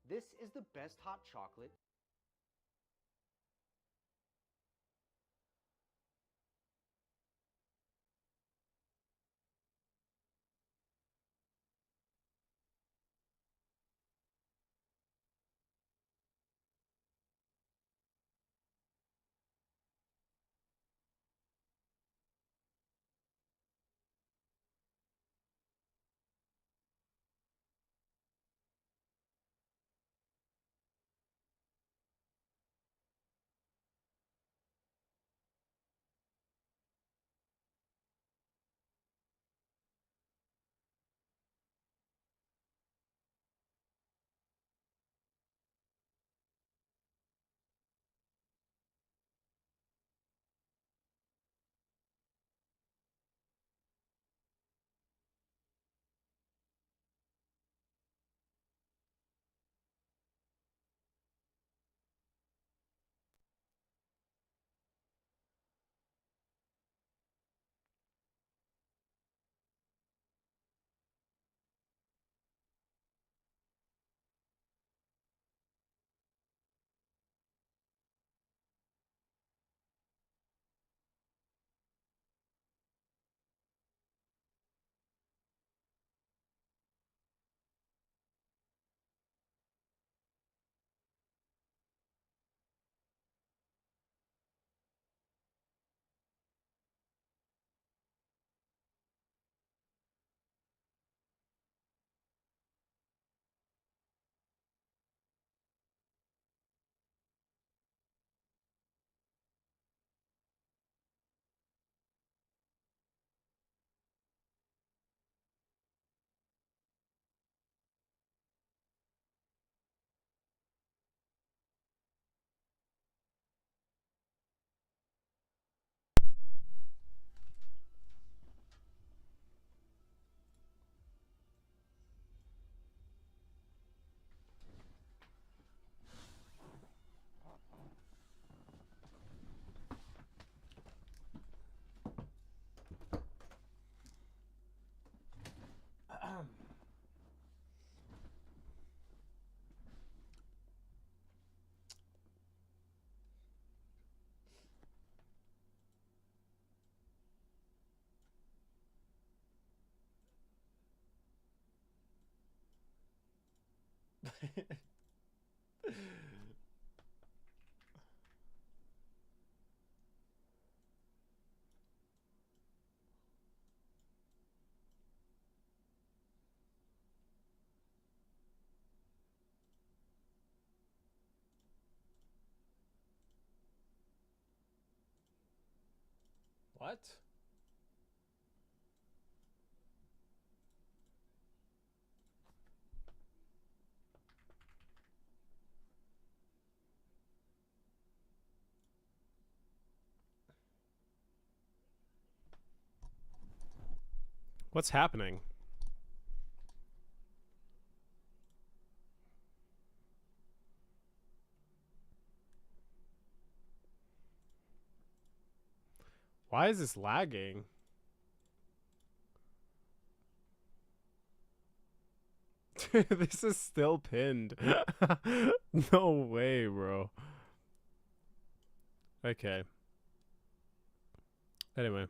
This is the best hot chocolate. What? What's happening? Why is this lagging? This is still pinned. No way, bro. Okay. Anyway.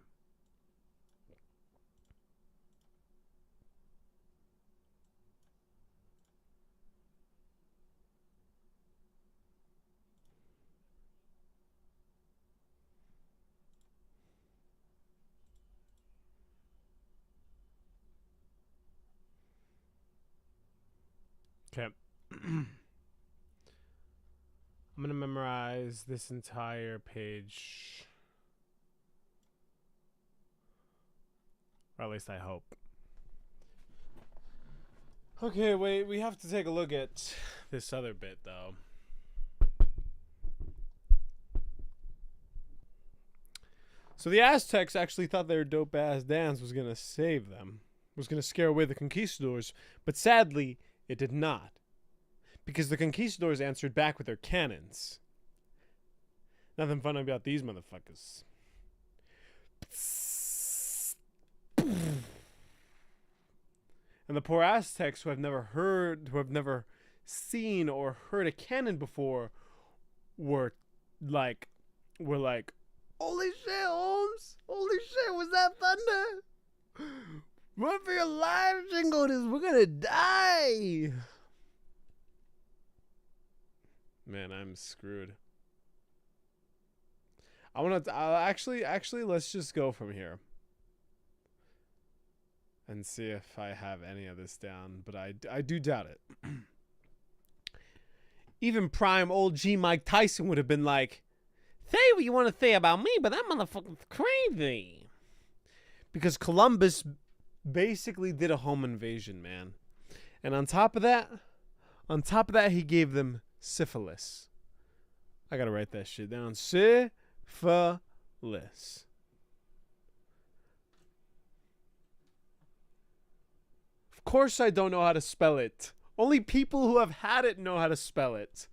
Okay. I'm going to memorize this entire page. Or at least I hope. Okay, wait. We have to take a look at this other bit, though. So the Aztecs actually thought their dope ass dance was going to save them, was going to scare away the conquistadors, but sadly, it did not. Because the conquistadors answered back with their cannons. Nothing fun about these motherfuckers. And the poor Aztecs who have never seen or heard a cannon before were like, holy shit, Holmes! Holy shit, was that thunder? Run for your life, Jingle! We're gonna die! Man, I'm screwed. Actually, let's just go from here and see if I have any of this down, but I do doubt it. Even prime old G Mike Tyson would have been like, say what you want to say about me, but that motherfucker's crazy. Because Columbus basically did a home invasion, man. And on top of that, he gave them syphilis. I gotta write that shit down. Syphilis. Of course I don't know how to spell it. Only people who have had it know how to spell it.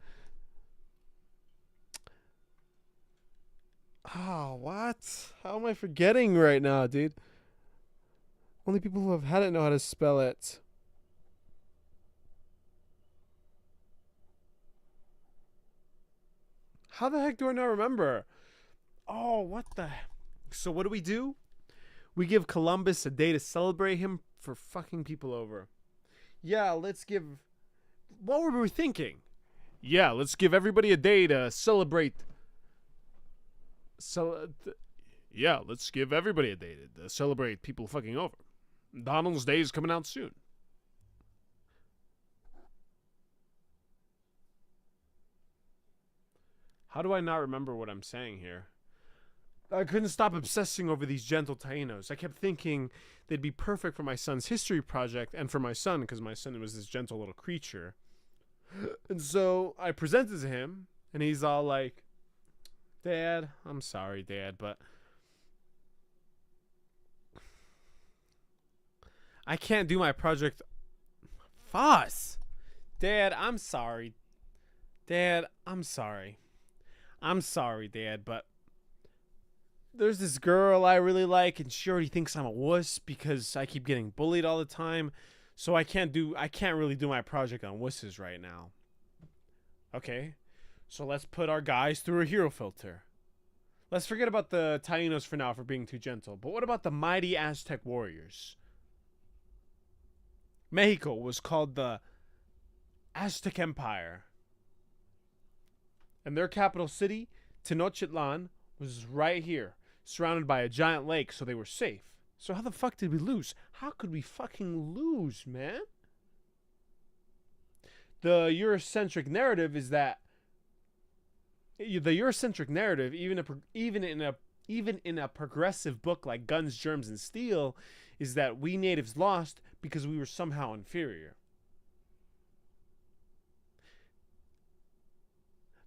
Oh, what? How am I forgetting right now, dude? Only people who have had it know how to spell it. How the heck do I not remember? Oh, what the... So what do? We give Columbus a day to celebrate him for fucking people over. Yeah, let's give... What were we thinking? Yeah, let's give everybody a day to celebrate... Yeah, let's give everybody a day to celebrate people fucking over. Donald's Day is coming out soon. How do I not remember what I'm saying here? I couldn't stop obsessing over these gentle Taínos. I kept thinking they'd be perfect for my son's history project and for my son, because my son was this gentle little creature. And so I presented to him, and he's all like, Dad, I'm sorry, Dad, but I can't do my project. Fuss! Dad, I'm sorry. Dad, I'm sorry. I'm sorry, Dad, but there's this girl I really like, and she already thinks I'm a wuss because I keep getting bullied all the time. So I can't really do my project on wusses right now. Okay, so let's put our guys through a hero filter. Let's forget about the Taínos for now for being too gentle. But what about the mighty Aztec warriors? Mexico was called the Aztec Empire. And their capital city, Tenochtitlan, was right here, surrounded by a giant lake, so they were safe. So how the fuck did we lose? How could we fucking lose, man? The Eurocentric narrative is that even in a progressive book like Guns, Germs, and Steel, is that we natives lost because we were somehow inferior.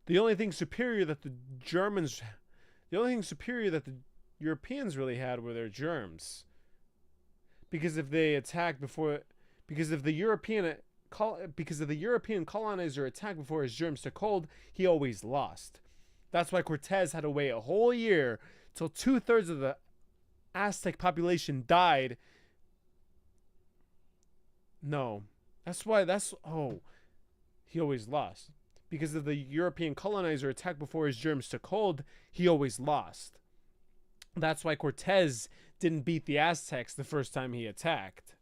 The only thing superior that the Europeans really had were their germs. Because if the European colonizer attacked before his germs took hold, he always lost. That's why Cortez had to wait a whole year till 2/3 of the Aztec population died. No. He always lost. Because if the European colonizer attacked before his germs took hold, he always lost. That's why Cortez didn't beat the Aztecs the first time he attacked.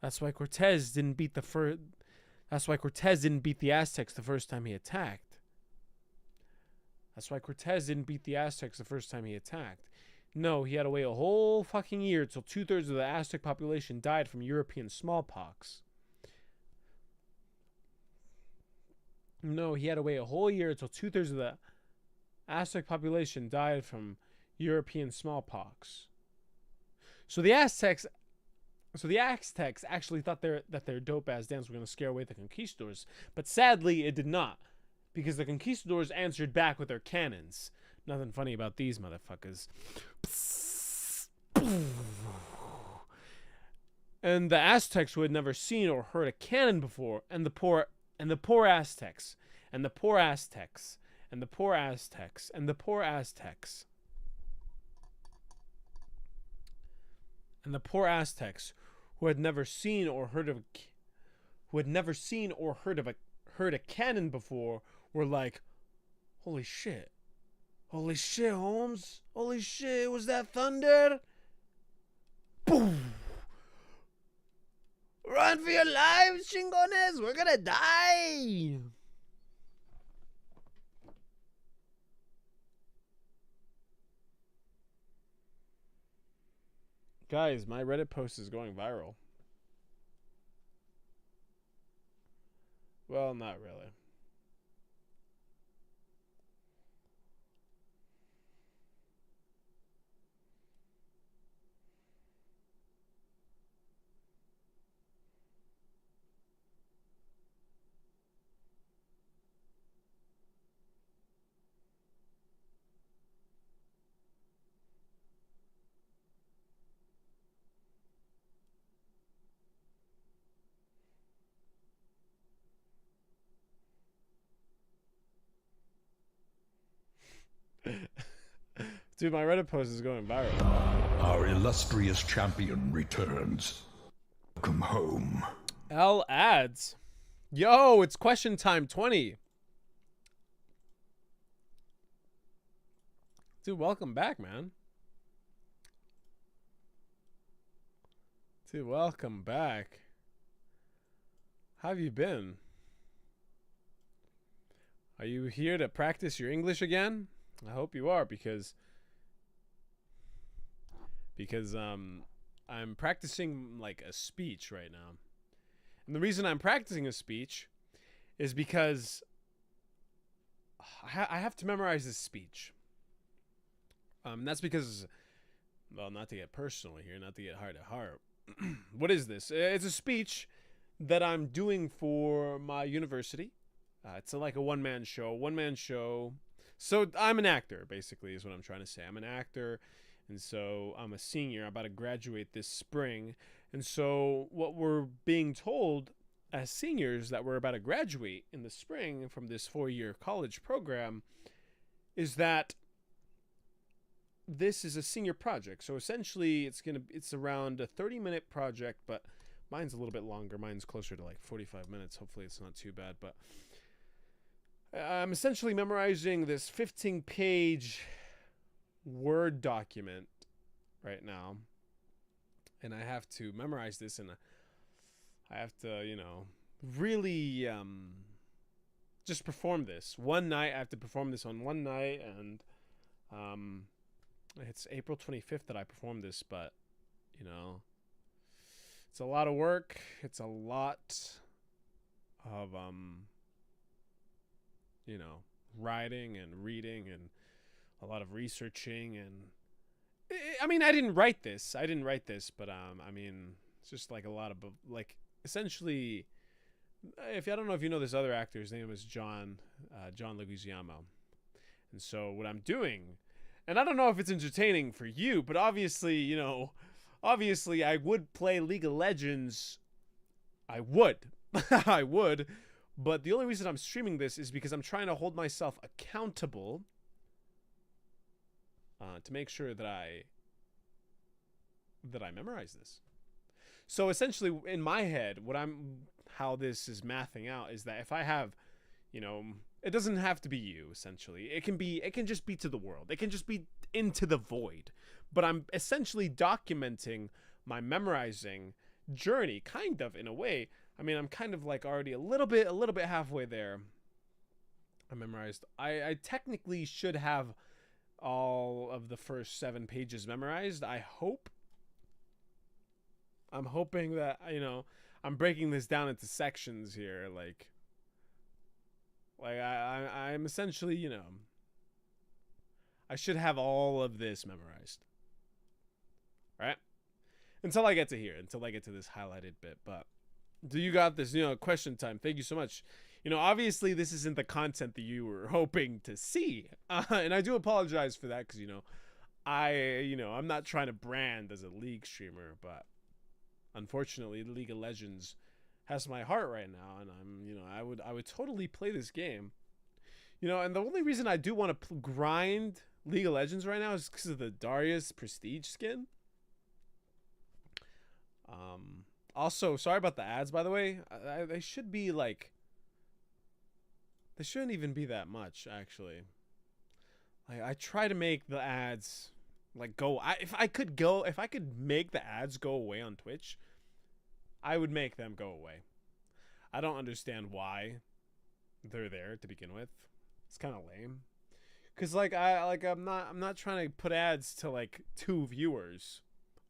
That's why Cortez didn't beat the Aztecs the first time he attacked. No, he had to wait a whole fucking year till 2/3 of the Aztec population died from European smallpox. No, he had to wait a whole year until 2/3 of the Aztec population died from European smallpox. So the Aztecs actually thought that their dope ass dance were going to scare away the conquistadors, but sadly it did not, because the conquistadors answered back with their cannons. Nothing funny about these motherfuckers. And the Aztecs, who had never seen or heard a cannon before, and the poor Aztecs, and the poor Aztecs, and the poor Aztecs, and the poor Aztecs, and the poor Aztecs, who had never seen or heard of who had never seen or heard a cannon before were like, holy shit, Holmes, holy shit, was that thunder? Boom! Run for your lives, chingones, we're gonna die. Guys, my Reddit post is going viral. Well, not really. Dude, my Reddit post is going viral. Our illustrious champion returns. Welcome home. L ads. Yo, it's question time 20. Dude, welcome back, man. Dude, welcome back. How have you been? Are you here to practice your English again? I hope you are, because I'm practicing like a speech right now. And the reason I'm practicing a speech is because I have to memorize this speech. That's because, well, not to get personal here, not to get heart to heart. What is this? It's a speech that I'm doing for my university. It's like a one-man show. So I'm an actor, basically, is what I'm trying to say. I'm an actor, and so I'm a senior. I'm about to graduate this spring. And so what we're being told as seniors that we're about to graduate in the spring from this 4-year college program is that this is a senior project. So essentially it's around a 30-minute project, but mine's a little bit longer. Mine's closer to like 45 minutes. Hopefully it's not too bad, but I'm essentially memorizing this 15-page Word document right now. And I have to memorize this, and I have to, really just perform this. One night, I have to perform this on one night, and it's April 25th that I performed this, but, it's a lot of work. It's a lot of, writing and reading and a lot of researching. And I didn't write this, but it's just like a lot of, like, essentially, I don't know if you know this other actor, his name is John Leguizamo. And so what I'm doing, and I don't know if it's entertaining for you, but obviously I would play League of Legends. I would. I would. But the only reason I'm streaming this is because I'm trying to hold myself accountable to make sure that I memorize this. So essentially, in my head, how this is mathing out is that if I have, it doesn't have to be you. Essentially, it can just be to the world. It can just be into the void. But I'm essentially documenting my memorizing journey, kind of, in a way. I'm kind of like already a little bit halfway there. I memorized. I technically should have all of the first 7 pages memorized. I hope. I'm hoping that, I'm breaking this down into sections here. Like I'm essentially, I should have all of this memorized. Right? Until I get to this highlighted bit. But do you got this? Question time. Thank you so much. Obviously this isn't the content that you were hoping to see, and I do apologize for that, because I'm not trying to brand as a League streamer, but unfortunately League of Legends has my heart right now, and I would totally play this game. And the only reason I do want to grind League of Legends right now is because of the Darius Prestige skin. Also, sorry about the ads, by the way. They should be like. They shouldn't even be that much, actually. I try to make the ads like go. If I could make the ads go away on Twitch, I would make them go away. I don't understand why they're there to begin with. It's kind of lame. Cause I'm not trying to put ads to like 2 viewers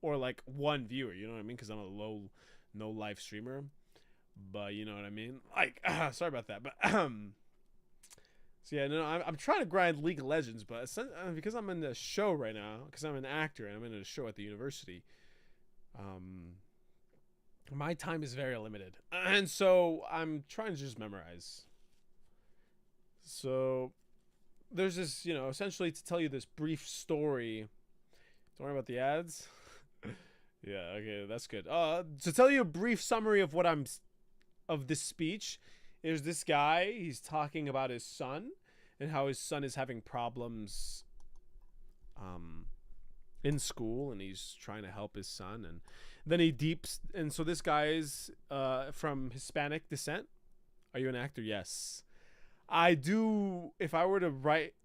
or like 1 viewer. You know what I mean? Cause I'm a no live streamer. But you know what I mean? Like, sorry about that. But so yeah, no, I'm trying to grind League of Legends, but because I'm in the show right now, because I'm an actor and I'm in a show at the university, my time is very limited, and so I'm trying to just memorize. So there's this, essentially to tell you this brief story. Don't worry about the ads. Yeah, okay, that's good. To tell you a brief summary of of this speech. There's this guy, he's talking about his son and how his son is having problems in school, and he's trying to help his son, and then and so this guy is from Hispanic descent. Are you an actor? Yes. I do. If I were to write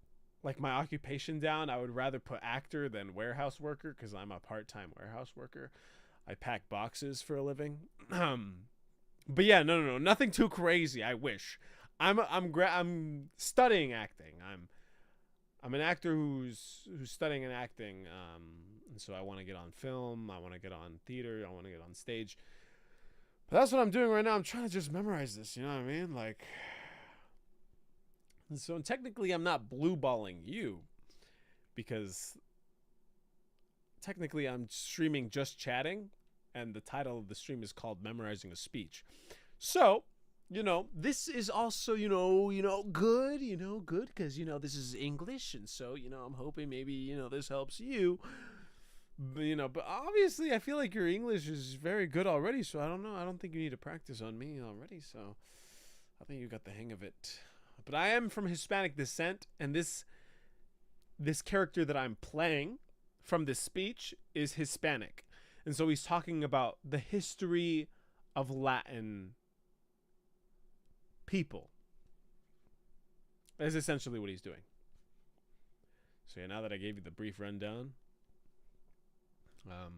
like my occupation down, I would rather put actor than warehouse worker, because I'm a part-time warehouse worker. I pack boxes for a living. But yeah, no, nothing too crazy. I wish. I'm studying acting. I'm an actor who's studying and acting. And so I want to get on film. I want to get on theater. I want to get on stage. But that's what I'm doing right now. I'm trying to just memorize this. You know what I mean? Like, and so technically, I'm not blue balling you, because technically I'm streaming just chatting. And the title of the stream is called Memorizing a Speech. So, this is also, good, because, this is English. And so, I'm hoping maybe, this helps you. But obviously I feel like your English is very good already. So I don't know. I don't think you need to practice on me already. So I think you got the hang of it. But I am from Hispanic descent. And this character that I'm playing from this speech is Hispanic. And so he's talking about the history of Latin people. That's essentially what he's doing. So yeah, now that I gave you the brief rundown, I'm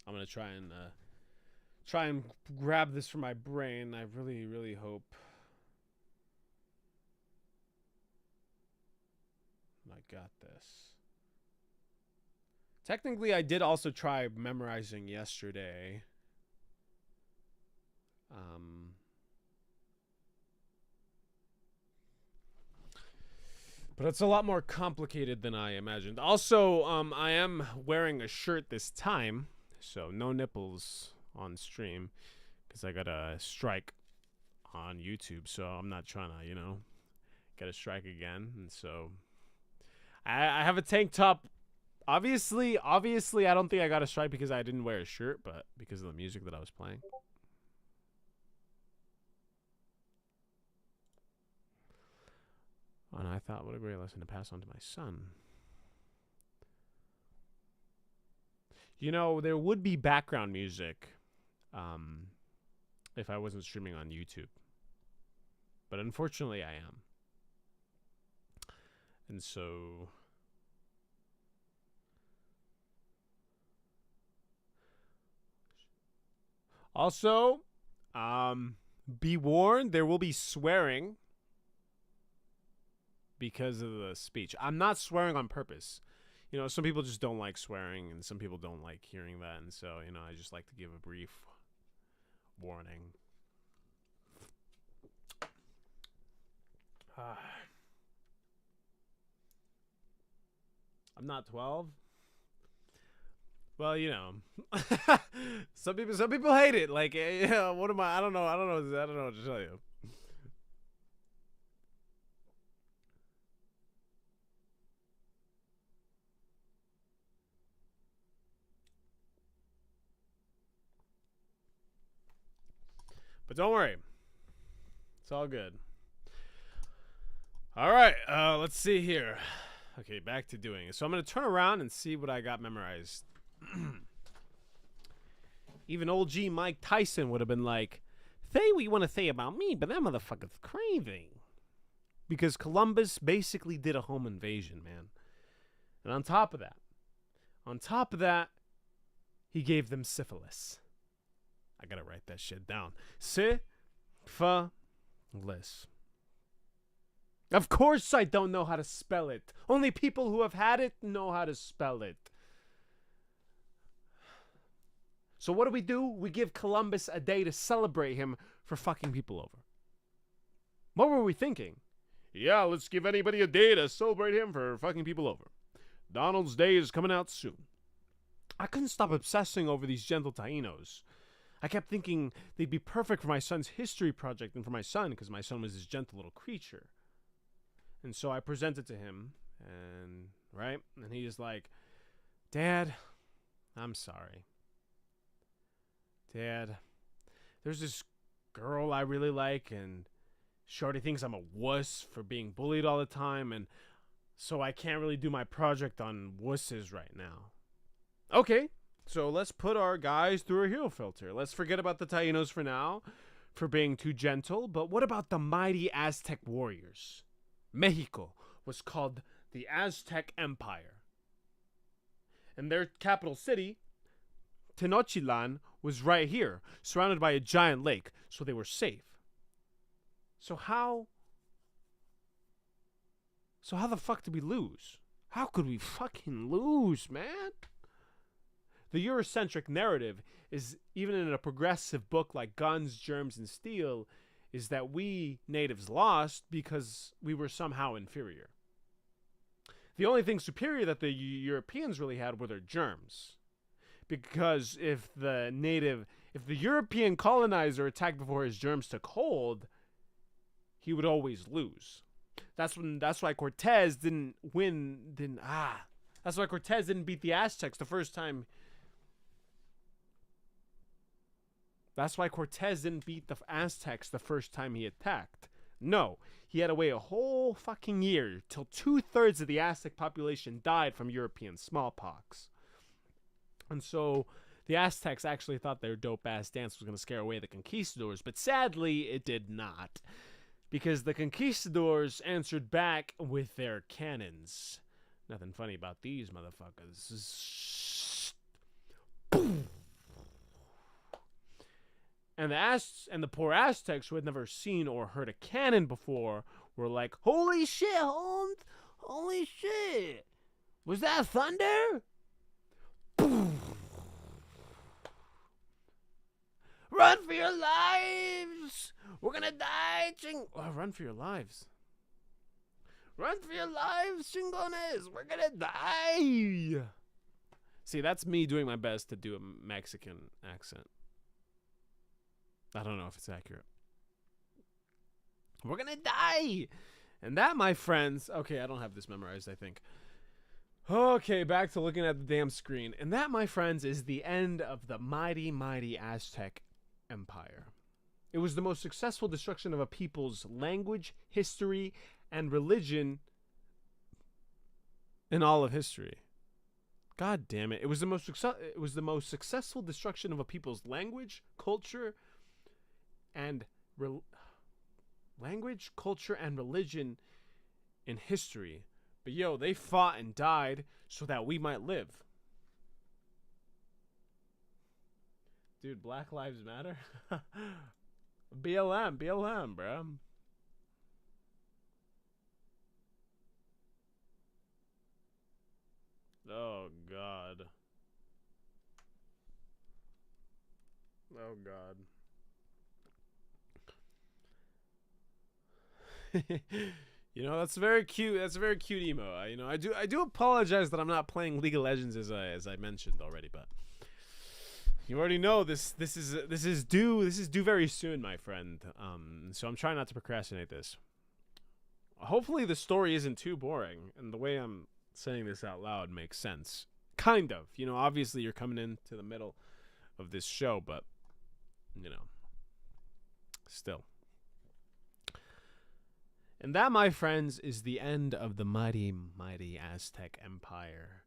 gonna try and grab this from my brain. I really, really hope I got this. Technically, I did also try memorizing yesterday. But it's a lot more complicated than I imagined. Also, I am wearing a shirt this time, so no nipples on stream, because I got a strike on YouTube, so I'm not trying to, get a strike again. And so I have a tank top. Obviously, I don't think I got a strike because I didn't wear a shirt, but because of the music that I was playing. And I thought, what a great lesson to pass on to my son. There would be background music if I wasn't streaming on YouTube. But unfortunately, I am. And so also, be warned, there will be swearing because of the speech. I'm not swearing on purpose. Some people just don't like swearing, and some people don't like hearing that. And so, I just like to give a brief warning. I'm not 12. Well, some people hate it. Like, what am I? I don't know what to tell you. But don't worry, it's all good. All right, let's see here. Okay, back to doing it. So I'm gonna turn around and see what I got memorized. Even old G Mike Tyson would have been like, say what you want to say about me, but that motherfucker's crazy. Because Columbus basically did a home invasion, man. And on top of that, he gave them syphilis. I gotta write that shit down. Syphilis. Of course I don't know how to spell it. Only people who have had it know how to spell it. So what do? We give Columbus a day to celebrate him for fucking people over. What were we thinking? Yeah, let's give anybody a day to celebrate him for fucking people over. Donald's Day is coming out soon. I couldn't stop obsessing over these gentle Taínos. I kept thinking they'd be perfect for my son's history project and for my son, because my son was this gentle little creature. And so I presented to him, and he is like, Dad, I'm sorry. Dad, there's this girl I really like, and Shorty thinks I'm a wuss for being bullied all the time, and so I can't really do my project on wusses right now. Okay, so let's put our guys through a hero filter. Let's forget about the Taínos for now, for being too gentle, but what about the mighty Aztec warriors? Mexico was called the Aztec Empire. And their capital city, Tenochtitlan, was right here, surrounded by a giant lake, so they were safe. So how the fuck did we lose? How could we fucking lose, man? The Eurocentric narrative is, even in a progressive book like Guns, Germs, and Steel, is that we natives lost because we were somehow inferior. The only thing superior that the Europeans really had were their germs. Because if the European colonizer attacked before his germs took hold, he would always lose. That's why Cortez didn't That's why Cortez didn't beat the Aztecs the first time. That's why Cortez didn't beat the Aztecs the first time he attacked. No, he had to wait a whole fucking year till 2/3 of the Aztec population died from European smallpox. And so the Aztecs actually thought their dope-ass dance was going to scare away the conquistadors, but sadly it did not. Because the conquistadors answered back with their cannons. Nothing funny about these motherfuckers. And the poor Aztecs, who had never seen or heard a cannon before, were like, "Holy shit, Holmes! Holy shit! Was that thunder? Run for your lives! We're gonna die, run for your lives. Run for your lives, chingones! We're gonna die!" See, that's me doing my best to do a Mexican accent. I don't know if it's accurate. We're gonna die! And that, my friends... Okay, I don't have this memorized, I think. Okay, back to looking at the damn screen. And that, my friends, is the end of the mighty, mighty Aztec Empire. It was the most successful destruction of a people's language, history, and religion in all of history. God damn it. It was the most successful destruction of a people's language, culture, and religion in history. But yo, they fought and died so that we might live. Dude, Black Lives Matter? BLM, bro. Oh, God. Oh, God. You know, that's very cute. That's a very cute emo. I do apologize that I'm not playing League of Legends as I mentioned already, but you already know this is due very soon, my friend. So I'm trying not to procrastinate this. Hopefully the story isn't too boring, and the way I'm saying this out loud makes sense. Kind of. You know, obviously you're coming into the middle of this show, but you know, still. And that, my friends, is the end of the mighty, mighty Aztec Empire.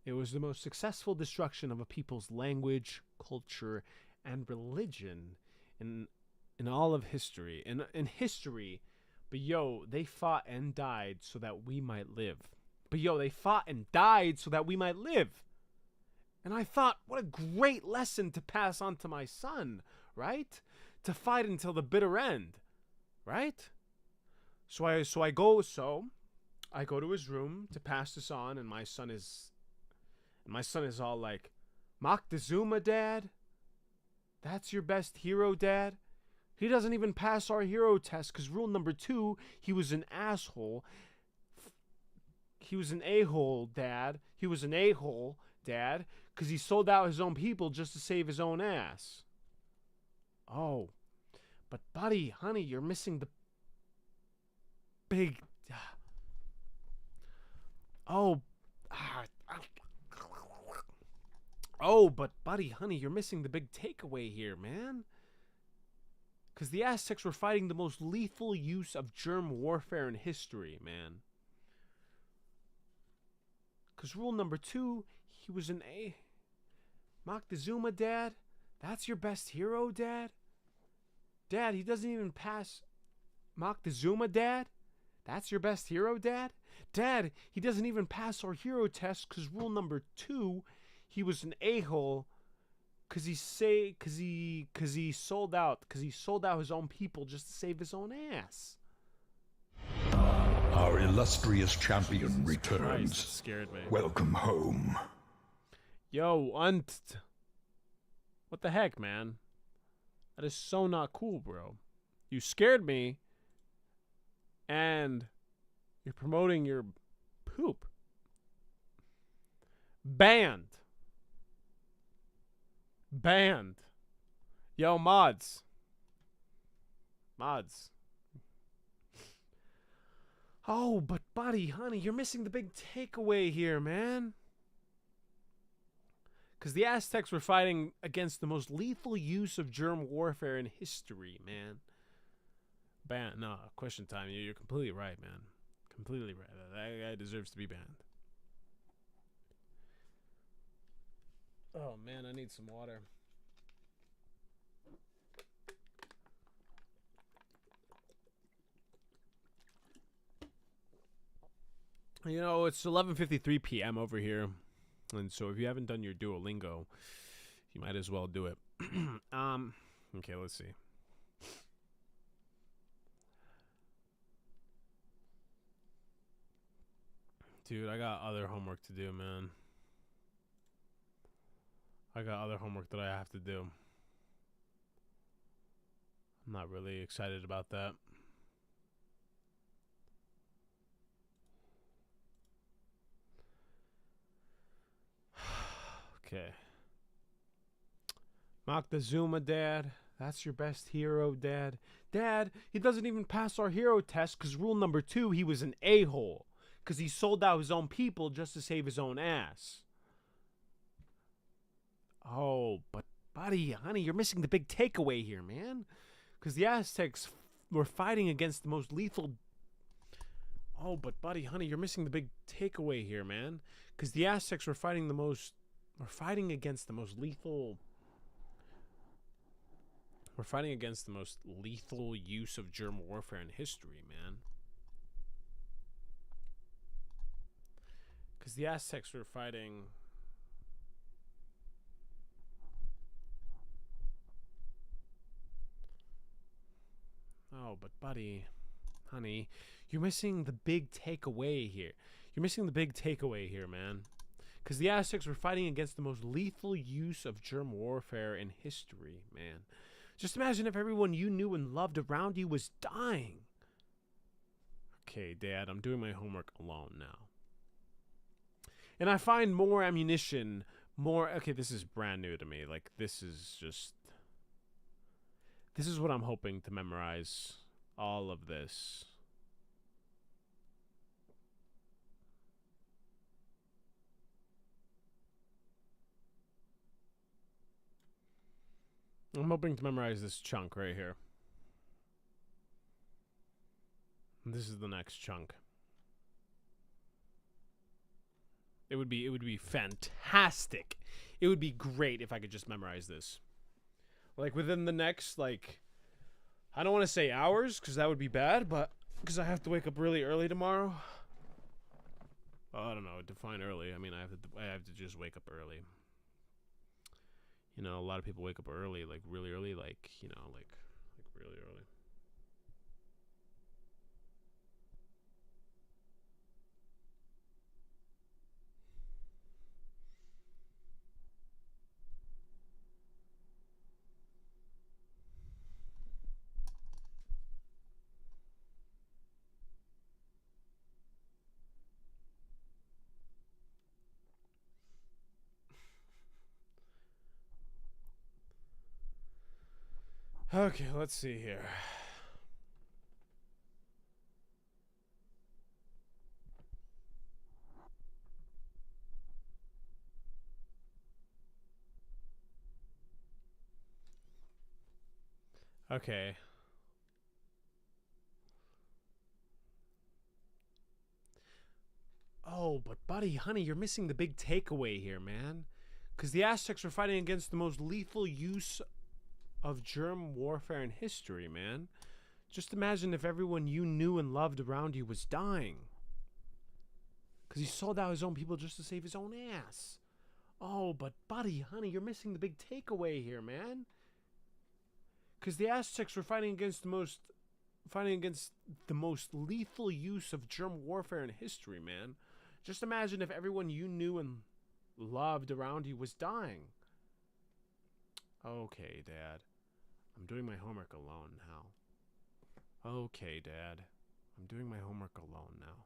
It was the most successful destruction of a people's language, culture, and religion in all of history. In history, but yo, they fought and died so that we might live. But yo, they fought and died so that we might live. And I thought, what a great lesson to pass on to my son, right? To fight until the bitter end, right? So I go to his room to pass this on, and my son is all like, Moctezuma, Dad? That's your best hero, Dad? He doesn't even pass our hero test because rule number 2, he was an asshole. He was an a-hole, Dad. He was an a-hole, Dad, because he sold out his own people just to save his own ass. Oh, but buddy, honey, you're missing the big... Oh, but buddy, honey, you're missing the big takeaway here, man. Because the Aztecs were fighting the most lethal use of germ warfare in history, man. Because rule number 2, he was an A. Moctezuma, Dad? That's your best hero, Dad? Dad, he doesn't even pass Moctezuma, Dad? That's your best hero, Dad? Dad, he doesn't even pass our hero test because rule number 2, he was an a-hole because he sold out his own people just to save his own ass. Our illustrious champion Jesus returns. Christ, that scared me. Welcome home. Yo, what the heck, man? That is so not cool, bro. You scared me, and you're promoting your poop. Banned. Yo, mods. Oh, but buddy, honey, you're missing the big takeaway here, man. Because the Aztecs were fighting against the most lethal use of germ warfare in history, man. No, question time. You're completely right, man. Completely right. That guy deserves to be banned. Oh, man, I need some water. You know, it's 11:53 p.m. over here. And so if you haven't done your Duolingo, you might as well do it. Okay, let's see. Dude, I got other homework to do, man. I got other homework that I have to do. I'm not really excited about that. Okay. Moctezuma, Dad. That's your best hero, Dad. Dad, he doesn't even pass our hero test because rule number 2, he was an a-hole. Because he sold out his own people just to save his own ass. Oh, but buddy, honey, you're missing the big takeaway here, man. Because the Aztecs were fighting against the most lethal... Oh, but buddy, honey, you're missing the big takeaway here, man. Because the Aztecs were fighting against the most lethal... We're fighting against the most lethal use of germ warfare in history, man. Because the Aztecs were fighting... Oh, but buddy, honey, you're missing the big takeaway here. You're missing the big takeaway here, man. Because the Aztecs were fighting against the most lethal use of germ warfare in history, man. Just imagine if everyone you knew and loved around you was dying. Okay, Dad, I'm doing my homework alone now. And I find more ammunition, okay, this is brand new to me. Like, this is what I'm hoping to memorize, all of this. I'm hoping to memorize this chunk right here. This is the next chunk. It would be fantastic. It would be great if I could just memorize this. Like within the next, like, I don't want to say hours because that would be bad, but because I have to wake up really early tomorrow. Well, I don't know, define early. I mean, I have to just wake up early. You know, a lot of people wake up early, like really early, like, you know, like really early. Okay, let's see here. Okay. Oh, but buddy, honey, you're missing the big takeaway here, man. Because the Aztecs were fighting against the most lethal use of germ warfare in history, man. Just imagine if everyone you knew and loved around you was dying. Because he sold out his own people just to save his own ass. Oh, but buddy, honey, you're missing the big takeaway here, man. Because the Aztecs were fighting against the most lethal use of germ warfare in history, man. Just imagine if everyone you knew and loved around you was dying. Okay, Dad. I'm doing my homework alone now. Okay, Dad. I'm doing my homework alone now.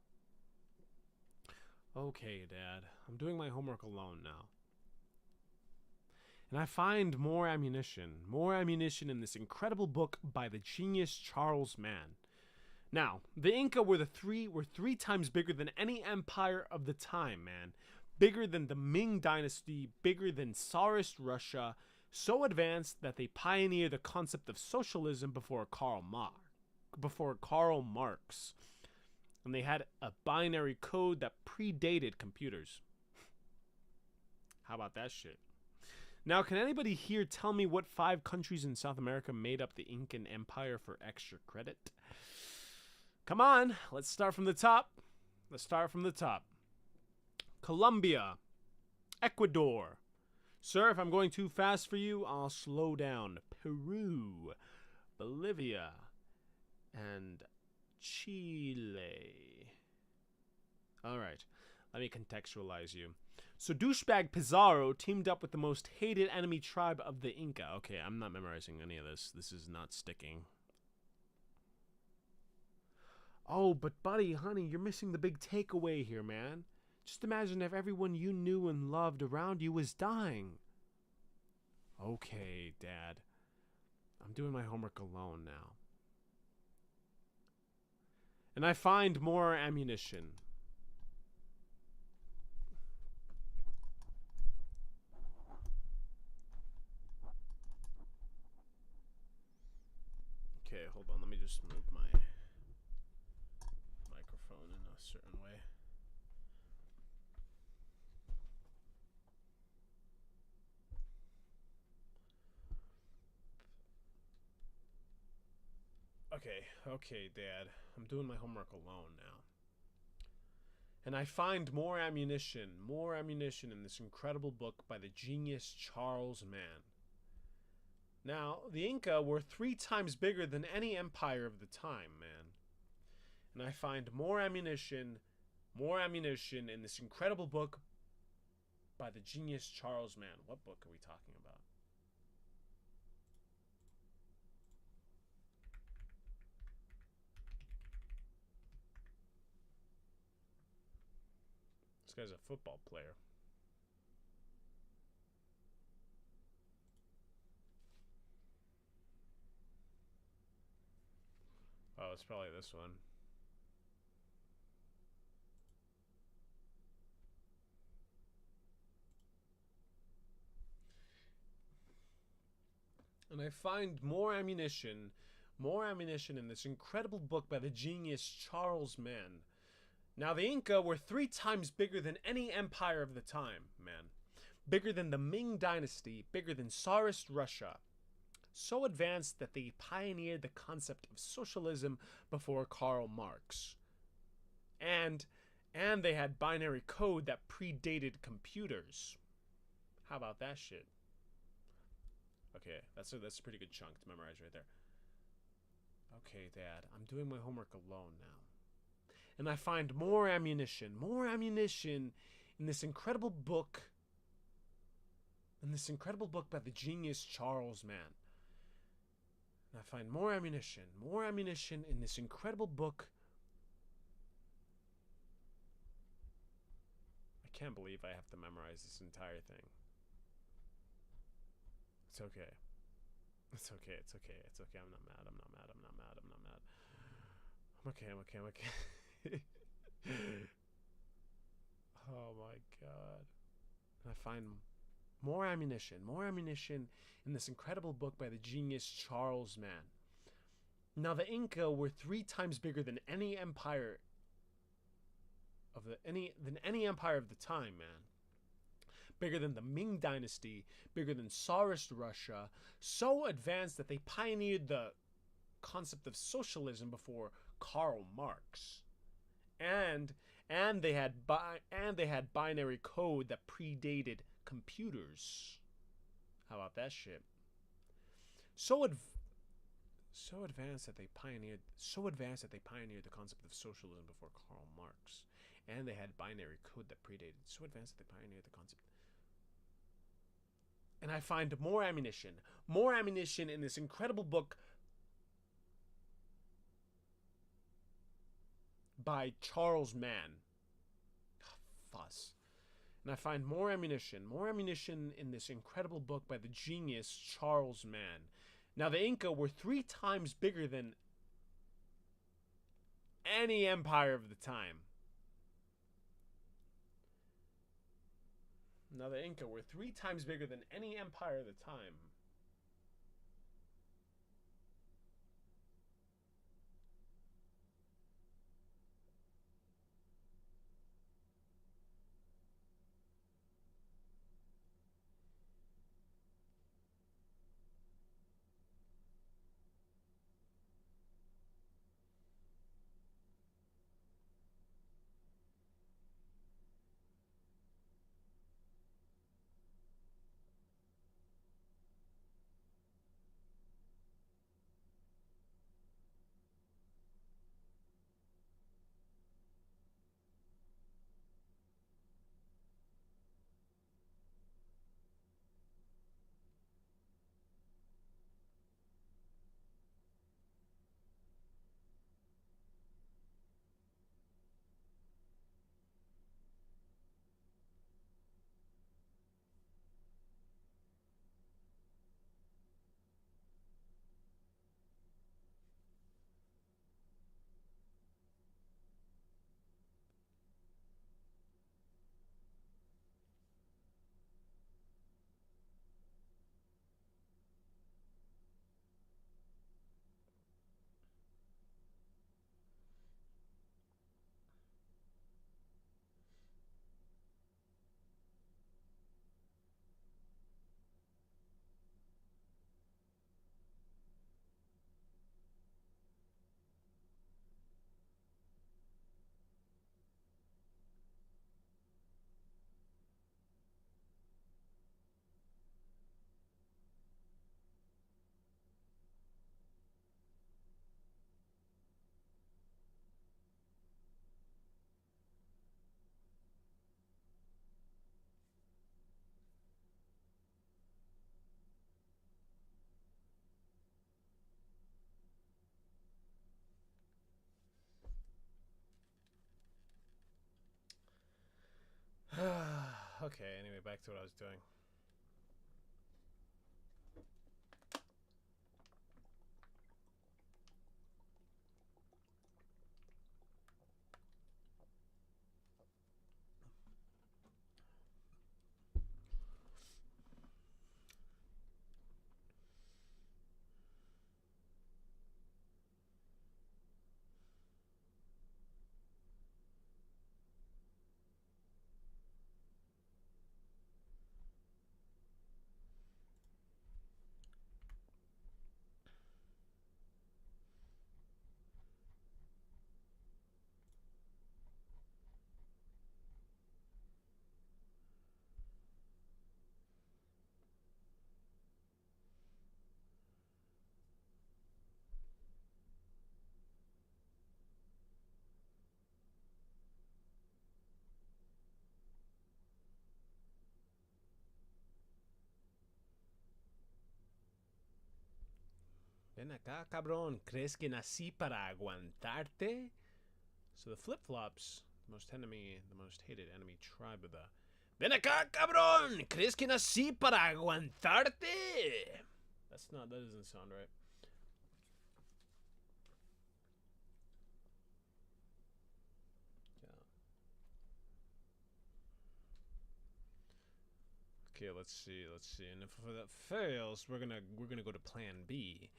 Okay, Dad. I'm doing my homework alone now. And I find more ammunition in this incredible book by the genius Charles Mann. Now, the Inca were three times bigger than any empire of the time, man. Bigger than the Ming Dynasty, bigger than Tsarist Russia, so advanced that they pioneered the concept of socialism before Karl Marx. And they had a binary code that predated computers. How about that shit? Now, can anybody here tell me what 5 countries in South America made up the Incan Empire for extra credit? Come on, let's start from the top. Colombia, Ecuador. Sir, if I'm going too fast for you, I'll slow down. Peru, Bolivia, and Chile. All right, let me contextualize you. So douchebag Pizarro teamed up with the most hated enemy tribe of the Inca. Okay, I'm not memorizing any of this. This is not sticking. Oh, but buddy, honey, you're missing the big takeaway here, man. Just imagine if everyone you knew and loved around you was dying. Okay, Dad. I'm doing my homework alone now. And I find more ammunition. Okay, hold on. Let me just move my microphone in a certain way. Okay, Dad. I'm doing my homework alone now. And I find more ammunition in this incredible book by the genius Charles Mann. Now, the Inca were 3 times bigger than any empire of the time, man. And I find more ammunition in this incredible book by the genius Charles Mann. What book are we talking about? This guy's a football player. Oh, it's probably this one. And I find more ammunition in this incredible book by the genius Charles Mann. Now, the Inca were 3 times bigger than any empire of the time, man. Bigger than the Ming Dynasty, bigger than Tsarist Russia. So advanced that they pioneered the concept of socialism before Karl Marx. And they had binary code that predated computers. How about that shit? Okay, that's a pretty good chunk to memorize right there. Okay, Dad, I'm doing my homework alone now. And I find more ammunition in this incredible book. In this incredible book by the genius Charles Mann. And I find more ammunition in this incredible book. I can't believe I have to memorize this entire thing. It's okay. It's okay, it's okay, it's okay. I'm not mad, I'm not mad, I'm not mad, I'm not mad. I'm okay, I'm okay, I'm okay. Oh my god. And I find more ammunition in this incredible book by the genius Charles Mann. Now, the Inca were 3 times bigger than any empire of any empire of the time, man. Bigger than the Ming Dynasty, bigger than Tsarist Russia, so advanced that they pioneered the concept of socialism before Karl Marx. And they had binary code that predated computers. How about that shit? So advanced that they pioneered the concept of socialism before Karl Marx. And they had binary code that predated. So advanced that they pioneered the concept. And I find more ammunition in this incredible book by Charles Mann. Fuss. And I find more ammunition in this incredible book by the genius Charles Mann. Now, the Inca were 3 times bigger than any empire of the time. Now, the Inca were 3 times bigger than any empire of the time. Okay, anyway, back to what I was doing. Ven acá, cabrón. ¿Crees que nací para aguantarte? So the flip-flops, the most hated enemy tribe of the... Ven acá, cabrón. ¿Crees que nací para aguantarte? That doesn't sound right. Okay, let's see. And if that fails, we're gonna go to Plan B.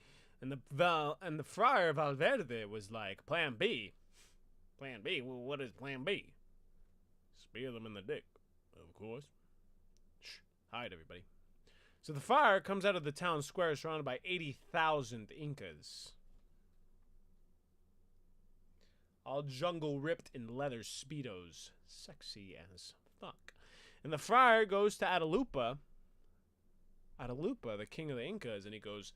And the Friar Valverde was like, Plan B? Plan B? Well, what is Plan B? Spear them in the dick, of course. Shh. Hide, everybody. So the friar comes out of the town square surrounded by 80,000 Incas. All jungle ripped in leather speedos. Sexy as fuck. And the friar goes to Atalupa, the king of the Incas, and he goes,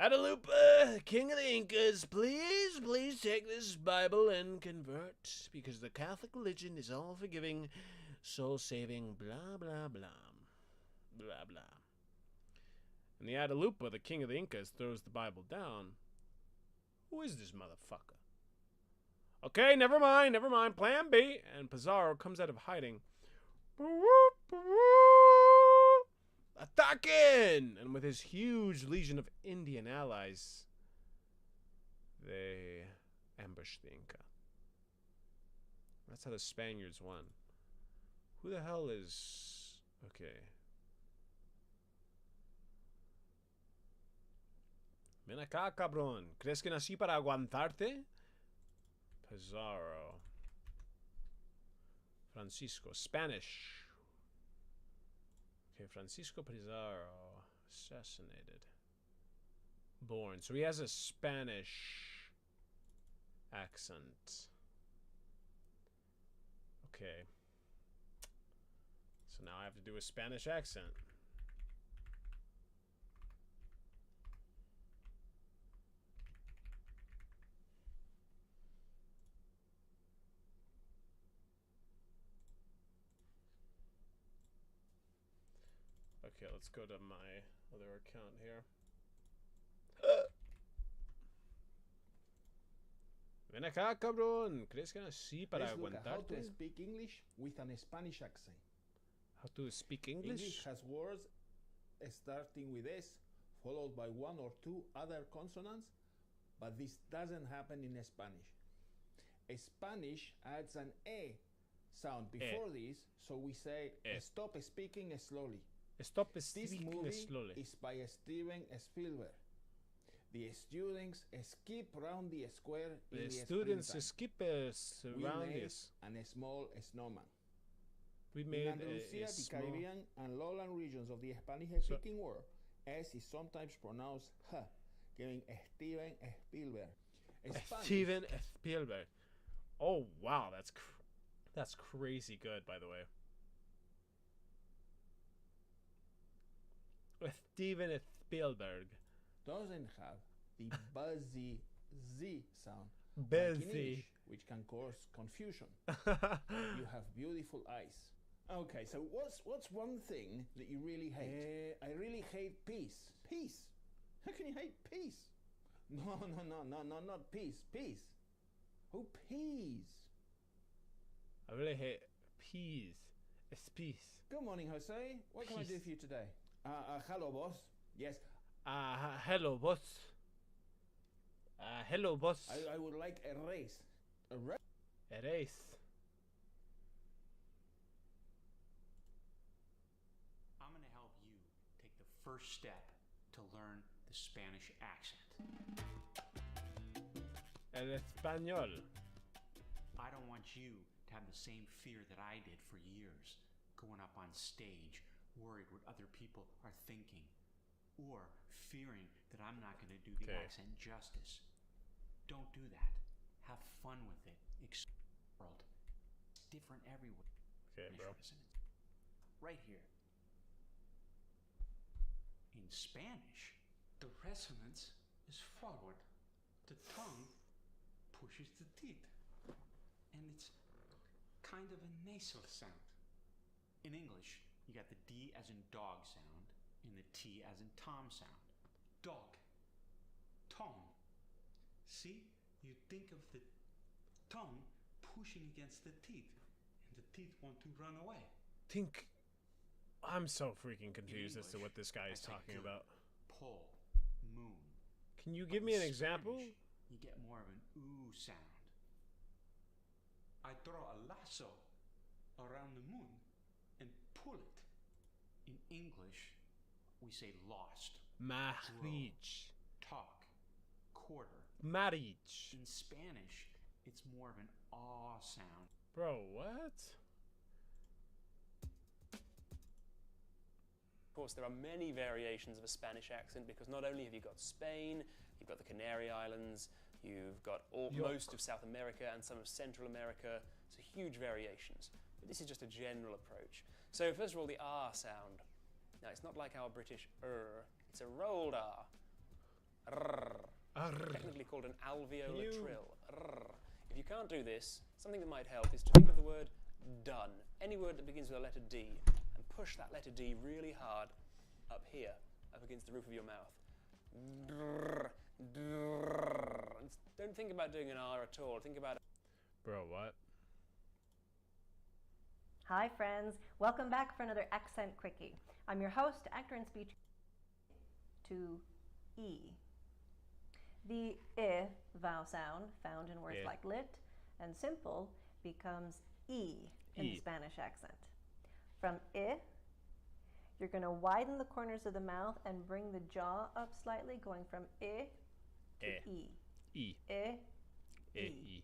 Atalupa, king of the Incas, please take this Bible and convert, because the Catholic religion is all forgiving, soul-saving, blah, blah, blah. Blah, blah. And the Atalupa, the king of the Incas, throws the Bible down. Who is this motherfucker? Okay, never mind, Plan B. And Pizarro comes out of hiding. Attacking! And with his huge legion of Indian allies, they ambush the Inca. That's how the Spaniards won. Who the hell is... Okay. Ven acá, cabrón. ¿Crees que nací para aguantarte? Pizarro. Francisco. Spanish. Okay, Francisco Pizarro. Assassinated. Born. So he has a Spanish accent. Okay. So now I have to do a Spanish accent. Okay, let's go to my other account here. Ven acá, cabrón. ¿Crees que nací para Let's look at how aguantarte? to speak English with an Spanish accent. How to speak English? English has words starting with S, followed by one or two other consonants, but this doesn't happen in Spanish. Spanish adds an E sound before this, so we say stop speaking slowly. Stop This speaking movie slowly. is by Steven Spielberg. The students skip round the square in The the students springtime. skip We around made this. a small snowman. We In made Andalusia, a the small... Caribbean and lowland regions of the Spanish-speaking world, S is sometimes pronounced H, giving Steven Spielberg. Spanish- Steven Spielberg. Oh, wow. That's crazy good, by the way. Steven Spielberg. doesn't have the buzzy Z sound, like in Busy. English, which can cause confusion. You have beautiful eyes. Okay, so what's one thing that you really hate? I really hate peace. Peace? How can you hate peace? No, not peace. Peace. Oh, peas. I really hate peas. It's peace. Good morning, Jose. What can I do Peace. for you today? Hello, boss. Yes, Hello, boss. Hello, boss. I would like a raise. A raise? Erase. I'm going to help you take the first step to learn the Spanish accent. El español. I don't want you to have the same fear that I did for years, going up on stage, worried what other people are thinking, or fearing that I'm not going to do the Okay. accent justice. Don't do that. Have fun with it. Explore the world. It's different everywhere. Okay, bro. Right here. In Spanish, the resonance is forward. The tongue pushes the teeth. And it's kind of a nasal sound. In English, you got the D as in dog sound and the T as in Tom sound. Dog. tongue. See, you think of the tongue pushing against the teeth, and the teeth want to run away. I'm so freaking confused In as to English, what this guy is I say talking good, about. pull, moon. Can you But give me in an example? Spanish, you get more of an ooh sound. I draw a lasso around the moon and pull it. In English, we say lost, Marriage. talk, quarter. Marriage. In Spanish, it's more of an ah sound. Bro, what? Of course, there are many variations of a Spanish accent because not only have you got Spain, you've got the Canary Islands, you've got most of South America and some of Central America, so huge variations. But this is just a general approach. So first of all, the R sound. Now, it's not like our British it's a rolled R. Technically called an alveolar trill. If you can't do this, something that might help is to think of the word done. Any word that begins with a letter D, and push that letter D really hard up here, up against the roof of your mouth. Don't think about doing an R at all. Think about Bro, what? Hi friends, welcome back for another Accent Quickie. I'm your host, actor and speech to E. The I vowel sound found in words like lit and simple becomes E in the Spanish accent. From I, you're going to widen the corners of the mouth and bring the jaw up slightly, going from I to E. E. I, E. E.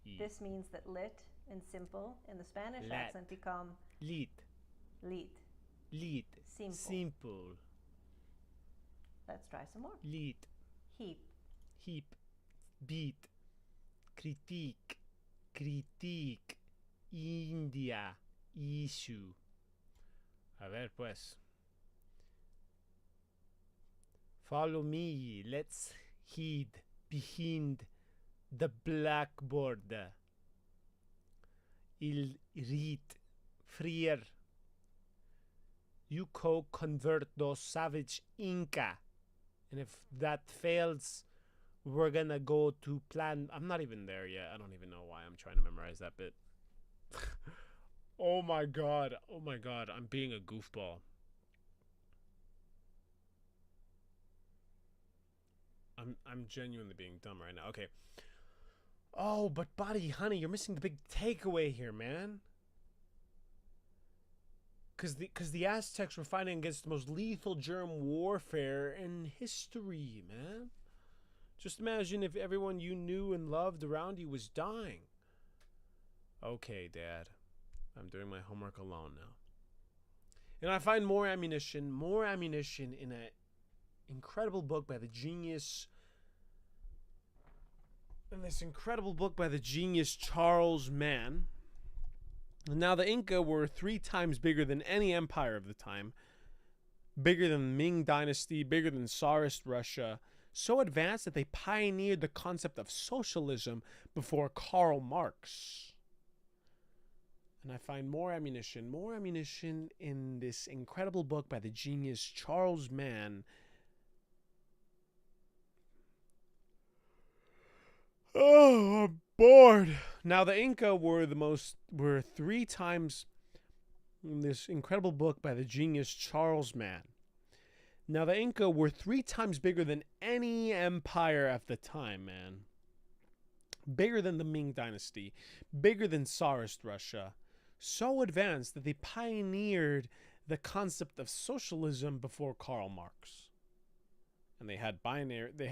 E. This means that lit and simple in the Spanish accent become Lit. lit. Lit. Simple. Simple. Let's try some more. Lit. Heap. Heap. Beat. Critique. Critique. India. Issue. A ver, pues. Follow me. Let's heed behind the blackboard. Il read. Freer. You convert those savage Inca. And if that fails, we're gonna go to plan. I'm not even there yet. I don't even know why I'm trying to memorize that bit. Oh my god. Oh my god. I'm being a goofball. I'm genuinely being dumb right now. Okay. Oh, but buddy, honey, you're missing the big takeaway here, man. Because the Aztecs were fighting against the most lethal germ warfare in history, man. Just imagine if everyone you knew and loved around you was dying. Okay, Dad. I'm doing my homework alone now. And I find more ammunition in an incredible book by the genius... In this incredible book by the genius Charles Mann. Now, the Inca were 3 times bigger than any empire of the time. Bigger than the Ming Dynasty, bigger than Tsarist Russia. So advanced that they pioneered the concept of socialism before Karl Marx. And I find more ammunition in this incredible book by the genius Charles Mann. Oh, I'm bored. Now, the Inca were 3 times in this incredible book by the genius Charles Mann. Now, the Inca were 3 times bigger than any empire at the time, man. Bigger than the Ming Dynasty. Bigger than Tsarist Russia. So advanced that they pioneered the concept of socialism before Karl Marx. And they had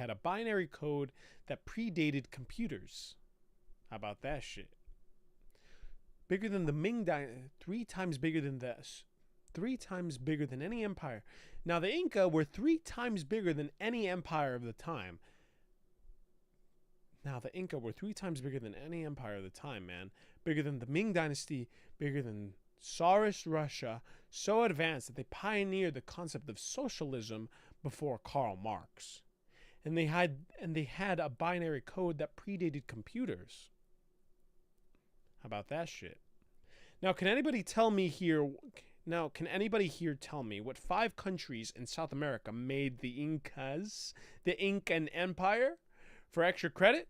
a binary code that predated computers. How about that shit? Bigger than the Ming Dynasty, 3 times bigger than this. 3 times bigger than any empire. Now, the Inca were 3 times bigger than any empire of the time. Man. Bigger than the Ming Dynasty, bigger than Tsarist Russia, so advanced that they pioneered the concept of socialism before Karl Marx. And they had a binary code that predated computers. How about that shit? Now, can anybody tell me here, Now, can anybody here tell me what 5 countries in South America made the Incas, the Incan Empire? For extra credit?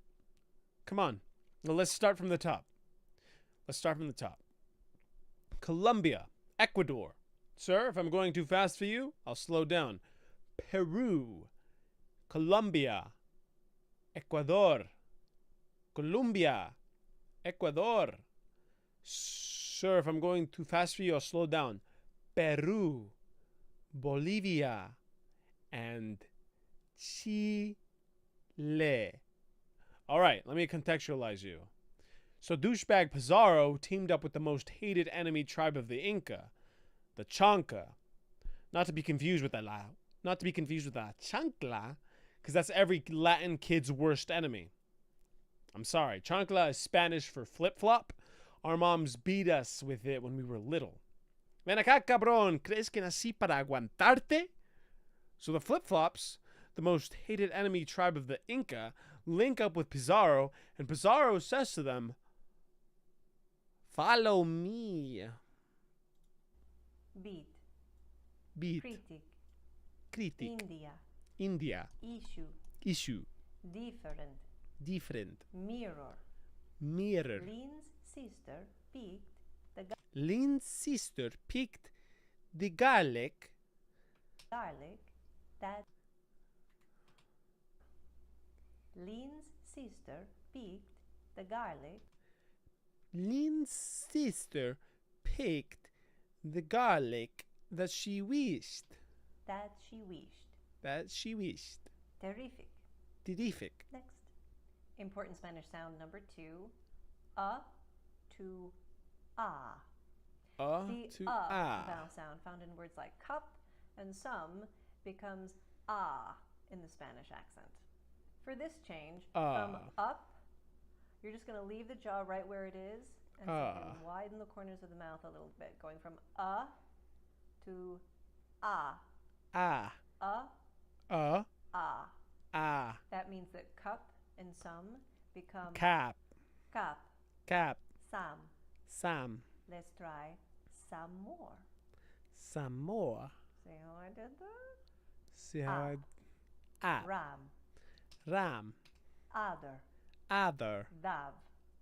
Come on. Well, let's start from the top. Colombia, Ecuador. Sir, if I'm going too fast for you, I'll slow down. Peru, Colombia, Ecuador, Colombia, Ecuador. Sir, if I'm going too fast for you, I'll slow down. Peru, Bolivia, and Chile. All right, let me contextualize you. So douchebag Pizarro teamed up with the most hated enemy tribe of the Inca, the Chanca. Not to be confused with the Chancla, because that's every Latin kid's worst enemy. I'm sorry, Chancla is Spanish for flip-flop. Our moms beat us with it when we were little. Ven acá, cabrón, ¿crees que nací para aguantarte? So the flip-flops, the most hated enemy tribe of the Inca, link up with Pizarro, and Pizarro says to them, "Follow me." Beat. Beat. Critic. Critic. India. Issue. Issue. Different. Mirror. Lynn's sister picked the Lynn's sister picked the garlic. that Lynn's sister picked the garlic Lynn's sister picked the garlic that she wished. Terrific. Terrific. Next. Important Spanish sound number 2. To ah. The To ah. vowel sound found in words like cup and some becomes ah in the Spanish accent. For this change, from up, you're just going to leave the jaw right where it is and simply widen the corners of the mouth a little bit, going from to ah. Ah. Ah. Ah. That means that cup and some become Cap. Cap. Sam. Let's try some more. Some more. See how I did that? See how I... Ah. Ram. Other.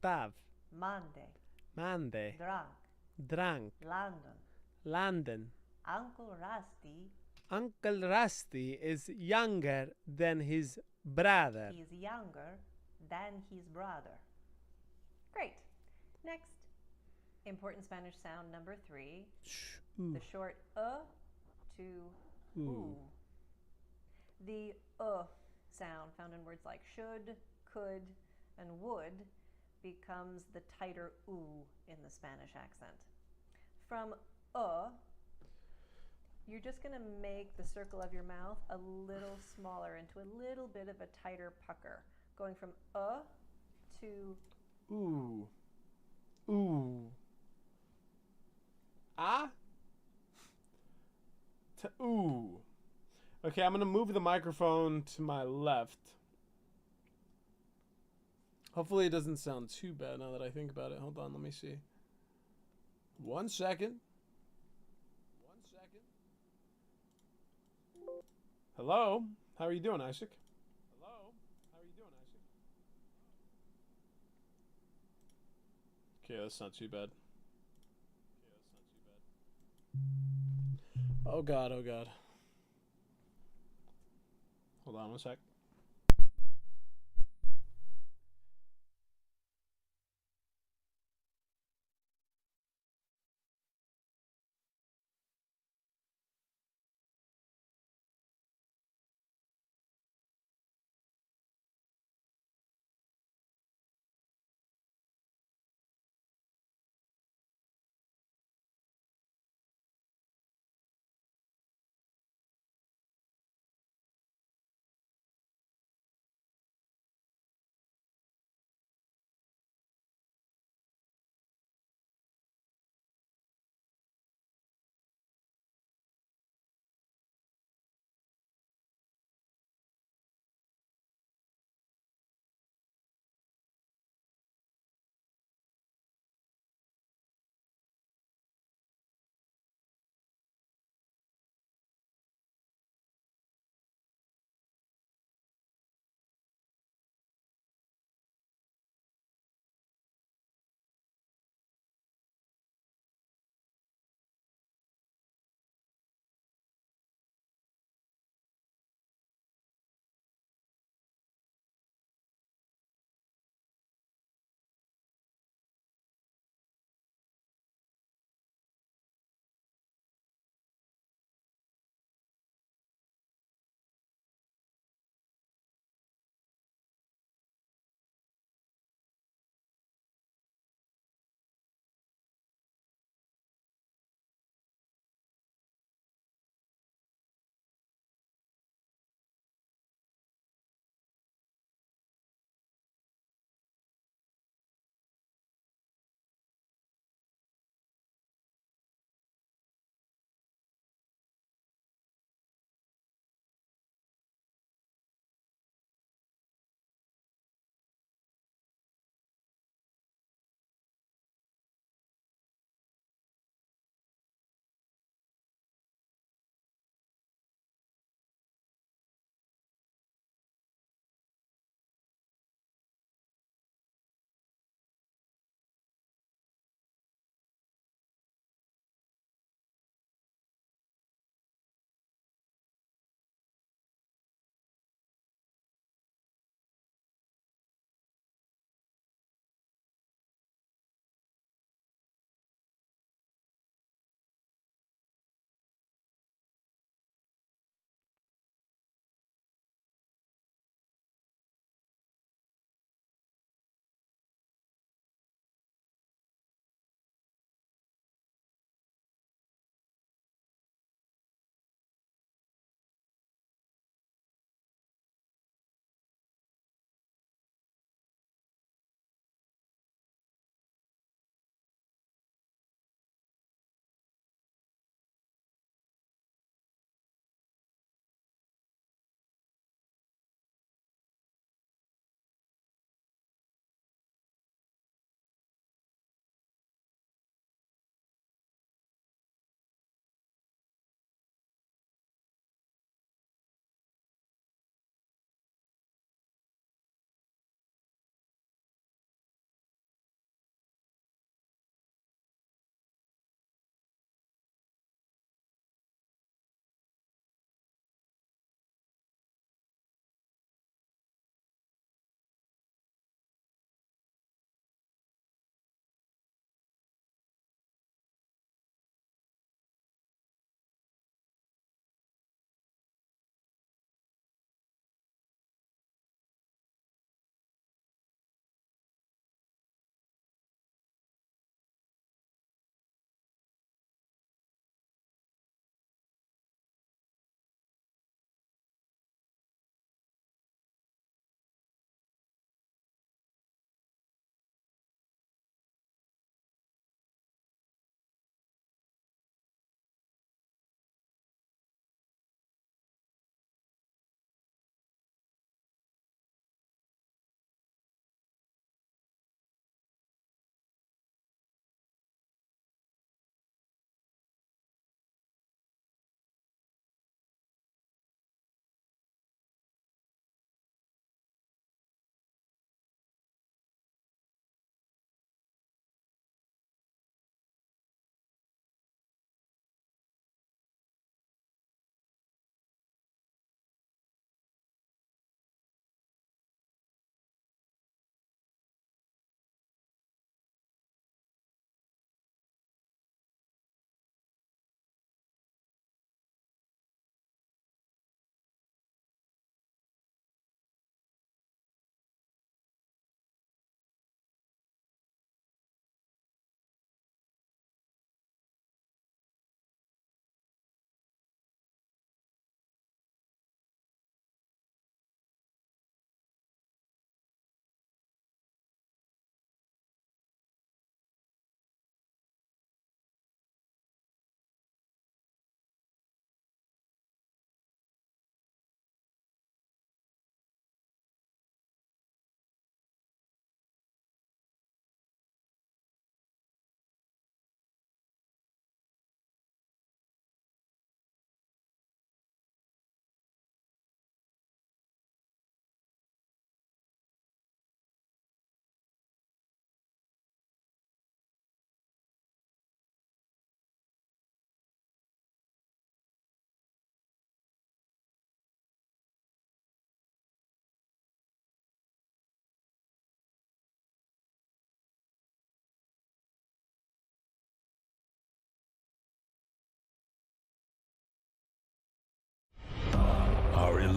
Dav. Monday. Drank. London. Uncle Rusty is younger than his brother. is younger than his brother. Great. Next, important Spanish sound number 3. The short to ooh. The sound found in words like should, could, and would becomes the tighter ooh in the Spanish accent. From you're just going to make the circle of your mouth a little smaller into a little bit of a tighter pucker, going from to Ooh. Ah? To ooh. Okay, I'm going to move the microphone to my left. Hopefully it doesn't sound too bad now that I think about it. Hold on, let me see. 1 second. Hello? How are you doing, Isaac? Okay, that's not too bad. Oh god. Hold on 1 sec.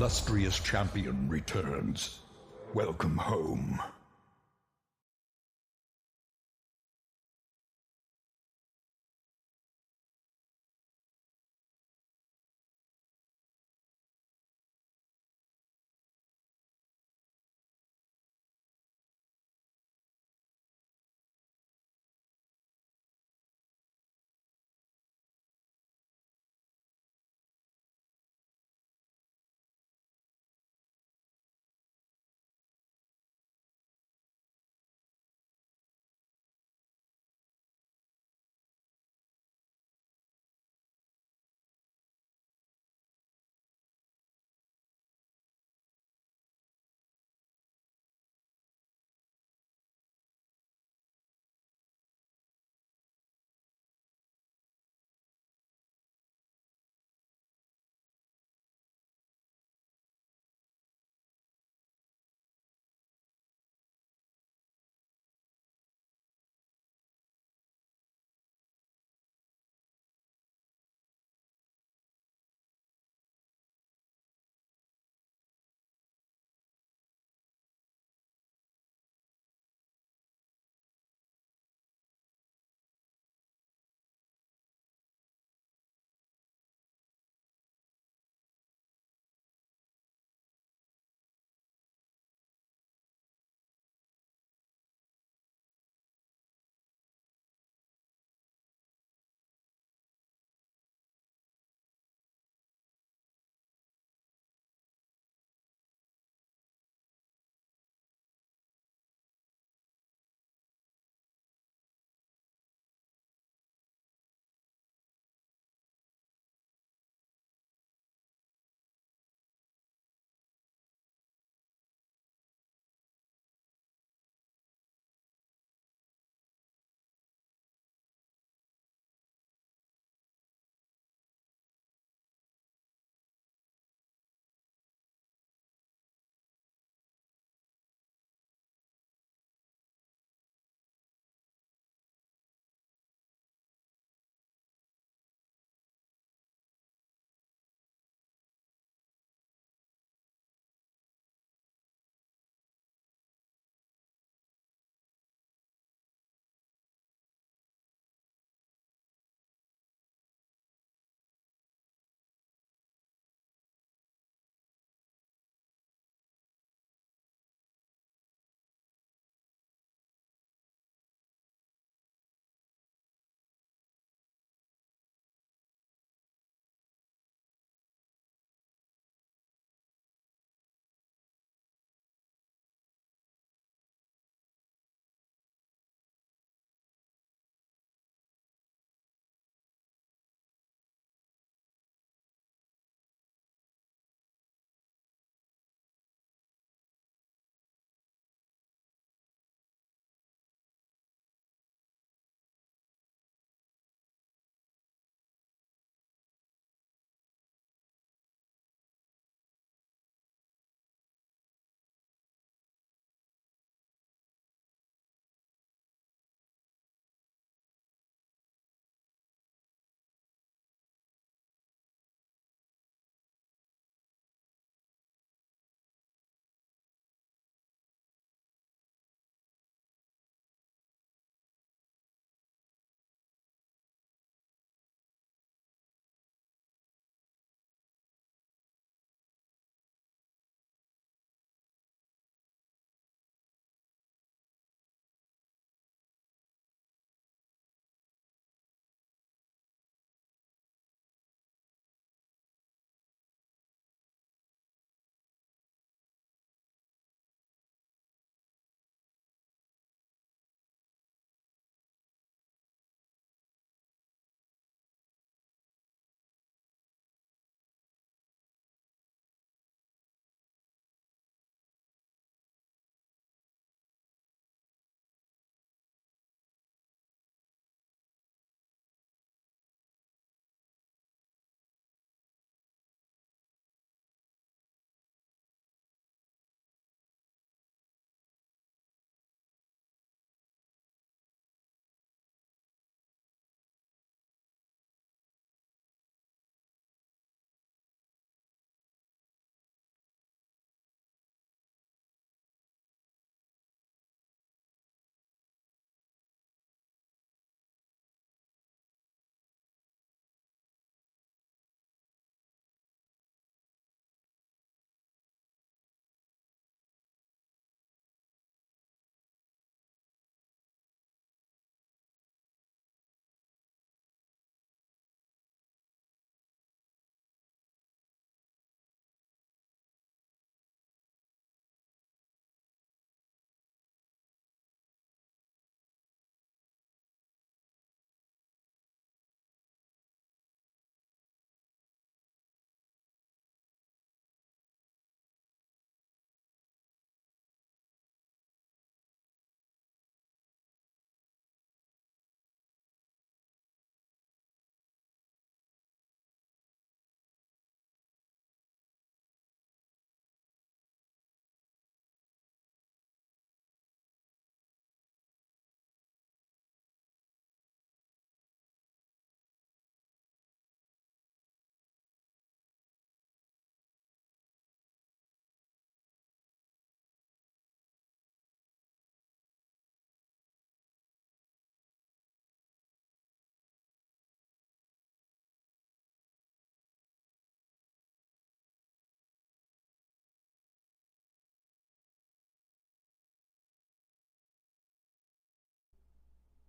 illustrious champion returns. Welcome home.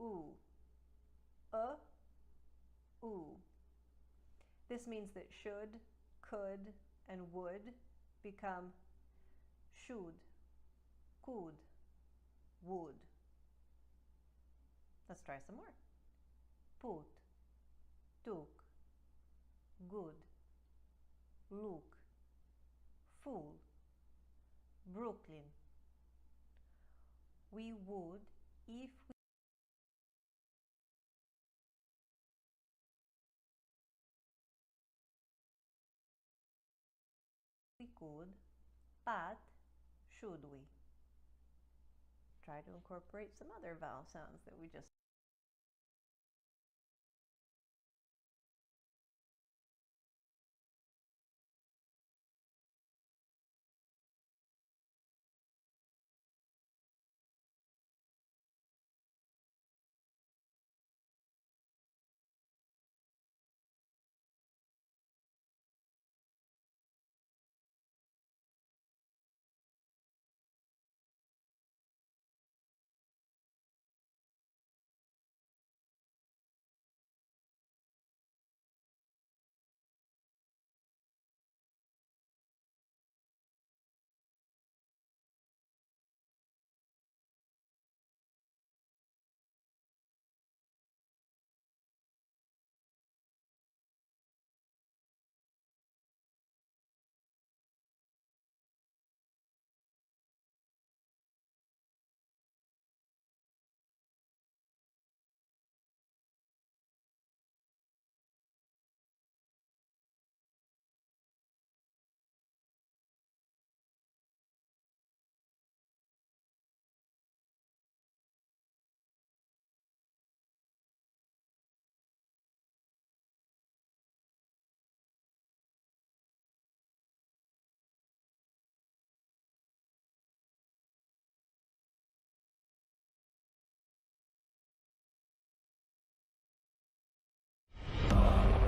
oo. Oo. This means that should, could, and would become should, could, would. Let's try some more. Put, took, good, look, fool, Brooklyn. We would if we could, but should we? Try to incorporate some other vowel sounds that we just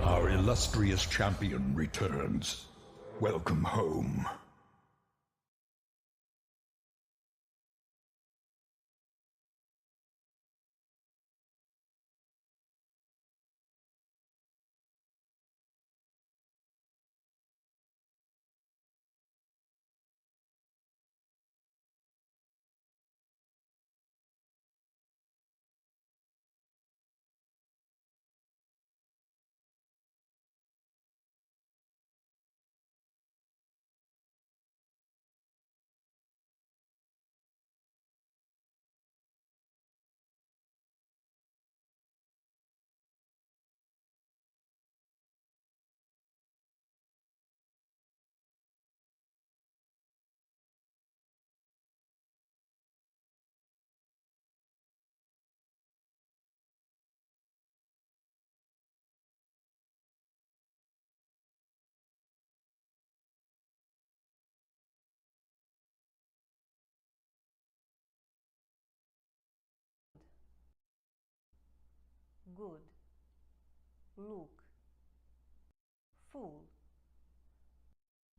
Our illustrious champion returns. Welcome home. good, look, fool,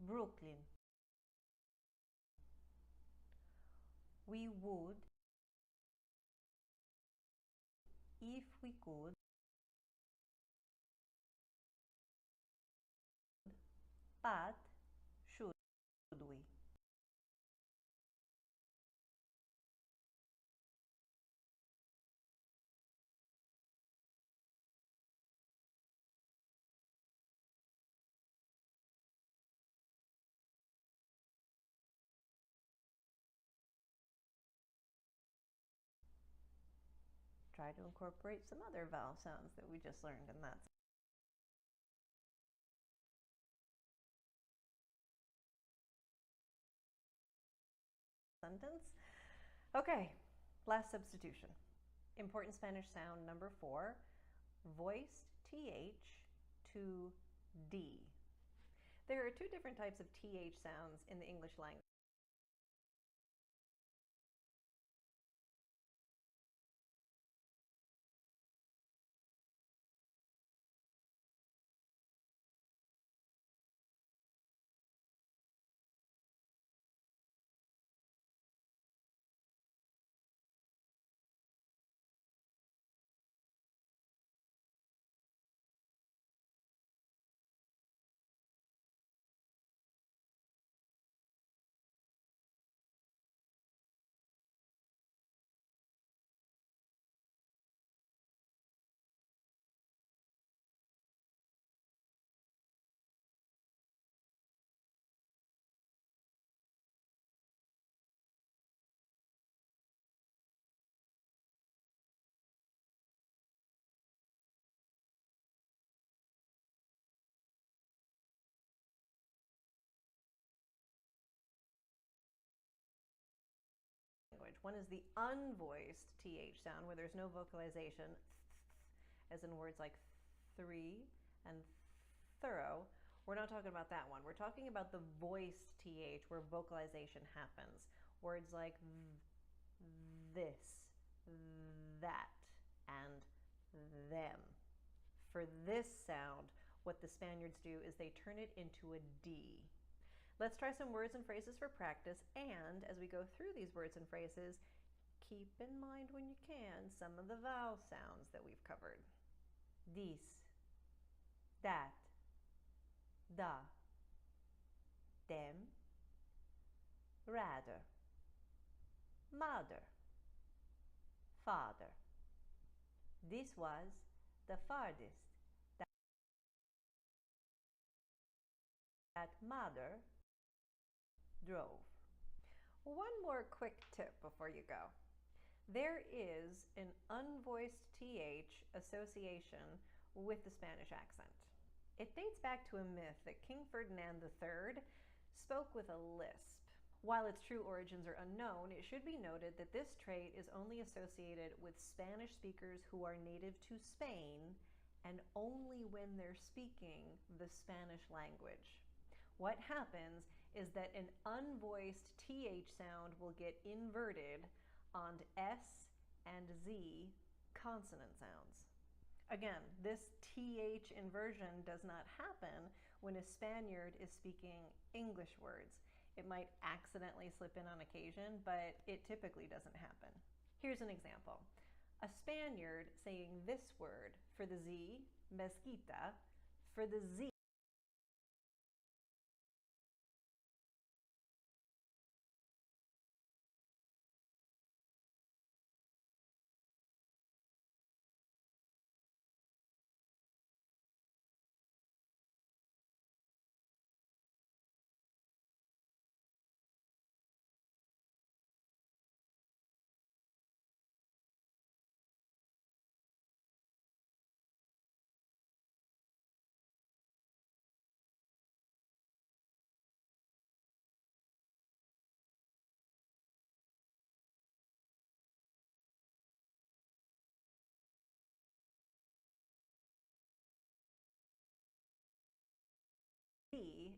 Brooklyn. We would if we could, but should we? Try to incorporate some other vowel sounds that we just learned in that sentence. Okay, last substitution. Important Spanish sound number 4, voiced TH to D. There are 2 different types of TH sounds in the English language. One is the unvoiced TH sound, where there's no vocalization, as in words like three and thorough. We're not talking about that one. We're talking about the voiced TH, where vocalization happens. Words like this, that, and them. For this sound, what the Spaniards do is they turn it into a D. Let's try some words and phrases for practice, and as we go through these words and phrases, keep in mind when you can some of the vowel sounds that we've covered. This, that, da, them, rather, mother, father. This was the farthest that mother drove. One more quick tip before you go. There is an unvoiced TH association with the Spanish accent. It dates back to a myth that King Ferdinand III spoke with a lisp. While its true origins are unknown, it should be noted that this trait is only associated with Spanish speakers who are native to Spain, and only when they're speaking the Spanish language. What happens is that an unvoiced TH sound will get inverted on S and Z consonant sounds. Again, this TH inversion does not happen when a Spaniard is speaking English words. It might accidentally slip in on occasion, but it typically doesn't happen. Here's an example. A Spaniard saying this word for the Z, mezquita, for the Z,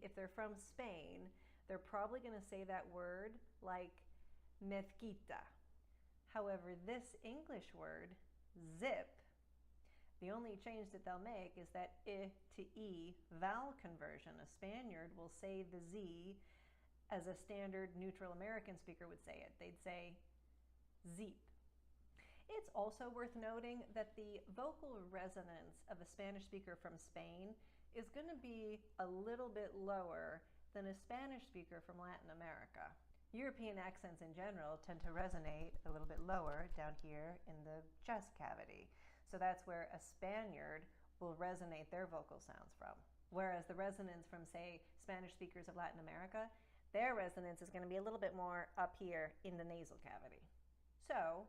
if they're from Spain, they're probably going to say that word like mezquita. However, this English word, zip, the only change that they'll make is that I to E vowel conversion. A Spaniard will say the Z as a standard neutral American speaker would say it. They'd say zeep. It's also worth noting that the vocal resonance of a Spanish speaker from Spain is going to be a little bit lower than a Spanish speaker from Latin America. European accents in general tend to resonate a little bit lower down here in the chest cavity. So that's where a Spaniard will resonate their vocal sounds from. Whereas the resonance from, say, Spanish speakers of Latin America, their resonance is going to be a little bit more up here in the nasal cavity. So,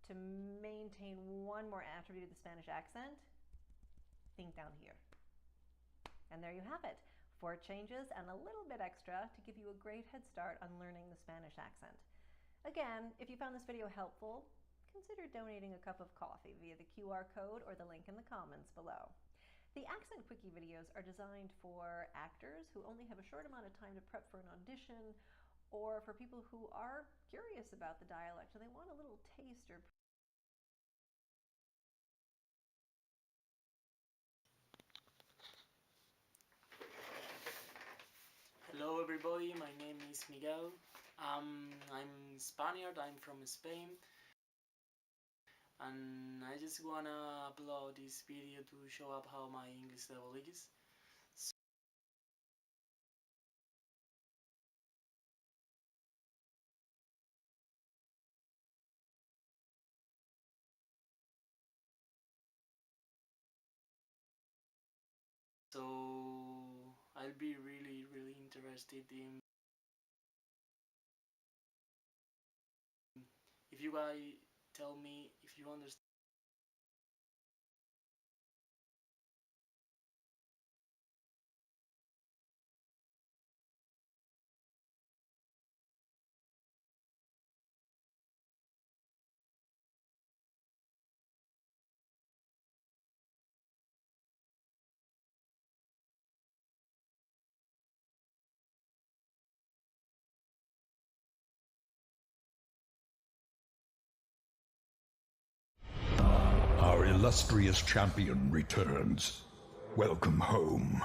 to maintain one more attribute of the Spanish accent, think down here. And there you have it, 4 changes and a little bit extra to give you a great head start on learning the Spanish accent. Again, if you found this video helpful, consider donating a cup of coffee via the QR code or the link in the comments below. The Accent Quickie videos are designed for actors who only have a short amount of time to prep for an audition, or for people who are curious about the dialect and they want a little taste or Hello everybody, my name is Miguel. I'm Spaniard, I'm from Spain, and I just wanna upload this video to show up how my English level is. So I'll be really interested in if you guys tell me if you understand illustrious champion returns. Welcome home.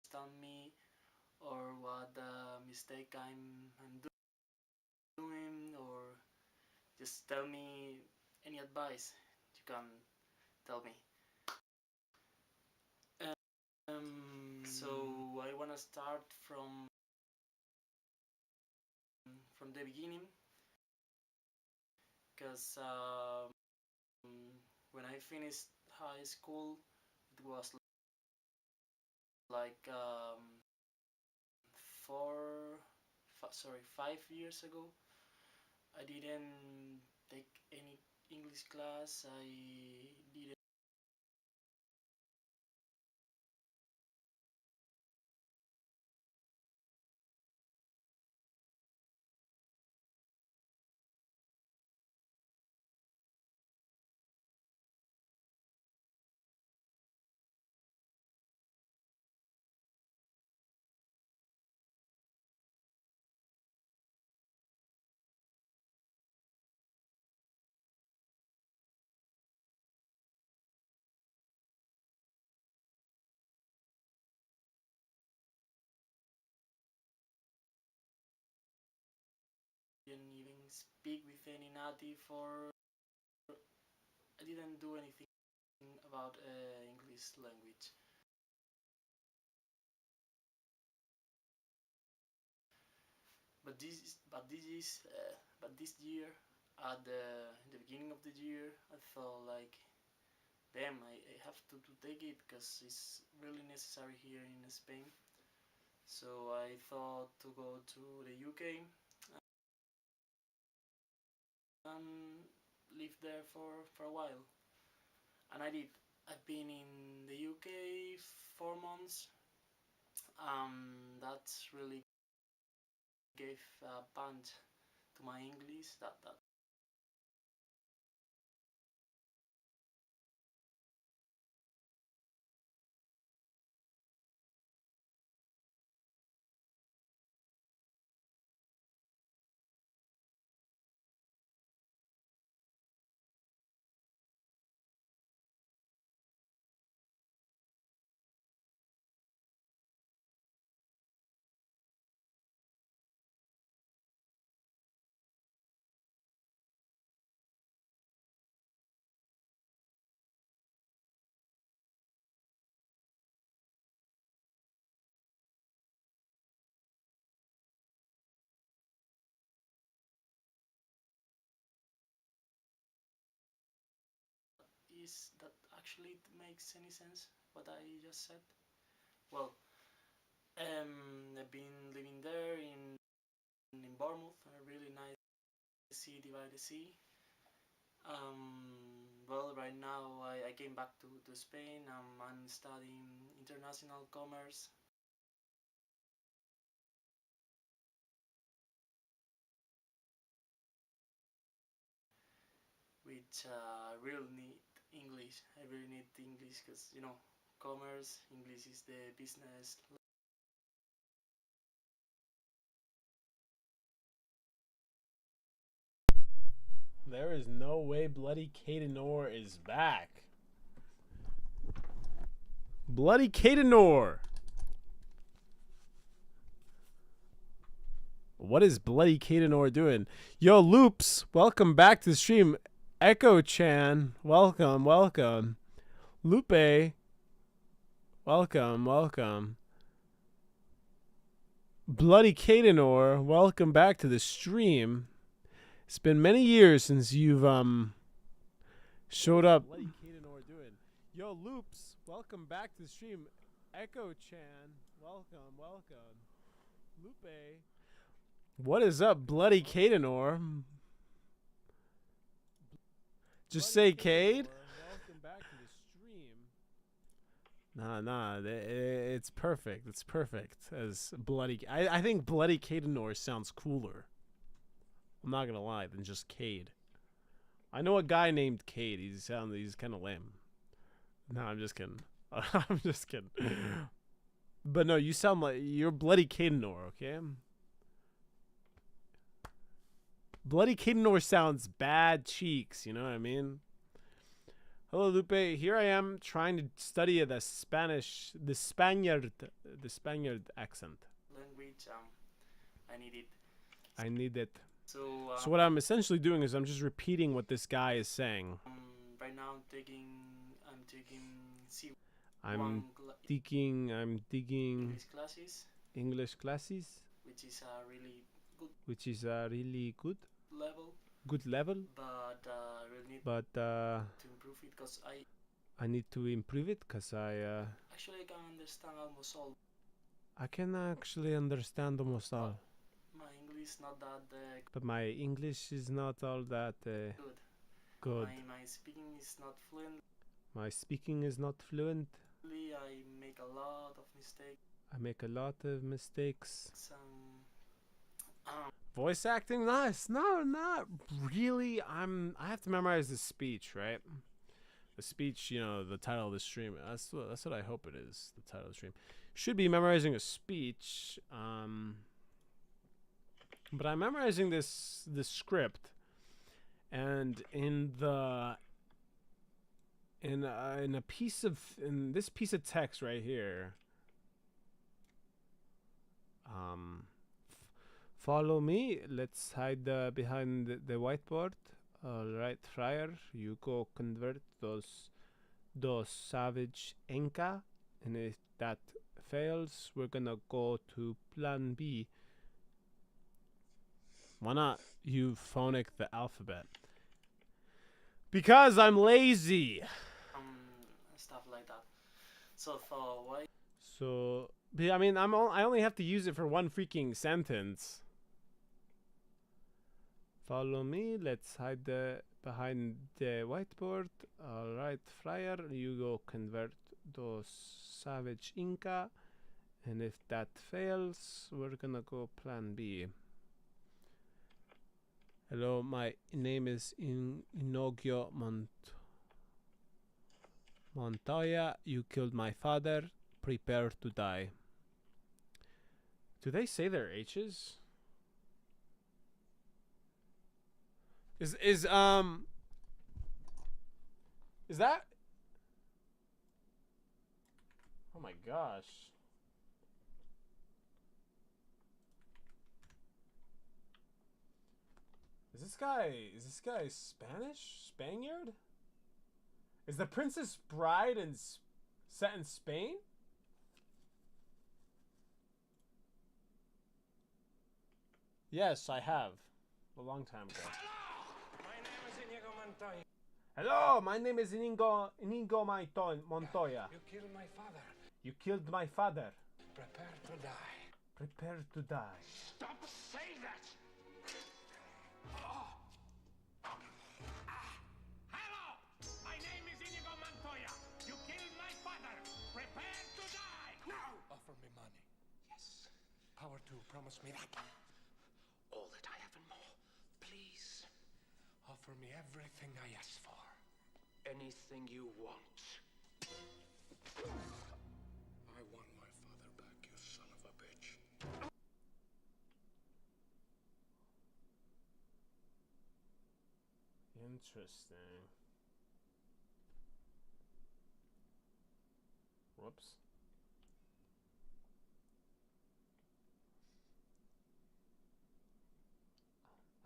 Understand me or what mistake I'm doing, or just tell me any advice you can tell me. So I wanna start from the beginning, because when I finished high school, it was like 5 years ago. I didn't take any English class. I didn't even speak with any native, or I didn't do anything about English language. But this year, at the beginning of the year, I thought like, damn, I have to take it because it's really necessary here in Spain. So I thought to go to the UK and live there for a while, and I did. I've been in the UK 4 months. That's really gave a punch to my English. That is that actually makes any sense what I just said? Well, I've been living there in Bournemouth, a really nice city by the sea. Well, right now I came back to Spain. I'm studying international commerce. Which really need English. I really need English because, commerce, English is the business. There is no way Bloody Cadenor is back. Bloody Cadenor! What is Bloody Cadenor doing? Yo, Loops, welcome back to the stream. Echo-chan, welcome, welcome. Lupe, welcome, welcome. Bloody Cadenor, welcome back to the stream. It's been many years since you've showed up. Bloody Cadenor doing. Yo, Loops, welcome back to the stream. Echo Chan, welcome. Lupe. What is up, Bloody Cadenor? Just say Cade. Welcome back to the stream. Nah, it's perfect. It's perfect as Bloody. I think Bloody Cadenor sounds cooler. I'm not gonna lie, than just Cade. I know a guy named Cade. He's kind of lame. No, I'm just kidding. I'm just kidding. But no, you sound like you're Bloody Cadenor, okay? Bloody Cadenor sounds bad cheeks, you know what I mean? Hello, Lupe. Here I am trying to study the Spaniard accent. Language, I need it. I need it. So what I'm essentially doing is I'm just repeating what this guy is saying. right now I'm taking C1 I'm digging English classes, which is a really good level. Good level. But really need But to improve it because I need to improve it because actually can understand almost all. I can actually understand almost all. My English not that But my English is not all that good. My speaking is not fluent. My speaking is not fluent. I make a lot of mistakes. I make a lot of mistakes. Some Voice acting, nice. No, not really. I have to memorize the speech, right? The speech, you know, the title of the stream. That's what I hope it is. The title of the stream should be memorizing a speech. But I'm memorizing this script, and in this piece of text right here. Follow me. Let's hide behind the whiteboard. All right, Friar, you go convert those savage Inca, and if that fails, we're gonna go to Plan B. Why not you phonic the alphabet? Because I'm lazy. Stuff like that. So for why? So, I mean, I only have to use it for one freaking sentence. Follow me. Let's hide behind the whiteboard. All right, Friar, you go convert those savage Inca, and if that fails, we're gonna go Plan B. Hello, my name is Inogio Montoya. You killed my father. Prepare to die. Do they say their H's? Is that? Oh my gosh. Is this guy Spanish? Spaniard? Is the Princess Bride set in Spain? Yes, I have. A long time ago. Hello, my name is Inigo Montoya. You killed my father. You killed my father. Prepare to die. Prepare to die. Stop saying that! Hello! My name is Inigo Montoya. You killed my father. Prepare to die! Now! Offer me money. Yes. Power to promise me that. All that I have and more. Please. Offer me everything I ask for. Anything you want. I want my father back, you son of a bitch. Interesting. Whoops.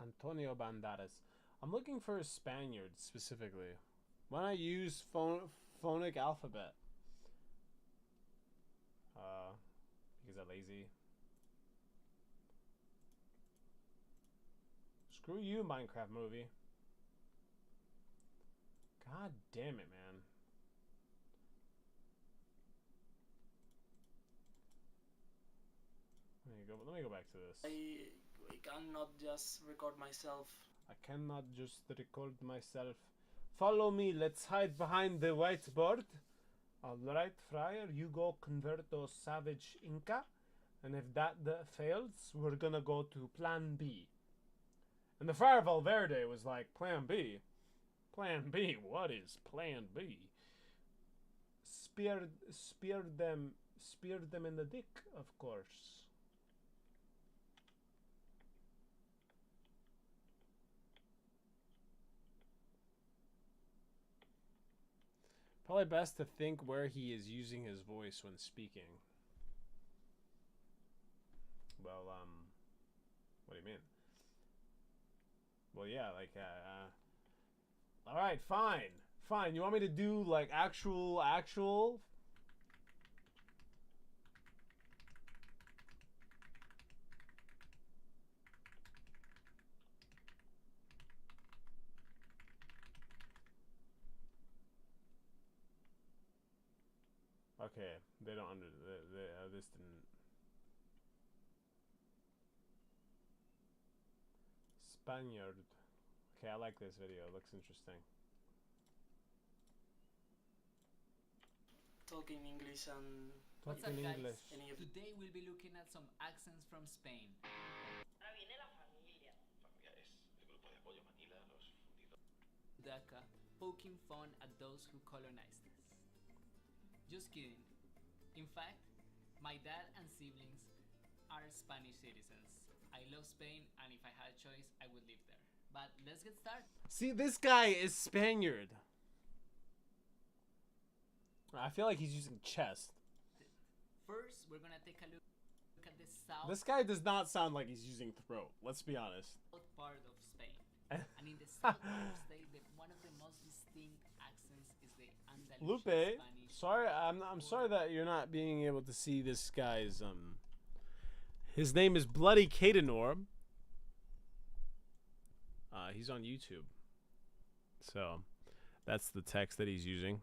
Antonio Banderas. I'm looking for a Spaniard specifically. Why not use phonic alphabet? Because I'm lazy. Screw you, Minecraft movie. God damn it, man. Let me go back to this. I cannot just record myself. I cannot just record myself. Follow me, let's hide behind the whiteboard. Alright, Friar, you go convert those savage Inca. And if that fails, we're gonna go to plan B. And the Friar Valverde was like, plan B? Plan B? What is plan B? Spear them in the dick, of course. Probably best to think where he is using his voice when speaking. Well, what do you mean? Well, yeah, like, alright, fine. Fine, you want me to do, like, actual? Okay, they don't this didn't. Spaniard. Okay, I like this video. It looks interesting. Talking English and What's up, in guys? English. Today we'll be looking at some accents from Spain. Daca, poking fun at those who colonized us. Just kidding. In fact, my dad and siblings are Spanish citizens. I love Spain, and if I had a choice, I would live there. But let's get started. See, this guy is Spaniard. I feel like he's using chest. First, we're gonna take a look at the south This guy does not sound like he's using throat. Let's be honest. part of Spain. And in the south part of Spain, one of the most distinct accents is the Andalusian Lupe, Spanish. sorry, I'm sorry that you're not being able to see this guy's his name is Bloody Cadenor. He's on YouTube. So that's the text that he's using.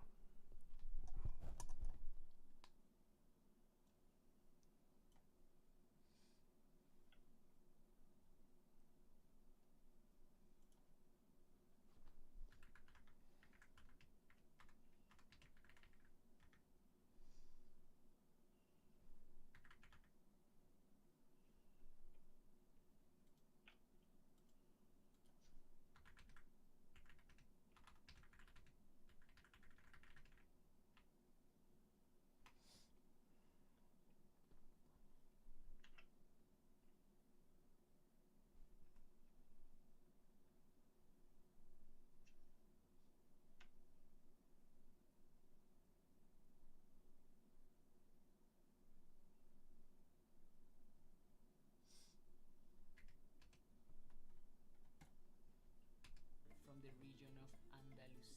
From the region of Andalusia.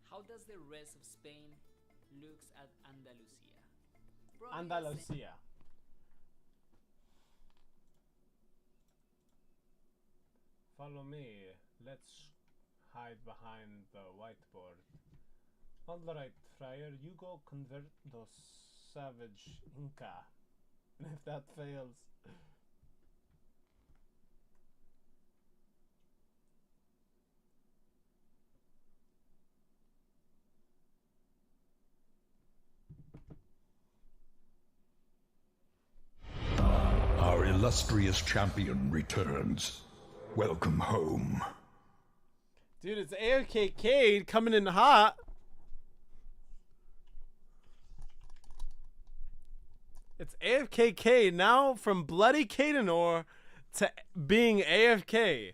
How does the rest of Spain looks at Andalusia? Probably the same. Andalusia. Follow me. Let's hide behind the whiteboard. Alright, Friar, you go convert those savage Inca. And if that fails, Our illustrious champion returns. Welcome home. dude, it's AFK Cade coming in hot. It's AFK Cade now from Bloody Cadenor to being AFK.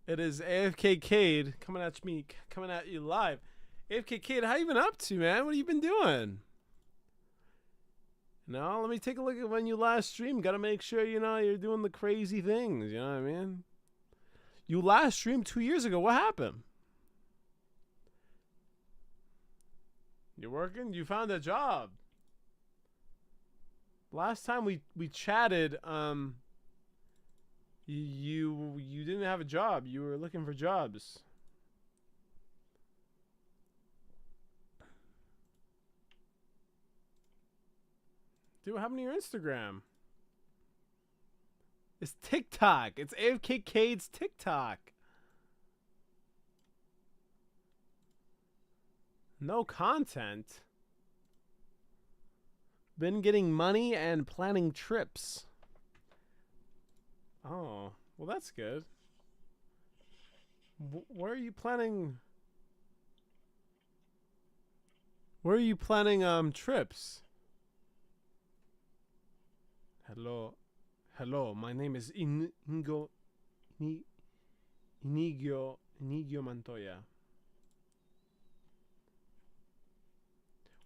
It is AFK Cade coming at me, coming at you live. AFK Cade, how you been up to, man? What have you been doing? No, let me take a look at when you last streamed. Gotta make sure, you know, you're doing the crazy things. You know what I mean? You last streamed 2 years ago. What happened? You're working? You found a job. Last time we chatted, you didn't have a job. You were looking for jobs. Dude, what happened to your Instagram? It's TikTok. It's AFK Cade's TikTok. No content. Been getting money and planning trips. Oh, well that's good. Where are you planning? Where are you planning trips? Hello, my name is Inigo Montoya.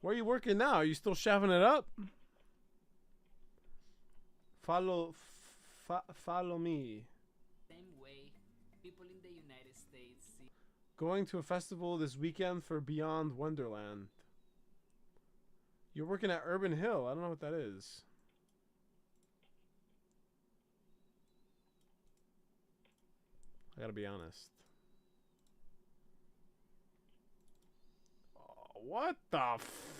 Where are you working now? Are you still shoving it up? Follow me. Same way, people in the United States see. Going to a festival this weekend for Beyond Wonderland. You're working at Urban Hill. I don't know what that is. I gotta be honest. Oh, what the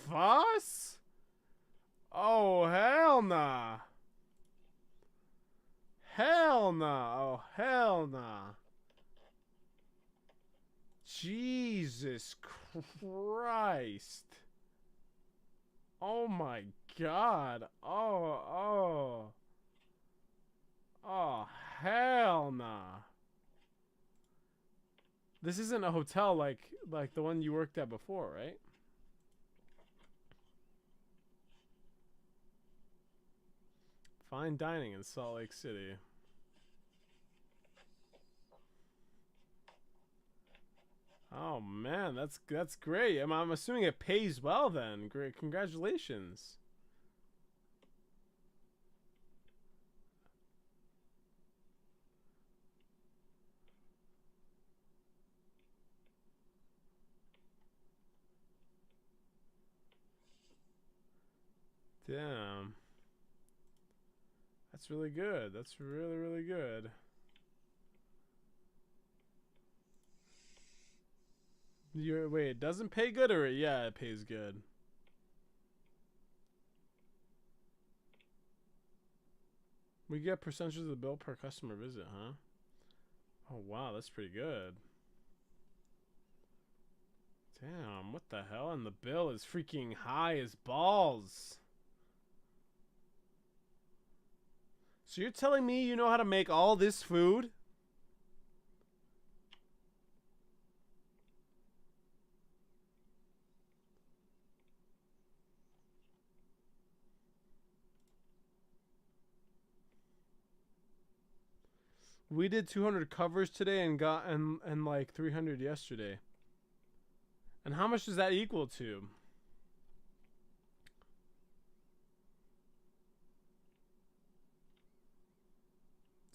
fuss? Oh, hell nah. Hell nah. Oh, hell nah. Jesus Christ. Oh my God. Oh. Oh, hell nah. This isn't a hotel like the one you worked at before, right? Fine dining in Salt Lake City. Oh man, that's great. I'm assuming it pays well then. Great, congratulations. Damn. That's really good. That's really, really good. Wait, it doesn't pay good or yeah, it pays good? We get percentages of the bill per customer visit, huh? Oh wow, that's pretty good. Damn, what the hell? And the bill is freaking high as balls. So you're telling me you know how to make all this food? We did 200 covers today and got and like 300 yesterday. And how much does that equal to?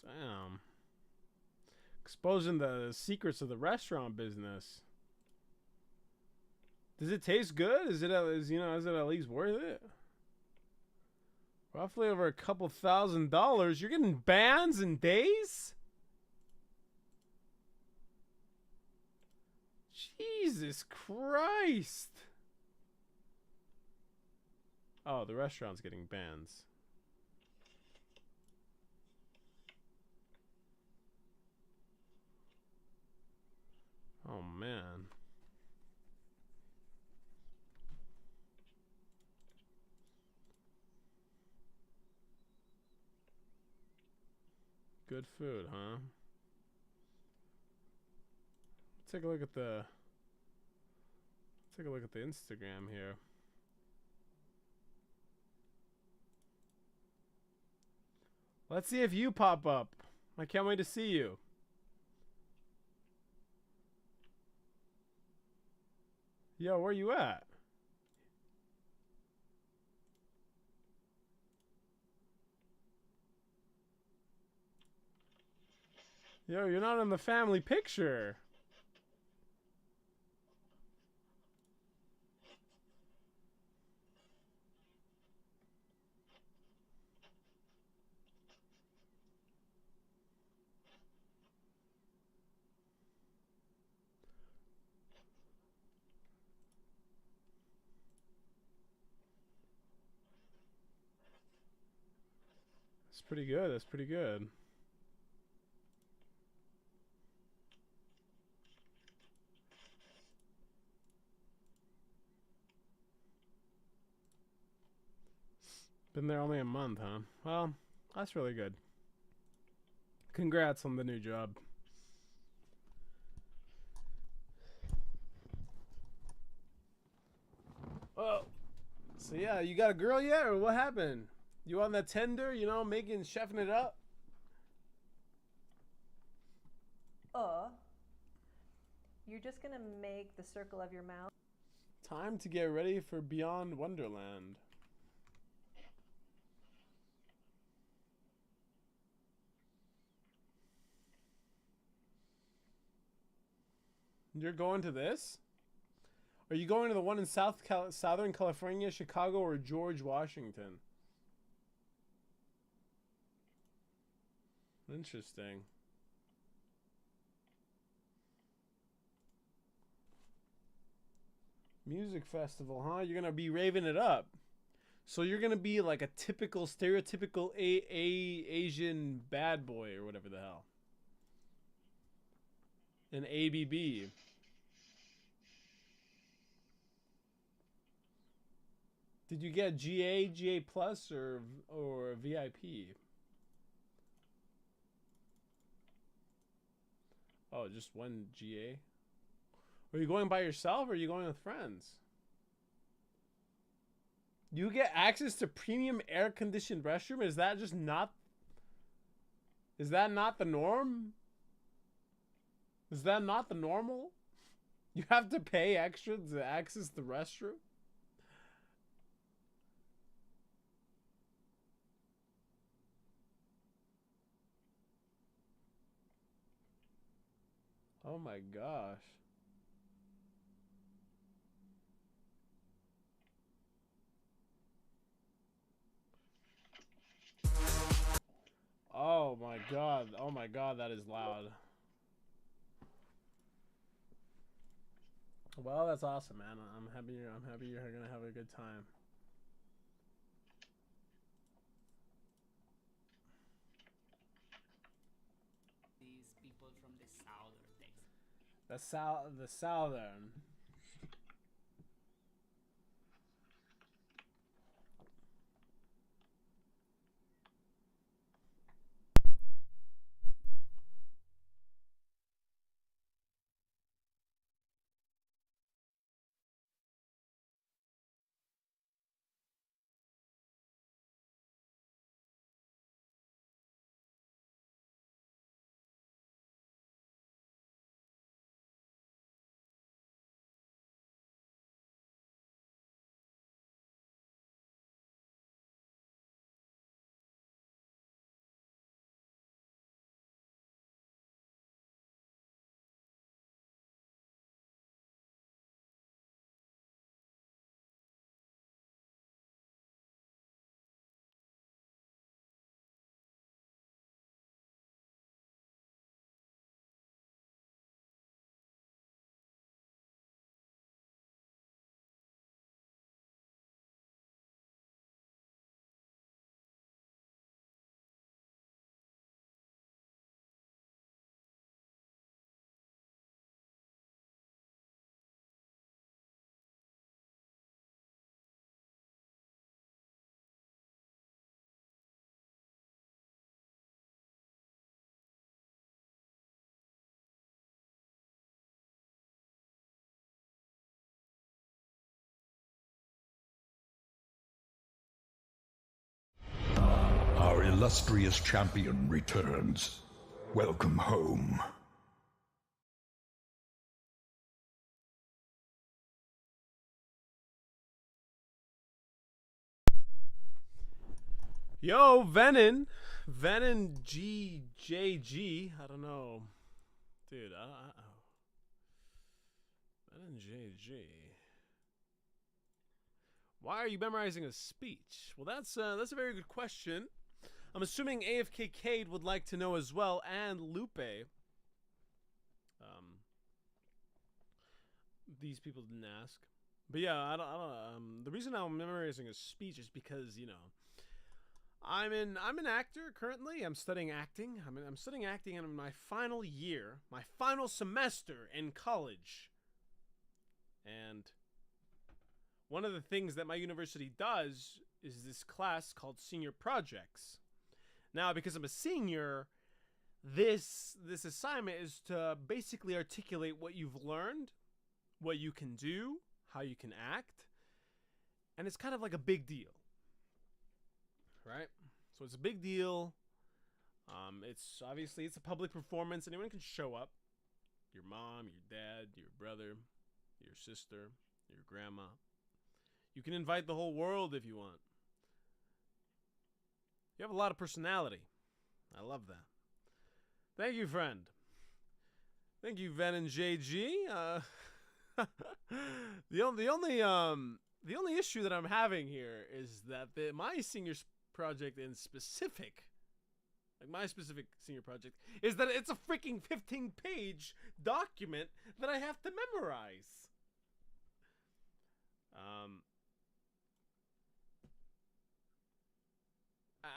Damn. Exposing the secrets of the restaurant business. Does it taste good? Is it is it at least worth it? Roughly over a couple $1,000. You're getting bans in days? Jesus Christ. Oh, the restaurant's getting bans. Oh, man. Good food, huh? Take a look at the Instagram here. Let's see if you pop up. I can't wait to see you. Yo, where you at? Yo, you're not in the family picture. That's pretty good. That's pretty good. Been there only a month, huh? Well, that's really good. Congrats on the new job. Oh, so yeah, you got a girl yet, or what happened? You on that Tinder, you know, chefing it up? You're just gonna make the circle of your mouth. Time to get ready for Beyond Wonderland. You're going to this? Are you going to the one in Southern California, Chicago, or George Washington? Interesting. Music festival, huh? You're gonna be raving it up. So you're gonna be like a typical, stereotypical Asian bad boy or whatever the hell. An ABB. Did you get GA plus, or VIP? Oh, just one GA? Are you going by yourself, or are you going with friends? You get access to premium air-conditioned restroom? Is that just not... Is that not the norm? Is that not the normal? You have to pay extra to access the restroom? Oh my gosh. Oh my god. Oh my god, that is loud. Well, that's awesome, man. I'm happy you're gonna have a good time. These people from the southern Texas. The southern. Our illustrious champion returns. Welcome home. Yo, Venom GJG. I don't know, dude. Venom JG. Why are you memorizing a speech? Well, that's a very good question. I'm assuming AFK Cade would like to know as well, and Lupe. These people didn't ask, but yeah, I don't. The reason I'm memorizing a speech is because, you know, I'm an actor currently. I'm studying acting. I'm studying acting in my final year, my final semester in college. And one of the things that my university does is this class called senior projects. Now, because I'm a senior, this assignment is to basically articulate what you've learned, what you can do, how you can act, and it's kind of like a big deal. Right? So it's a big deal. It's obviously it's a public performance. Anyone can show up. Your mom, your dad, your brother, your sister, your grandma. You can invite the whole world if you want. You have a lot of personality. I love that. Thank you, friend. Thank you, Ven and JG. The only issue that I'm having here is that my senior project in specific, like my specific senior project, is that it's a freaking 15-page document that I have to memorize.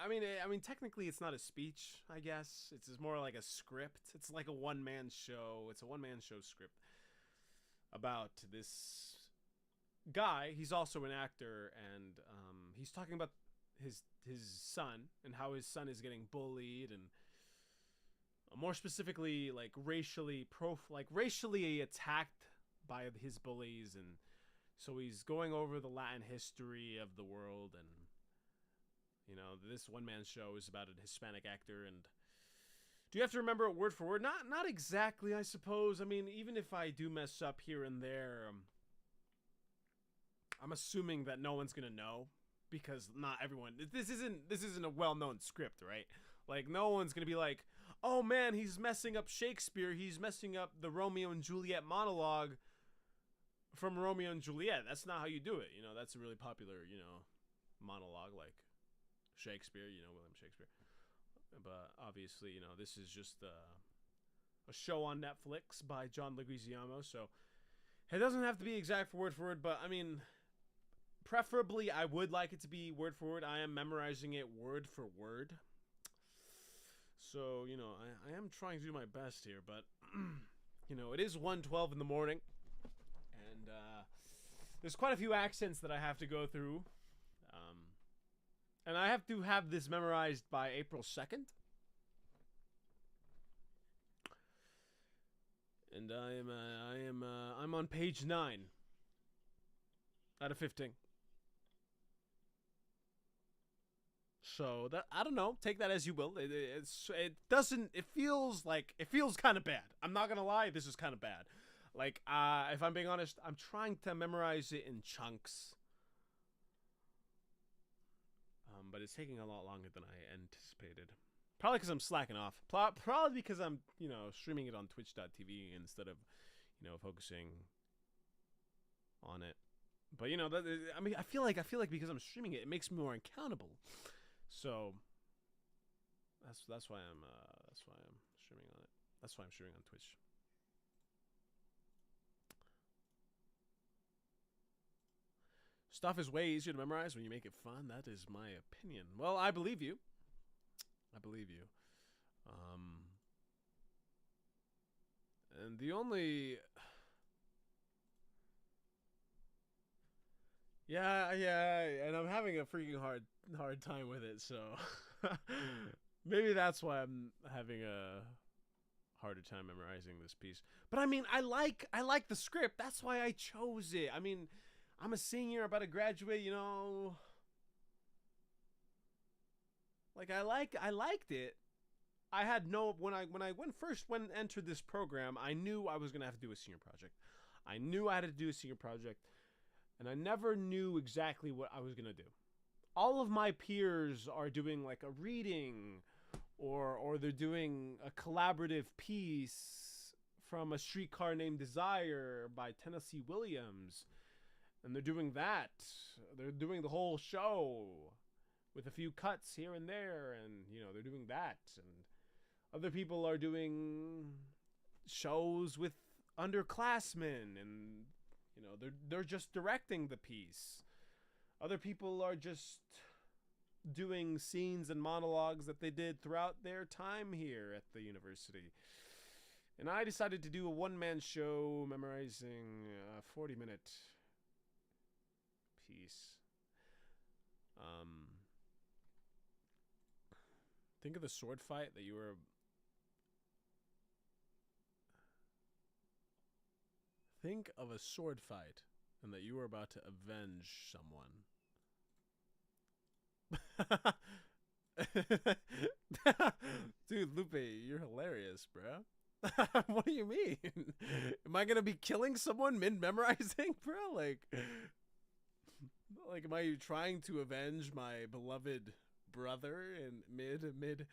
I mean, technically it's not a speech, I guess. It's just more like a script. It's like a one-man show. It's a one-man show script about this guy. He's also an actor, and he's talking about his son and how his son is getting bullied, and more specifically, like racially attacked by his bullies, and so he's going over the Latin history of the world, and you know, this one-man show is about a Hispanic actor, and do you have to remember it word for word? Not exactly, I suppose. I mean, even if I do mess up here and there, I'm assuming that no one's gonna know, because not everyone. This isn't a well-known script, right? Like, no one's gonna be like, oh man, he's messing up Shakespeare. He's messing up the Romeo and Juliet monologue from Romeo and Juliet. That's not how you do it. You know, that's a really popular, you know, monologue, like Shakespeare, you know, William Shakespeare. But obviously, you know, this is just a show on Netflix by John Leguizamo, so it doesn't have to be exact for word, but I mean, preferably I would like it to be word for word. I am memorizing it word for word. So, you know, I am trying to do my best here, but, you know, it is 1:12 in the morning, and there's quite a few accents that I have to go through. And I have to have this memorized by April 2nd. And I'm on page 9 out of 15. So that, I don't know, take that as you will. It feels kind of bad. I'm not gonna lie, this is kind of bad. Like, if I'm being honest, I'm trying to memorize it in chunks. But it's taking a lot longer than I anticipated. Probably because I'm slacking off. Probably because I'm, you know, streaming it on twitch.tv instead of, you know, focusing on it. But, you know, I mean, I feel like because I'm streaming it, it makes me more accountable. So that's why I'm streaming on it. That's why I'm streaming on Twitch. Stuff is way easier to memorize when you make it fun. That is my opinion. Well, I believe you. And the only... Yeah, and I'm having a freaking hard time with it, so... Maybe that's why I'm having a harder time memorizing this piece. But I mean, I like the script. That's why I chose it. I mean... I'm a senior, about to graduate, you know. Like, I liked it. I had no, when I entered this program, I knew I was gonna have to do a senior project. I knew I had to do a senior project, and I never knew exactly what I was gonna do. All of my peers are doing like a reading, or they're doing a collaborative piece from A Streetcar Named Desire by Tennessee Williams. And they're doing that. They're doing the whole show with a few cuts here and there, and you know, they're doing that. And other people are doing shows with underclassmen, and you know, they're just directing the piece. Other people are just doing scenes and monologues that they did throughout their time here at the university. And I decided to do a one-man show memorizing a 40-minute piece. Think of the sword fight that you were... Think of a sword fight and that you were about to avenge someone. Dude, Lupe, you're hilarious, bro. What do you mean? Am I gonna be killing someone mid-memorizing, bro? Like, am I trying to avenge my beloved brother in mid?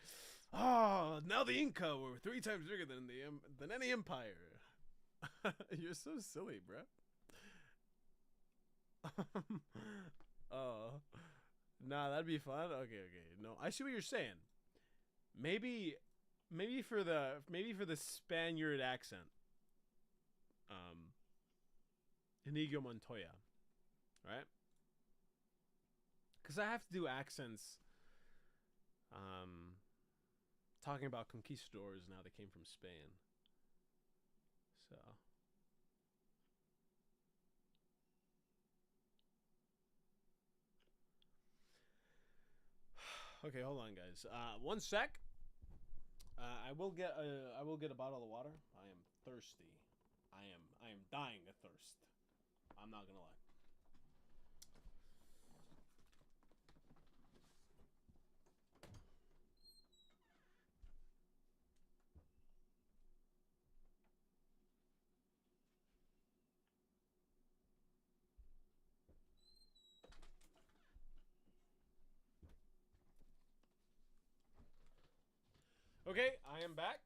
Oh, now the Inca were 3 times bigger than any empire. You're so silly, bro. Oh, nah, that'd be fun. Okay. No, I see what you're saying. Maybe for the Spaniard accent. Inigo Montoya, right? Because I have to do accents. Talking about conquistadors now they came from Spain. So. Okay, hold on, guys. One sec. I will get a bottle of water. I am thirsty. I am dying of thirst. I'm not gonna lie. Okay, I am back.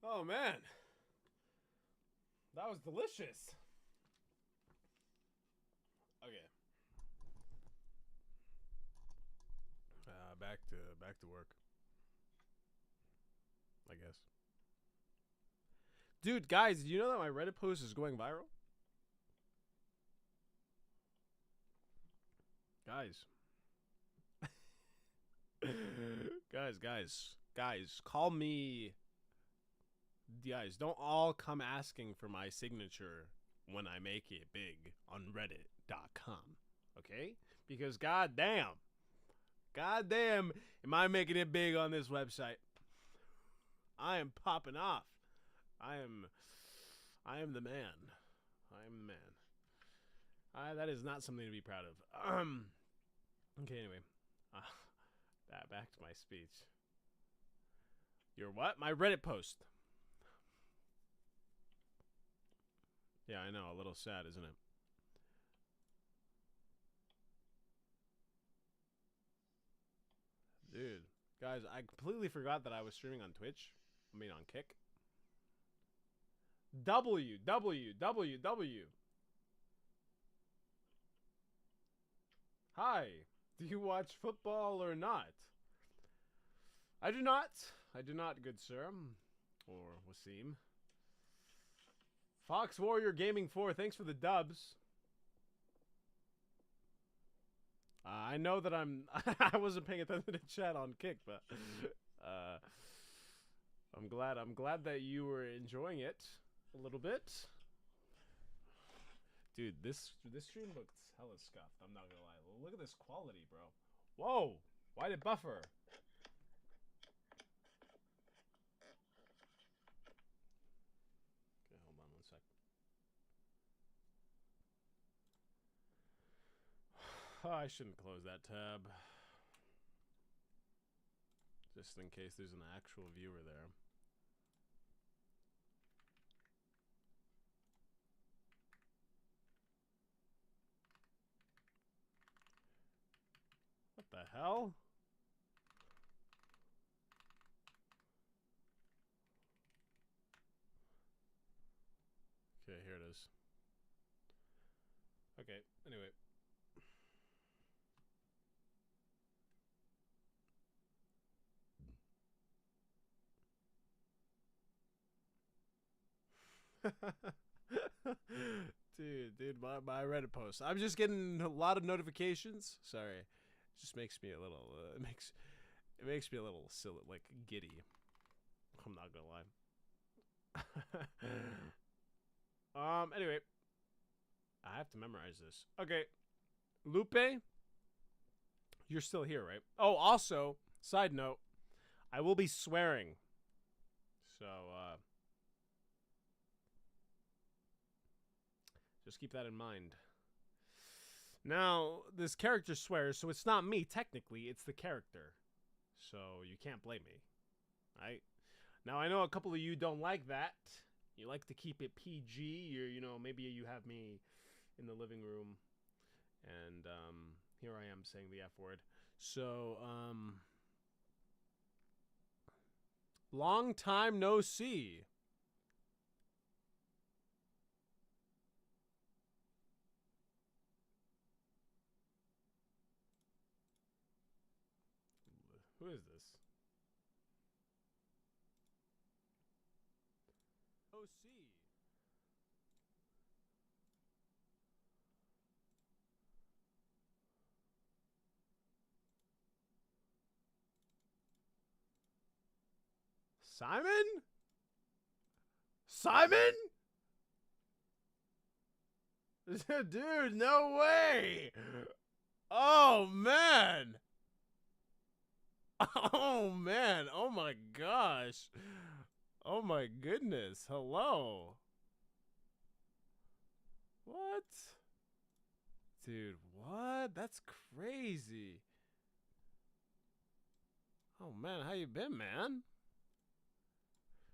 Oh man, that was delicious. Okay, back to work, I guess. Dude, guys, do you know that my Reddit post is going viral? Guys. guys, call me. Guys, don't all come asking for my signature when I make it big on reddit.com. Okay? Because goddamn, am I making it big on this website? I am popping off. I am the man. I am the man. That is not something to be proud of. Okay, anyway. Back to my speech. Your what? My Reddit post. Yeah, I know. A little sad, isn't it? Dude. Guys, I completely forgot that I was streaming on Twitch. I mean, on Kick. www. Hi. Do you watch football or not? I do not. I do not, good sir. Or Wasim. Fox Warrior Gaming 4, thanks for the dubs. I know that I wasn't paying attention to chat on Kick, but I'm glad that you were enjoying it a little bit. Dude, this stream looks hella scuffed. I'm not gonna lie. Look at this quality, bro. Whoa! Why did it buffer? Okay, hold on one sec. Oh, I shouldn't close that tab. Just in case there's an actual viewer there. What the hell? this. Okay, anyway. dude, my Reddit post. I'm just getting a lot of notifications. Sorry, it just makes me a little. It makes me a little silly, like giddy. I'm not gonna lie. Anyway, I have to memorize this. Okay, Lupe, you're still here, right? Oh, also, side note, I will be swearing. So, just keep that in mind. Now, this character swears, so it's not me, technically. It's the character. So, you can't blame me. Right? Now, I know a couple of you don't like that. You like to keep it PG. You know, maybe you have me in the living room. And, here I am saying the F word. So, long time no see. Who is this? No see. Simon? Simon? Dude, no way. Oh, man. Oh, man. Oh, my gosh. Oh, my goodness. Hello. What? Dude, what? That's crazy. Oh, man. How you been, man?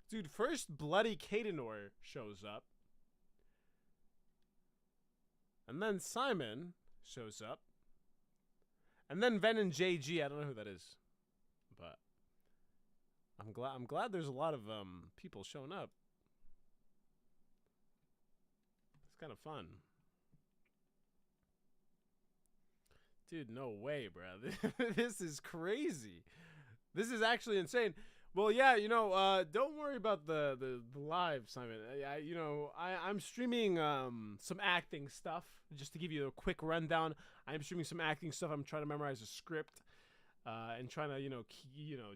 Dude, first Bloody Cadenor shows up. And then Simon shows up. And then Ven and JG. I don't know who that is. But I'm glad there's a lot of people showing up. It's kind of fun. Dude, no way, bro. This is crazy. This is actually insane. Well, yeah, you know, don't worry about the live, Simon. I'm streaming some acting stuff. Just to give you a quick rundown, I'm streaming some acting stuff. I'm trying to memorize a script, and trying to,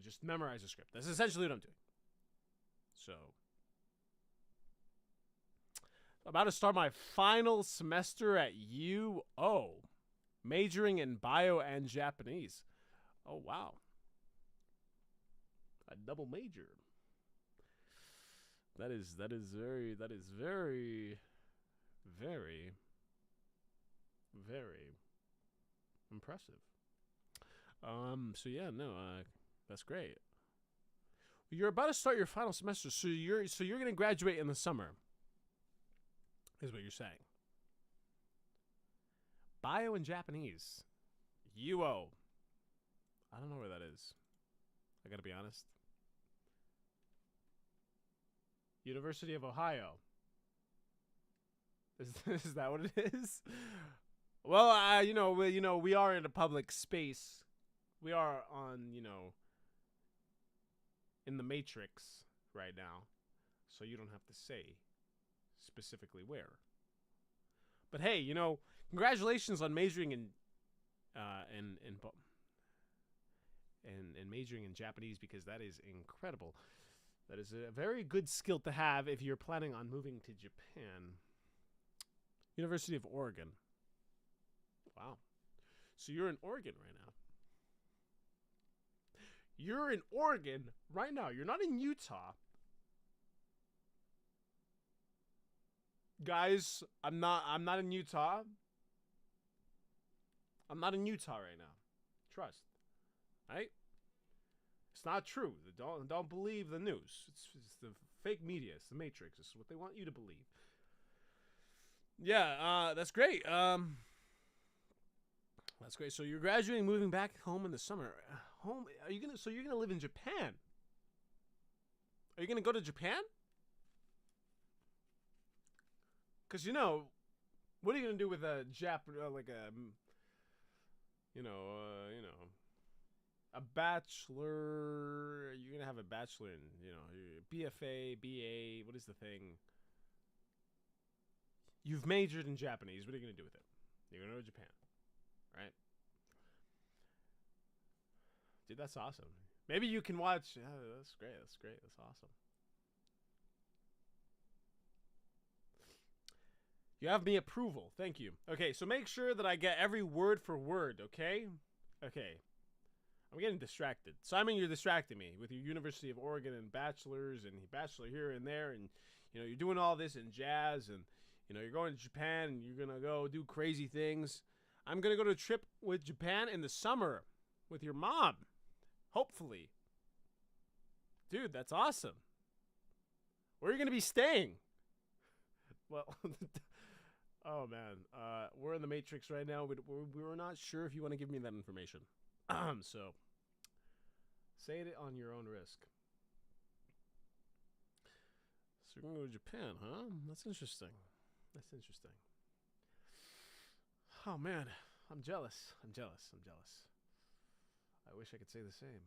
just memorize a script. That's essentially what I'm doing. So, I'm about to start my final semester at UO, majoring in bio and Japanese. Oh, wow. A double major. That is very, very, very impressive. So yeah, no, that's great. You're about to start your final semester, so you're gonna graduate in the summer. Is what you're saying. Bio and Japanese. UO. I don't know where that is. I gotta be honest. University of Ohio. Is that what it is? Well, we are in a public space. We are on, in the Matrix right now, so you don't have to say specifically where. But hey, congratulations on majoring in majoring in Japanese, because that is incredible. That is a very good skill to have if you're planning on moving to Japan. University of Oregon. Wow. So you're in Oregon right now. You're in Oregon right now. You're not in Utah. Guys, I'm not in Utah. I'm not in Utah right now. Trust. Right? It's not true. Don't believe the news. It's the fake media. It's the Matrix. It's what they want you to believe. Yeah, that's great. That's great. So you're graduating, moving back home in the summer. Home? So you're gonna live in Japan? Are you gonna go to Japan? Because, you know, what are you going to do with a a bachelor? You're going to have a bachelor in, BFA, BA, what is the thing? You've majored in Japanese. What are you going to do with it? You're going to go to Japan, right? Dude, that's awesome. Maybe you can watch. Yeah, that's great. That's great. That's awesome. You have me approval. Thank you. Okay, so make sure that I get every word for word, okay? Okay. I'm getting distracted. Simon, you're distracting me with your University of Oregon and bachelors and bachelor here and there. And, you're doing all this in jazz. And, you're going to Japan and you're going to go do crazy things. I'm going to go to a trip with Japan in the summer with your mom. Hopefully. Dude, that's awesome. Where are you going to be staying? Well, oh, man. We're in the Matrix right now. We're not sure if you want to give me that information. So, say it on your own risk. So, you're going to go to Japan, huh? That's interesting. That's interesting. Oh, man. I'm jealous. I'm jealous. I'm jealous. I wish I could say the same.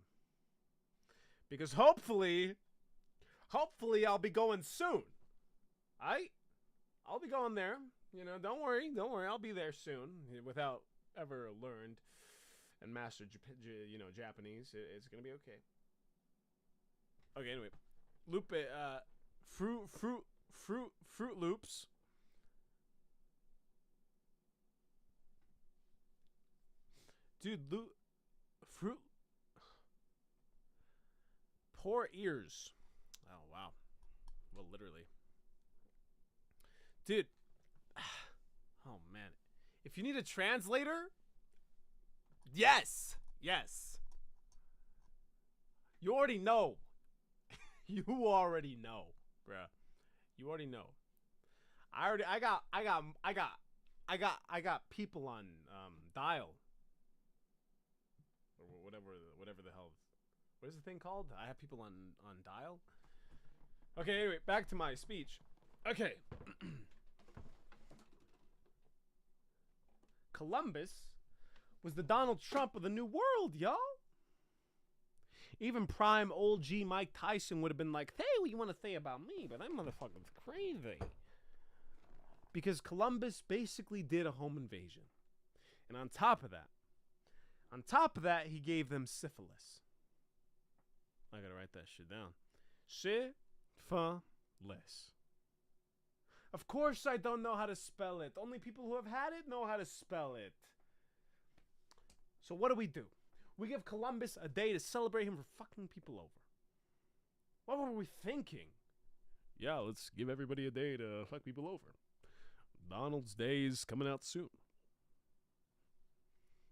Because hopefully I'll be going soon. I'll be going there. Don't worry. I'll be there soon. Without ever learned and mastered, Japanese, it's gonna be okay. Okay. Anyway, Fruit Loops. Dude, fruit. Poor ears. Oh, wow. Well, literally. Dude. Oh, man. If you need a translator, yes. Yes. You already know. You already know, bruh. You already know. I got people on dial. Or whatever the hell. What is the thing called? I have people on dial. Okay, anyway, back to my speech. Okay. Columbus was the Donald Trump of the New World, y'all. Even prime old G Mike Tyson would have been like, hey, what you want to say about me? But that motherfucker's crazy. Because Columbus basically did a home invasion. And on top of that, he gave them syphilis. I gotta write that shit down. Syphilis. Of course I don't know how to spell it. Only people who have had it know how to spell it. So what do? We give Columbus a day to celebrate him for fucking people over. What were we thinking? Yeah, let's give everybody a day to fuck people over. Donald's Day is coming out soon.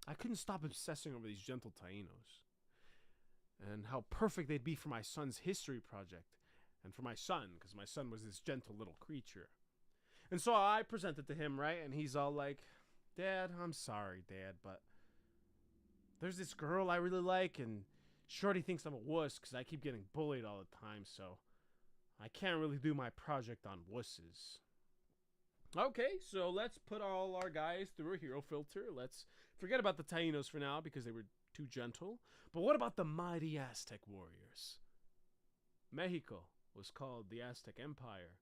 I couldn't stop obsessing over these gentle Tainos and how perfect they'd be for my son's history project, and for my son, because my son was this gentle little creature. And so I presented to him, right, and he's all like, Dad, I'm sorry, Dad, but there's this girl I really like, and Shorty thinks I'm a wuss because I keep getting bullied all the time, so I can't really do my project on wusses. Okay, so let's put all our guys through a hero filter. Let's forget about the Tainos for now because they were too gentle. But what about the mighty Aztec warriors? Mexico was called the Aztec Empire,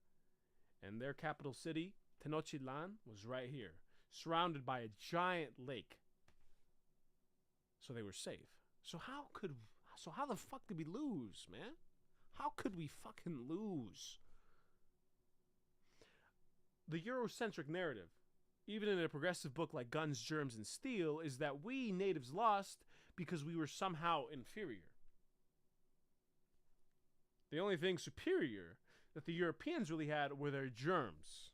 and their capital city, Tenochtitlan, was right here, surrounded by a giant lake. So they were safe. So how the fuck did we lose, man? How could we fucking lose? The Eurocentric narrative, even in a progressive book like Guns, Germs, and Steel, is that we natives lost because we were somehow inferior. The only thing superior that the Europeans really had were their germs.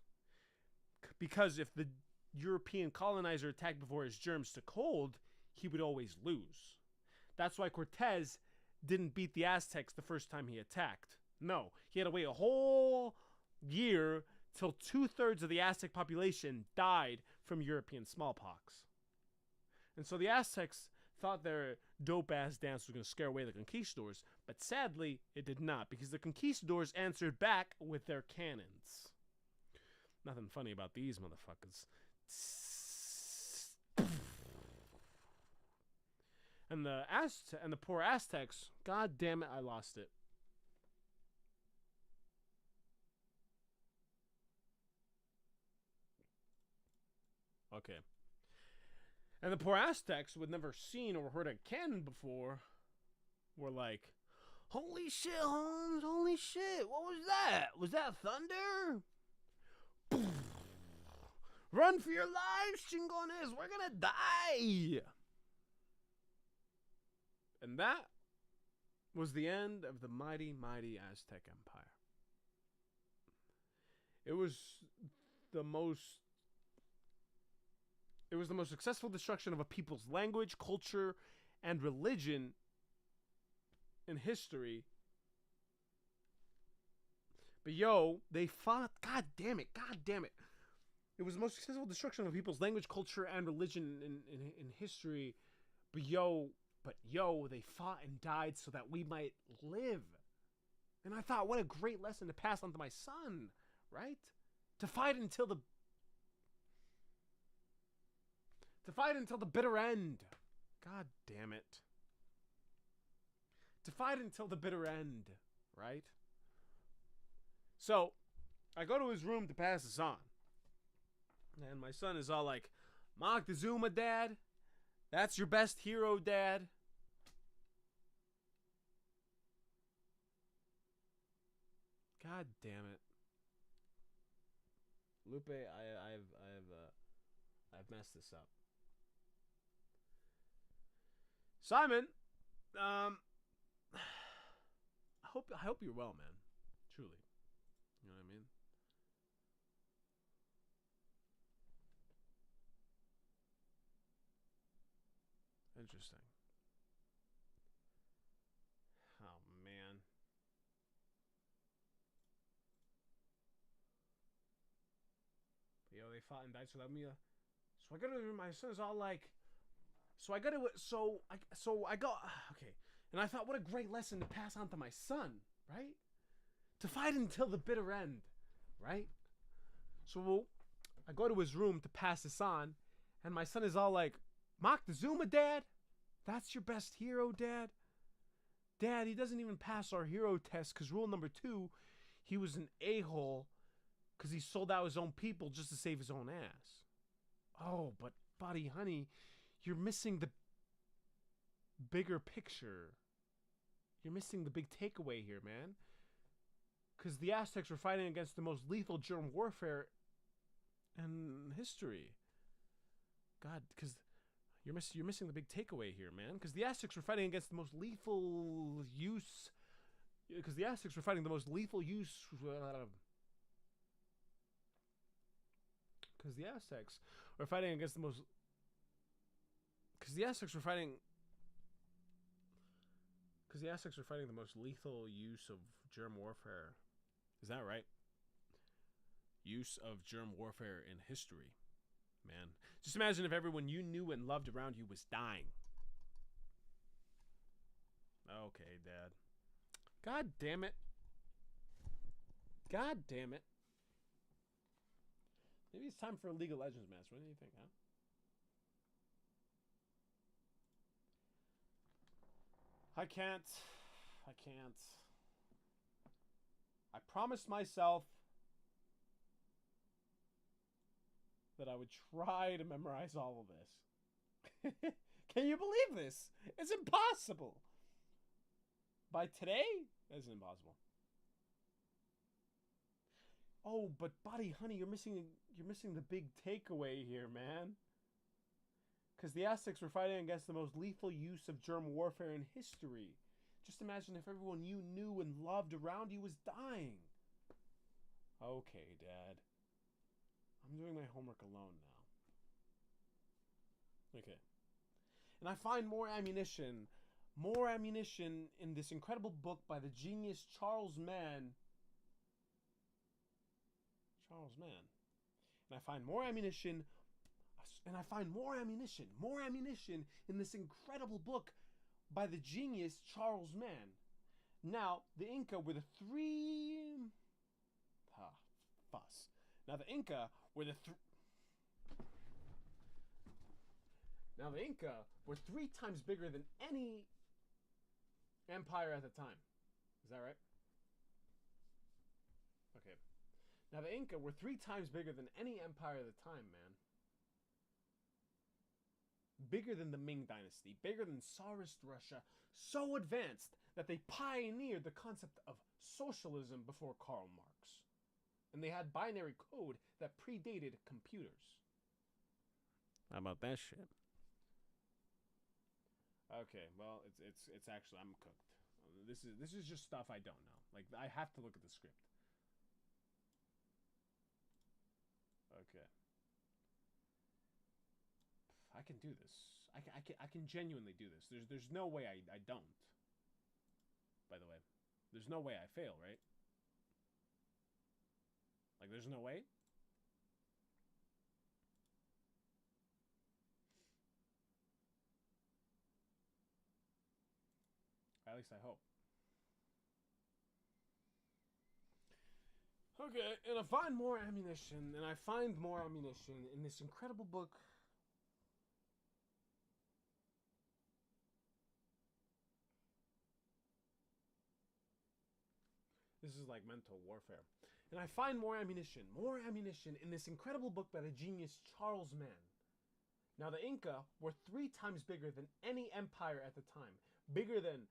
Because if the European colonizer attacked before his germs took hold, he would always lose. That's why Cortez didn't beat the Aztecs the first time he attacked. No, he had to wait a whole year till 2/3 of the Aztec population died from European smallpox. And so the Aztecs thought their dope-ass dance was going to scare away the conquistadors, but sadly, it did not, because the conquistadors answered back with their cannons. Nothing funny about these motherfuckers. And the poor Aztecs, god damn it, I lost it. Okay. And the poor Aztecs, who had never seen or heard a cannon before, were like, holy shit, Holmes, holy shit, what was that? Was that thunder? Run for your lives, chingones, we're gonna die! And that was the end of the mighty, mighty Aztec Empire. It was the most successful destruction of a people's language, culture, and religion in history. But yo, they fought, god damn it. It was the most successful destruction of a people's language, culture, and religion in history. But yo, they fought and died so that we might live. And I thought, what a great lesson to pass on to my son, right? To fight until the bitter end. God damn it. To fight until the bitter end, right? So, I go to his room to pass this on. And my son is all like, Moctezuma, Dad? That's your best hero, Dad? God damn it. Lupe, I've messed this up. Simon, I hope you're well, man. Truly. You know what I mean? Interesting. Oh, man. But, yo, they fought and died so that me. So I go to my son's all like. So I go. Okay, and I thought, what a great lesson to pass on to my son, right? To fight until the bitter end, right? So I go to his room to pass this on, and my son is all like, Moctezuma, Dad? That's your best hero, Dad? Dad, he doesn't even pass our hero test because rule number 2, he was an a-hole because he sold out his own people just to save his own ass. Oh, but buddy, honey, you're missing the bigger picture. You're missing the big takeaway here, man. Because the Aztecs were fighting against the most lethal germ warfare in history. God, because you're missing the big takeaway here, man. Because the Aztecs were fighting against the most lethal use. Because the Aztecs were fighting the most lethal use. Because the Aztecs were fighting against the most. Because the Aztecs were fighting. Because the Aztecs were fighting the most lethal use of germ warfare. Is that right? Use of germ warfare in history. Man. Just imagine if everyone you knew and loved around you was dying. Okay, Dad. God damn it. God damn it. Maybe it's time for a League of Legends match. What do you think, huh? I can't. I promised myself that I would try to memorize all of this. Can you believe this? It's impossible. By today, it's impossible. Oh, but buddy, honey, you're missing the big takeaway here, man. Because the Aztecs were fighting against the most lethal use of germ warfare in history. Just imagine if everyone you knew and loved around you was dying. Okay, Dad. I'm doing my homework alone now. Okay. And I find more ammunition in this incredible book by the genius Charles Mann. And I find more ammunition in this incredible book by the genius Charles Mann. Now, the Inca were the three... Now the Inca were three times bigger than any empire at the time. Is that right? Okay. Now the Inca were 3 times bigger than any empire at the time, man. Bigger than the Ming Dynasty, bigger than Tsarist Russia, so advanced that they pioneered the concept of socialism before Karl Marx. And they had binary code that predated computers. How about that shit? Okay, well, it's actually, I'm cooked. This is just stuff I don't know. Like, I have to look at the script. Okay. I can do this. I can genuinely do this. There's no way I don't. By the way, there's no way I fail, right? Like, there's no way. At least I hope. Okay, and I find more ammunition, in this incredible book. This is like mental warfare. And I find more ammunition in this incredible book by the genius Charles Mann. Now the Inca were 3 times bigger than any empire at the time. Bigger than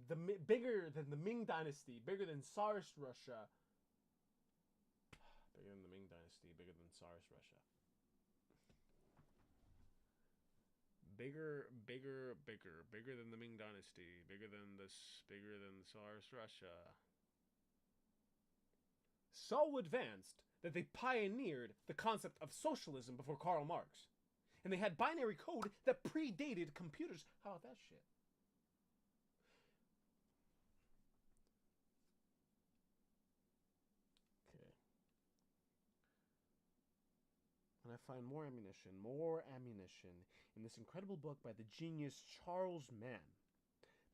the Ming Dynasty, bigger than Tsarist Russia. Bigger than the Ming Dynasty, bigger than Tsarist Russia. Bigger than the Ming Dynasty, bigger than Tsarist Russia. So advanced that they pioneered the concept of socialism before Karl Marx. And they had binary code that predated computers. How about that shit? Okay. And I find more ammunition in this incredible book by the genius Charles Mann.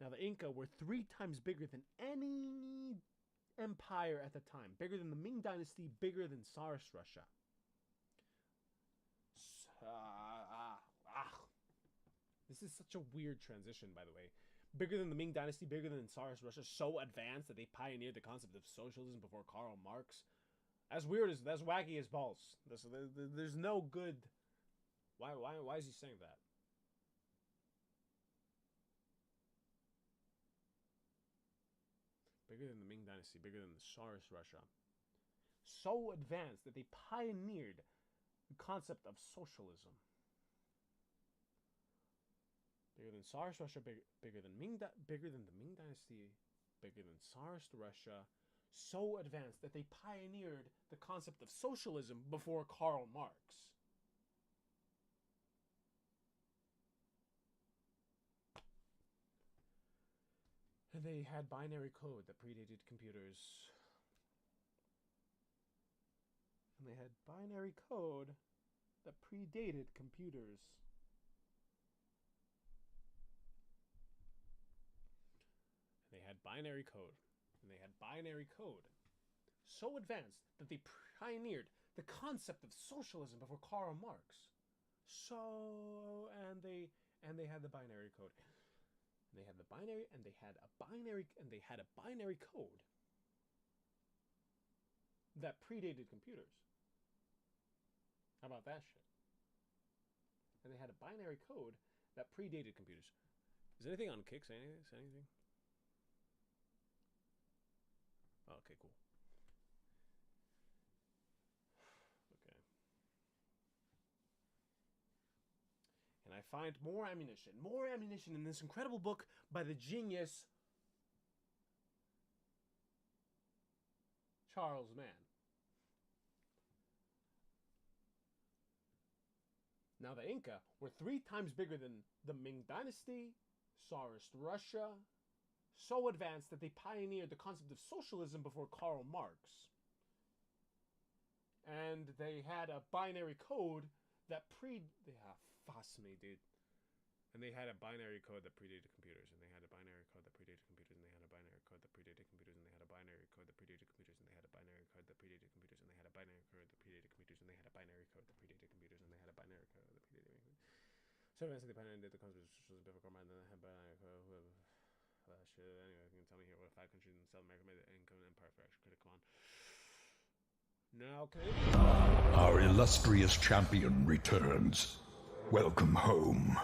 Now the Inca were 3 times bigger than any empire at the time. Bigger than the Ming Dynasty, bigger than Tsarist Russia. This is such a weird transition, by the way. Bigger than the Ming Dynasty, bigger than Tsarist Russia, so advanced that they pioneered the concept of socialism before Karl Marx. That's wacky as balls. There's no good. Why is he saying that? Bigger than the Ming Dynasty, bigger than the Tsarist Russia. So advanced that they pioneered the concept of socialism. Bigger than Tsarist Russia, bigger than the Ming Dynasty, bigger than Tsarist Russia. So advanced that they pioneered the concept of socialism before Karl Marx. And they had binary code that predated computers. And they had binary code that predated computers. And they had binary code. And they had binary code so advanced that they pioneered the concept of socialism before Karl Marx. And they had the binary code. And they had the binary, and they had a binary code that predated computers. How about that shit? And they had a binary code that predated computers. Is anything on Kick? Say anything? Oh, okay, cool. Okay. And I find more ammunition in this incredible book by the genius Charles Mann. Now the Inca were 3 times bigger than the Ming Dynasty, Tsarist Russia, so advanced that they pioneered the concept of socialism before Karl Marx. And they had a binary code that fuss me, dude. And they had a binary code that predated computers, and they had a binary code that predated computers, and they had a binary code that predated computers, and they had a binary code that predated computers, and they had a binary code that predated computers, and they had a binary code that predated computers, and they had a binary code that predated computers, and they had a binary code that predated computers. So advanced the binary data comes with difficult mind, and they had binary code. Shit. Anyway, you can tell me here what 5 countries in South America made the income empire for extra credit. Come on. Now, our illustrious champion returns. Welcome home.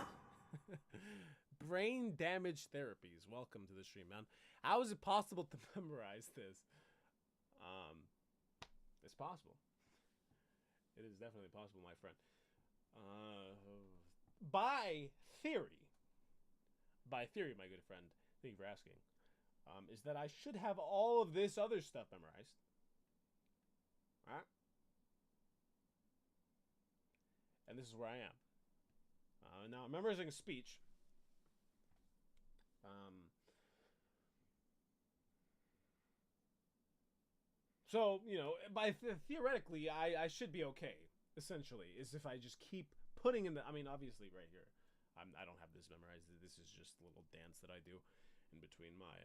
Brain damage therapies. Welcome to the stream, man. How is it possible to memorize this? It's possible. It is definitely possible, my friend. By theory, my good friend, thank you for asking, is that I should have all of this other stuff memorized. Alright? And this is where I am. Now, I'm memorizing a speech. So, you know, theoretically, I should be okay, essentially, is if I just keep putting in the, I mean, obviously, right here, I don't have this memorized. This is just a little dance that I do in between my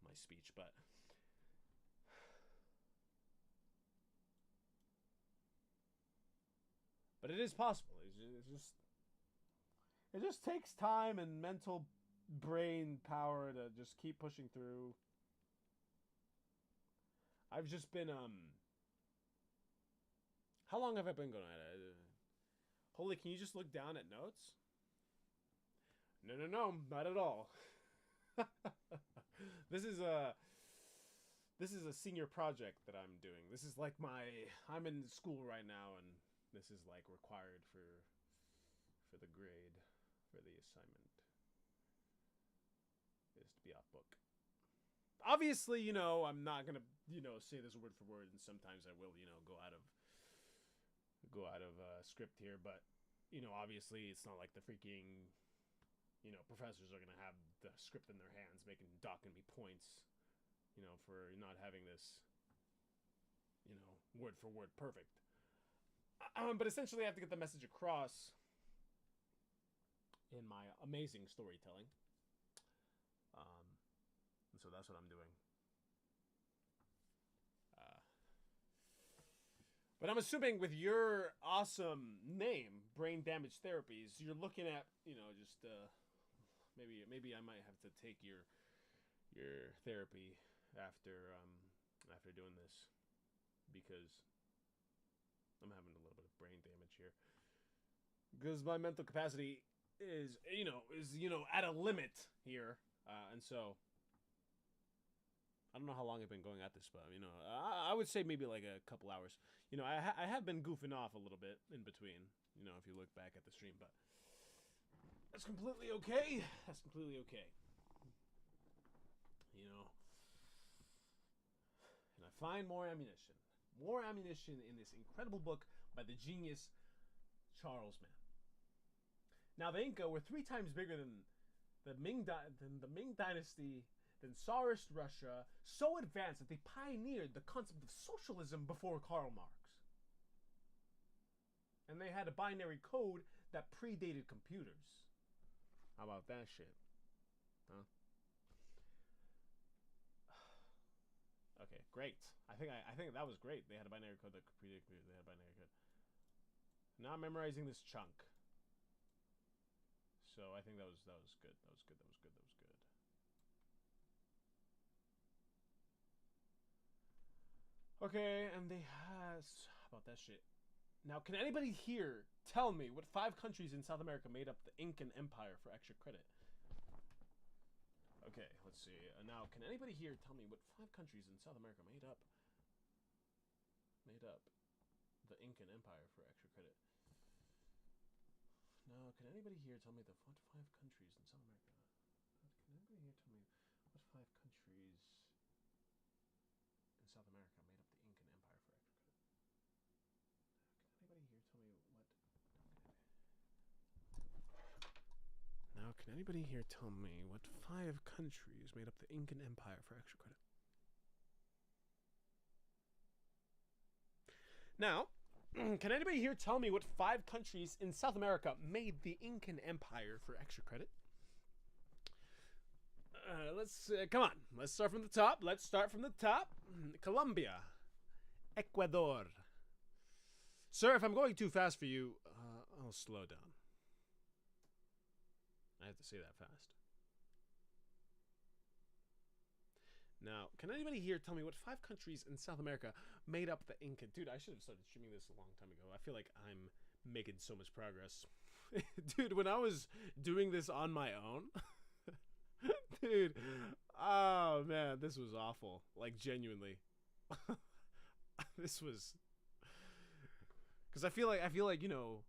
my speech, but it is possible. It just takes time and mental brain power to just keep pushing through. I've just been how long have I been going at it? Holy, can you just look down at notes? No, not at all. This is a senior project that I'm doing. This is like I'm in school right now, and this is like required for the grade, for the assignment, is to be off book. Obviously, you know, I'm not gonna, you know, say this word for word, and sometimes I will, you know, go out of script here, but, you know, obviously it's not like the freaking, you know, professors are gonna have the script in their hands, docking me points, you know, for not having this, you know, word for word perfect. But essentially I have to get the message across in my amazing storytelling. And so that's what I'm doing. But I'm assuming with your awesome name, Brain Damage Therapies, you're looking at, you know, just maybe I might have to take your therapy after doing this, because I'm having a little bit of brain damage here, because my mental capacity is at a limit here, and so I don't know how long I've been going at this, but, you know, I would say maybe like a couple hours. You know, I have been goofing off a little bit in between, you know, if you look back at the stream, but that's completely okay. That's completely okay. You know, and I find more ammunition in this incredible book by the genius Charles Mann. Now, the Inca were 3 times bigger than the Ming Dynasty, than Tsarist Russia, so advanced that they pioneered the concept of socialism before Karl Marx. And they had a binary code that predated computers. How about that shit? Huh? Okay, great. I think that was great. They had a binary code that predated computers. They had a binary code. Now I'm memorizing this chunk. So I think that was good. That was good. Okay, and they has about that shit. Now, can anybody here tell me what 5 countries in South America made up the Incan Empire for extra credit? Okay, let's see. Now, can anybody here tell me what 5 countries in South America made up the Incan Empire for extra credit? Now, can anybody here tell me what 5 countries in South America? Can anybody here tell me what 5 countries in South America made up the Incan Empire for extra credit? Can anybody here tell me what? Now, can anybody here tell me what 5 countries made up the Incan Empire for extra credit? Now, can anybody here tell me what 5 countries in South America made the Incan Empire for extra credit? Let's come on. Let's start from the top. Colombia, Ecuador. Sir, if I'm going too fast for you, I'll slow down. I have to say that fast. Now, can anybody here tell me what 5 countries in South America made up the Inca? Dude, I should have started streaming this a long time ago. I feel like I'm making so much progress. Dude, when I was doing this on my own, dude, oh man, this was awful. Like, genuinely. This was... Because I feel like, you know,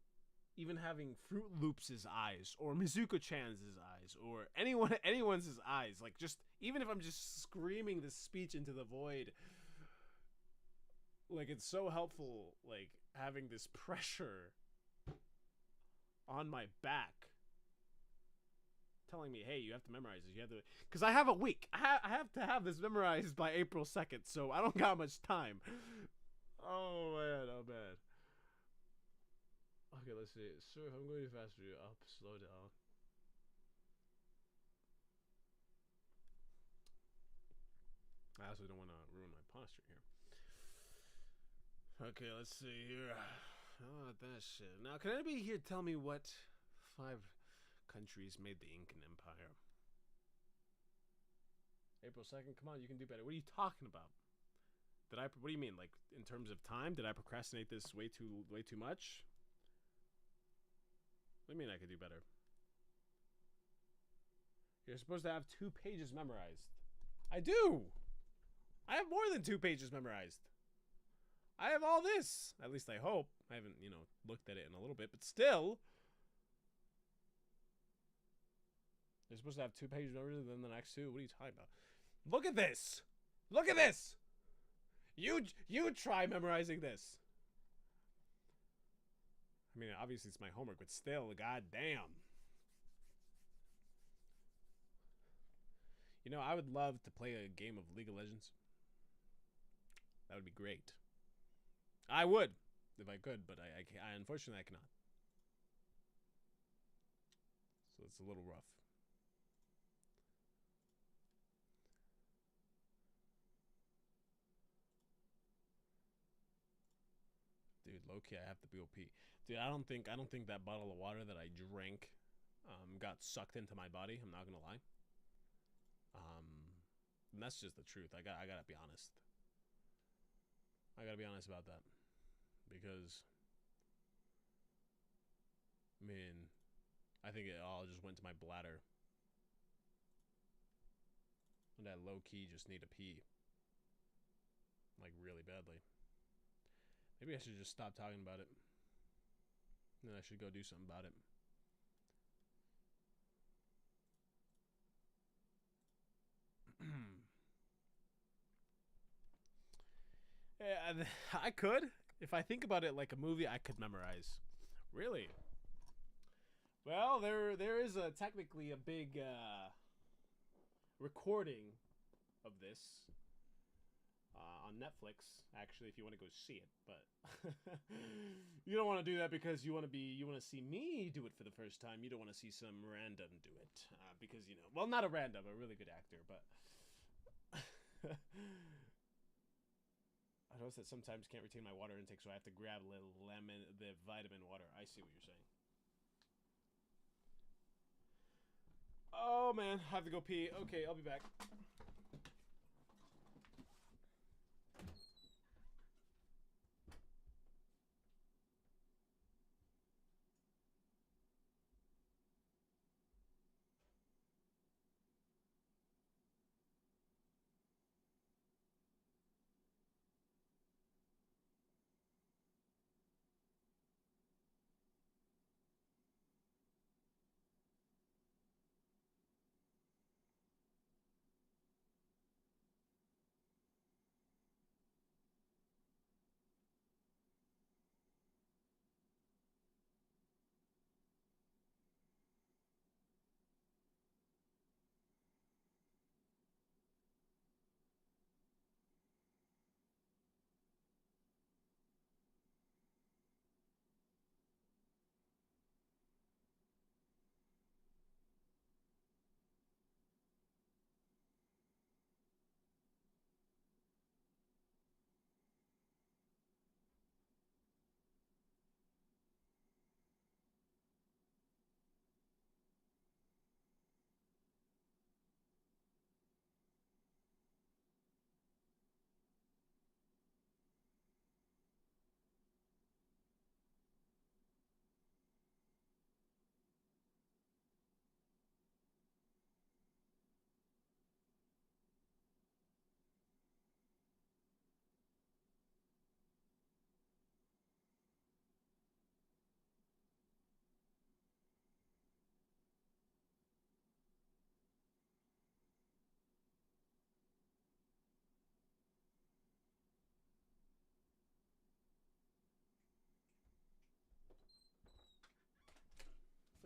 even having Fruit Loops' eyes, or Mizuko-chan's eyes, or anyone's eyes, like, just, even if I'm just screaming this speech into the void, like, it's so helpful, like, having this pressure on my back telling me, hey, you have to memorize this, you have to, because I have a week. I have to have this memorized by April 2nd, so I don't got much time. Oh, man, oh, man. Okay, let's see. Sir, if I'm going too fast for you, I'll slow down. I also don't want to ruin my posture here. Okay, let's see here. Oh, that shit. Now, can anybody here tell me what 5 countries made the Incan Empire? April 2nd? Come on, you can do better. What are you talking about? What do you mean? Like, in terms of time? Did I procrastinate this way too much? What do you mean I could do better? You're supposed to have 2 pages memorized. I do! I have more than 2 pages memorized. I have all this. At least I hope. I haven't, you know, looked at it in a little bit, but still. You're supposed to have 2 pages memorized, and then the next 2. What are you talking about? Look at this! Look at this! You try memorizing this. I mean, obviously it's my homework, but still, goddamn. You know, I would love to play a game of League of Legends. That would be great. I would, if I could, but I unfortunately I cannot. So it's a little rough. Dude, low-key, I have to go pee. Dude, I don't think that bottle of water that I drank got sucked into my body. I'm not gonna lie. And that's just the truth. I gotta be honest. I gotta be honest about that, because, I mean, I think it all just went to my bladder, and I low-key just need to pee, like, really badly. Maybe I should just stop talking about it. And I should go do something about it. Yeah, I could. If I think about it like a movie, I could memorize. Really? Well, there is technically a big recording of this. On Netflix, actually, if you want to go see it, but you don't want to do that because you want to see me do it for the first time. You don't want to see some random do it because, you know, well, not a random, a really good actor, but I notice that sometimes can't retain my water intake, so I have to grab the vitamin water. I see what you're saying. Oh man, I have to go pee. Okay, I'll be back.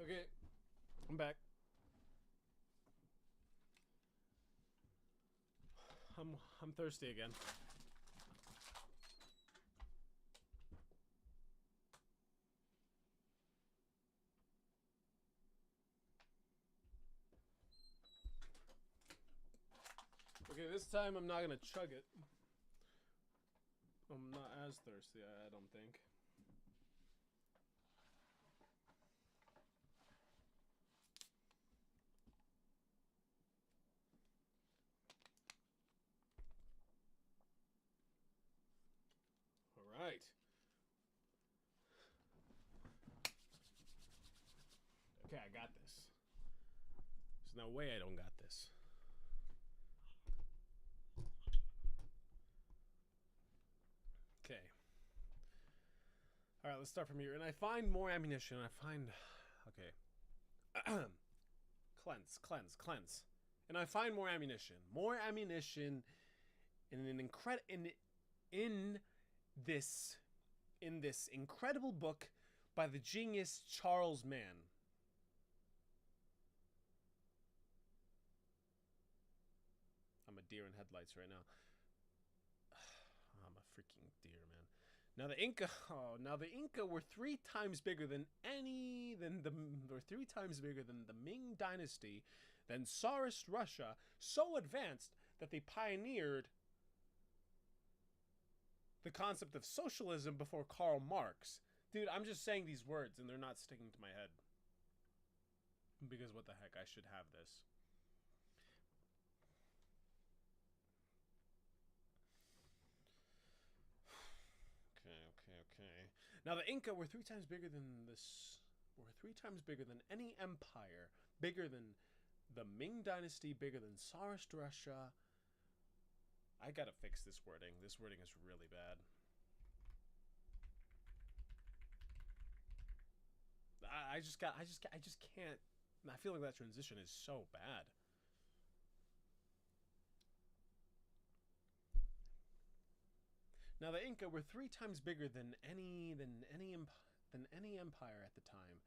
Okay, I'm back. I'm thirsty again. Okay, this time I'm not gonna chug it. I'm not as thirsty, I don't think. All right. Okay, I got this. There's no way I don't got this. Okay. All right, let's start from here. And I find more ammunition. I find... Okay. Cleanse. And I find more ammunition. More ammunition in an in this incredible book by the genius Charles Mann. I'm a deer in headlights right now. I'm a freaking deer, man. Now the Inca were 3 times bigger than the Ming Dynasty, than Tsarist Russia, so advanced that they pioneered the concept of socialism before Karl Marx. Dude, I'm just saying these words and they're not sticking to my head. Because what the heck, I should have this. Okay. Now the Inca were 3 times bigger than this. Were 3 times bigger than any empire, bigger than the Ming Dynasty, bigger than Tsarist Russia. I gotta fix this wording. This wording is really bad. I just can't. I feel like that transition is so bad. Now the Inca were 3 times bigger than any empire at the time,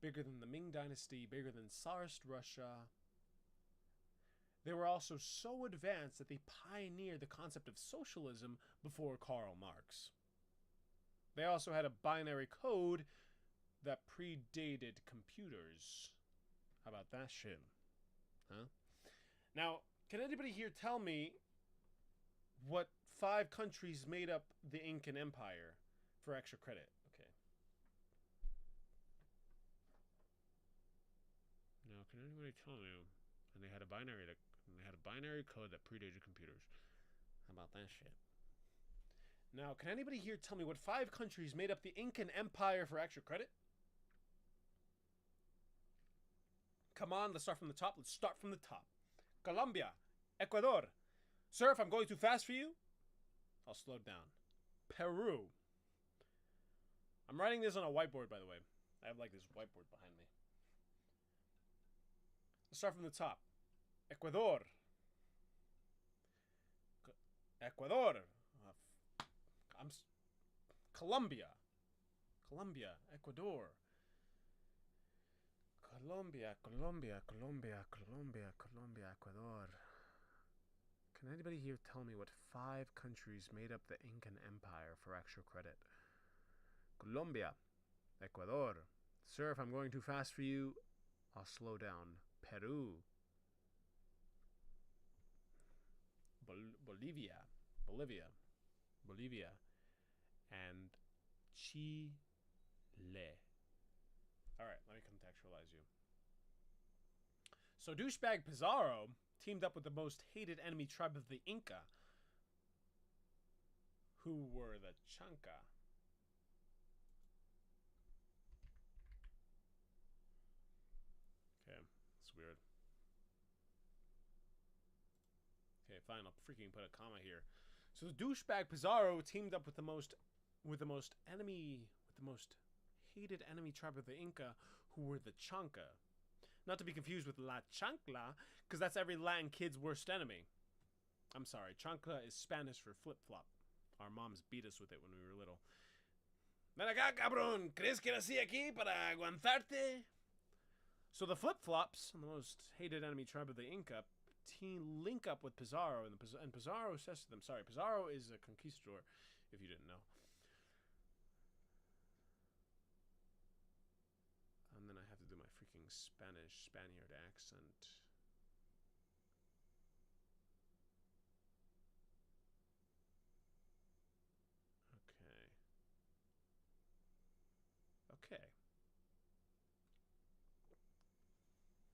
bigger than the Ming Dynasty, bigger than Tsarist Russia. They were also so advanced that they pioneered the concept of socialism before Karl Marx. They also had a binary code that predated computers. How about that shit? Huh? Now, can anybody here tell me what 5 countries made up the Incan Empire for extra credit? Okay. Now, can anybody tell me? And they had a binary code that predated computers. How about that shit? Now, can anybody here tell me what 5 countries made up the Incan Empire for extra credit? Come on, let's start from the top. Colombia, Ecuador. Sir, if I'm going too fast for you, I'll slow down. Peru. I'm writing this on a whiteboard, by the way. I have like this whiteboard behind me. Let's start from the top. Ecuador. Colombia. Ecuador. Colombia, Ecuador. Can anybody here tell me what 5 countries made up the Incan Empire for extra credit? Colombia, Ecuador. Sir, if I'm going too fast for you, I'll slow down. Peru. Bolivia. And Chile. Alright, let me contextualize you. So douchebag Pizarro teamed up with the most hated enemy tribe of the Inca, who were the Chanca. Okay, that's weird. Okay, fine, I'll freaking put a comma here. So the douchebag Pizarro teamed up with the most hated enemy tribe of the Inca, who were the Chanca. Not to be confused with La Chancla, because that's every Latin kid's worst enemy. I'm sorry, chancla is Spanish for flip-flop. Our moms beat us with it when we were little. Ven acá, cabrón. ¿Crees que nací aquí para aguantarte? So the flip-flops, the most hated enemy tribe of the Inca, link up with Pizarro, and Pizarro says to them, sorry, Pizarro is a conquistador, if you didn't know. And then I have to do my freaking Spaniard accent.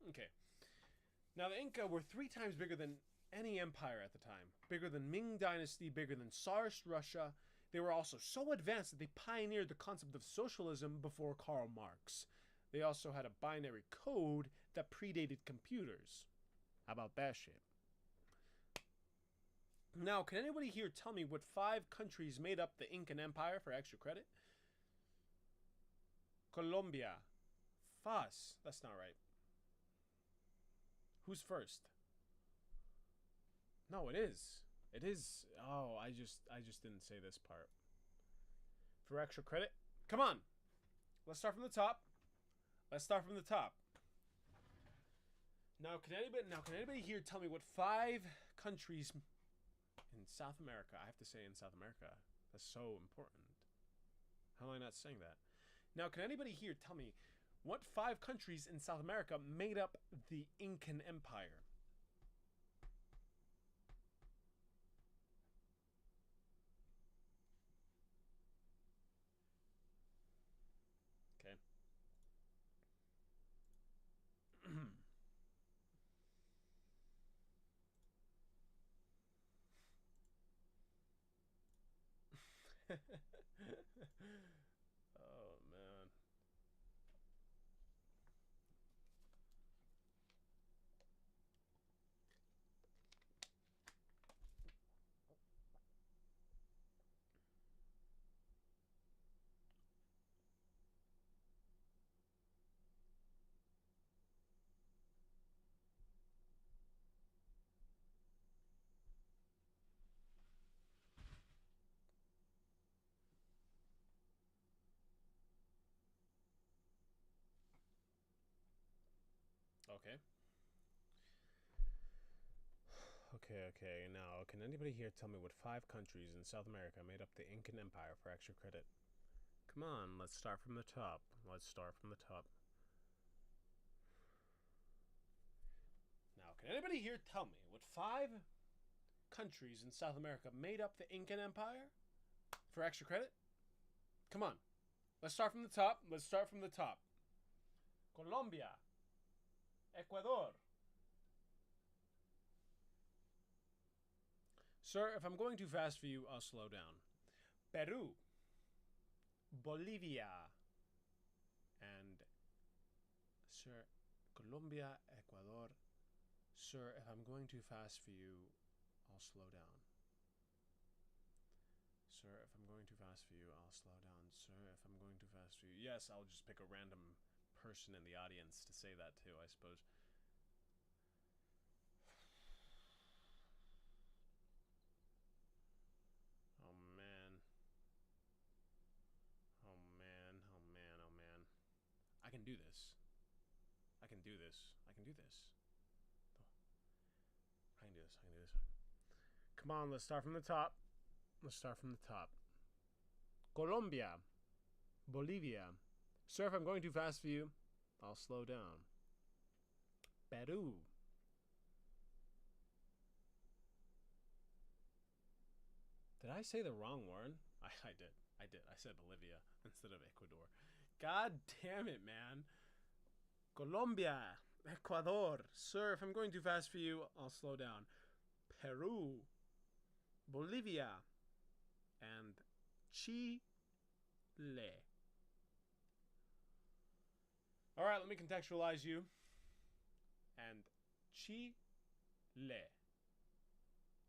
Okay. Now the Inca were 3 times bigger than any empire at the time. Bigger than Ming Dynasty, bigger than Tsarist Russia. They were also so advanced that they pioneered the concept of socialism before Karl Marx. They also had a binary code that predated computers. How about that shit? Now, can anybody here tell me what 5 countries made up the Incan Empire for extra credit? Colombia. Fas. That's not right. Who's first? No, it is. It is. Oh, I just didn't say this part. For extra credit? Come on. Let's start from the top. Let's start from the top. Now, can anybody here tell me what 5 countries in South America? I have to say in South America. That's so important. How am I not saying that? Now, can anybody here tell me what 5 countries in South America made up the Incan Empire? Okay. Oh, man. Okay. Okay. Now, can anybody here tell me what 5 countries in South America made up the Incan Empire for extra credit? Come on, let's start from the top. Let's start from the top. Now, can anybody here tell me what 5 countries in South America made up the Incan Empire for extra credit? Come on. Let's start from the top. Let's start from the top. Colombia. Ecuador. Sir, if I'm going too fast for you, I'll slow down. Peru. Bolivia. And, sir, Colombia, Ecuador. Sir, if I'm going too fast for you, I'll slow down. Sir, if I'm going too fast for you, I'll slow down. Sir, if I'm going too fast for you... Yes, I'll just pick a random person in the audience to say that too, I suppose. Oh, man. Oh, man. Oh, man. Oh, man. I can do this. I can do this. I can do this. I can do this. I can do this. Come on, let's start from the top. Let's start from the top. Colombia. Bolivia. Sir, if I'm going too fast for you, I'll slow down. Peru. Did I say the wrong word? I did. I said Bolivia instead of Ecuador. God damn it, man. Colombia. Ecuador. Sir, if I'm going too fast for you, I'll slow down. Peru. Bolivia. And Chile. Alright, let me contextualize you. And Chile.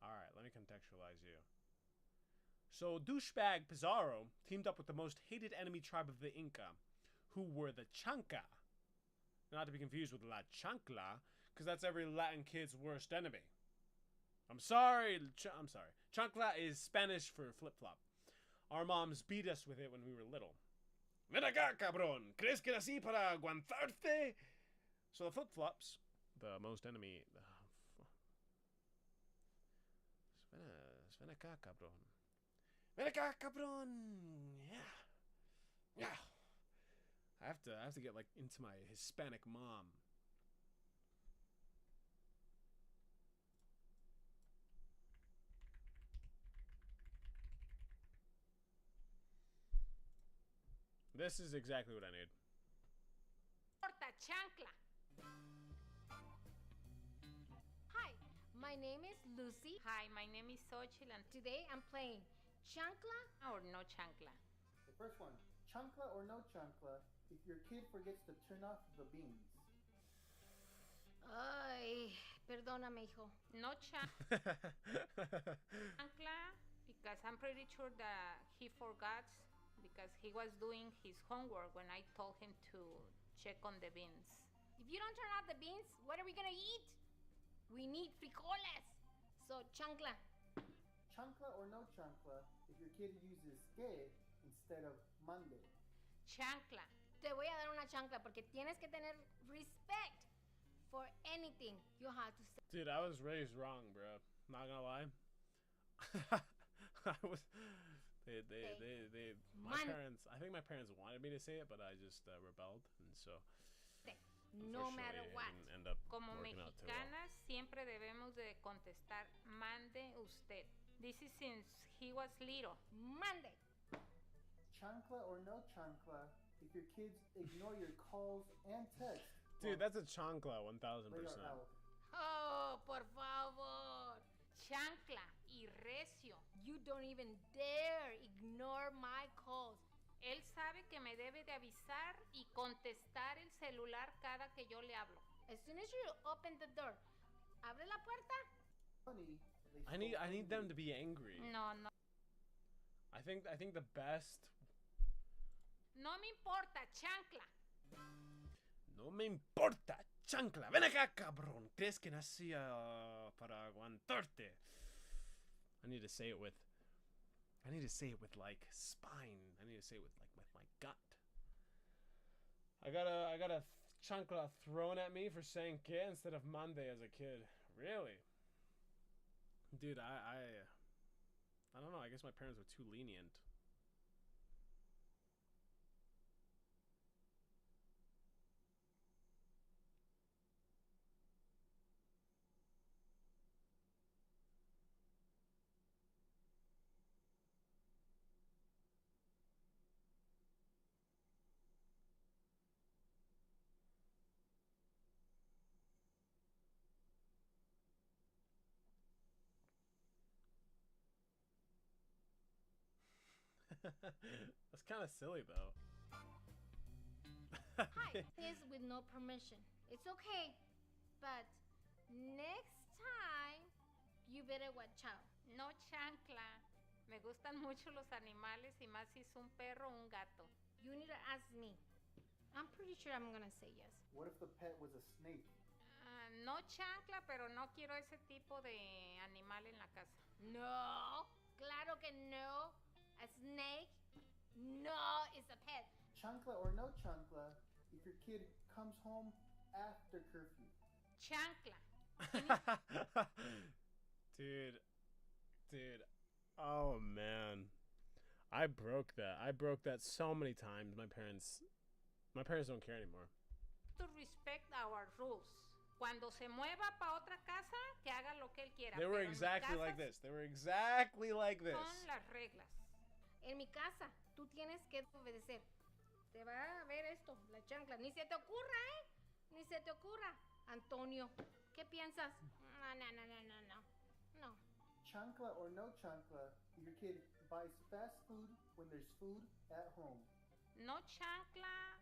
Alright, let me contextualize you. So, douchebag Pizarro teamed up with the most hated enemy tribe of the Inca, who were the Chanca. Not to be confused with La Chancla, because that's every Latin kid's worst enemy. I'm sorry. Chancla is Spanish for flip-flop. Our moms beat us with it when we were little. Ven acá, cabrón. ¿Crees que nací para aguantarte? So the flip-flops, the most enemy... Ven acá, cabrón. Ven acá, cabrón! Yeah. Yeah. I have to get, like, into my Hispanic mom. This is exactly what I need. Porta chancla. Hi, my name is Lucy. Hi, my name is Xochitl, and Today I'm playing chancla. or no chancla. The first one, chancla or no chancla, if your kid forgets to turn off the beans. Ay, perdóname, hijo. No chancla because I'm pretty sure that he forgot because he was doing his homework when I told him to check on the beans. If you don't turn off the beans, what are we gonna eat? We need frijoles. So chancla. Chancla or no chancla, if your kid uses que instead of Monday. Chancla. Te voy a dar una chancla porque tienes que tener respect for anything you have to say. Dude, I was raised wrong, bro. Not gonna lie. I was... my parents... I think my parents wanted me to say it, but I just rebelled, and so... No matter unfortunately, what. it didn't end up Como working out too well. mexicanas siempre debemos de contestar mande usted. This is since he was little. Monday. Chancla or no chancla, if your kids ignore your calls and texts. Dude, that's a chancla, 1000%. They are out. Oh, por favor. Chancla y recio. You don't even dare ignore my calls. Él sabe que me debe de avisar y contestar el celular cada que yo le hablo. As soon as you open the door, abre la puerta. Funny, they I need stole them candy. to be angry. No, no. I think the best... No me importa, chancla. No me importa, chancla. Ven acá, cabrón. ¿Crees que nací para aguantarte? I need to say it with like spine. I need to say it with my gut. I got a chancla thrown at me for saying que instead of Monday as a kid. Really? Dude, I don't know. I guess my parents were too lenient. That's kind of silly, though. Hi, is with no permission. It's okay, but next time you better watch out. No, chancla. Me gustan mucho los animales y más si es un perro o un gato. You need to ask me. I'm pretty sure I'm gonna say yes. What if the pet was a snake? No chancla, pero no quiero ese tipo de animal en la casa. No, claro que no. A snake? No, it's a pet. Chancla or no chancla, if your kid comes home after curfew. Chancla. Dude. Oh man. I broke that so many times. My parents don't care anymore. To respect our rules. Cuando se mueva para otra casa, que haga lo que él quiera. They were pero en mi exactly casa like this. They were exactly like this. Son las reglas. En mi casa, tú tienes que obedecer. Te va a ver esto, la chancla. Ni se te ocurra, ¿eh? Ni se te ocurra. Antonio, ¿qué piensas? No. Chancla or no chancla, if your kid buys fast food when there's food at home. No chancla,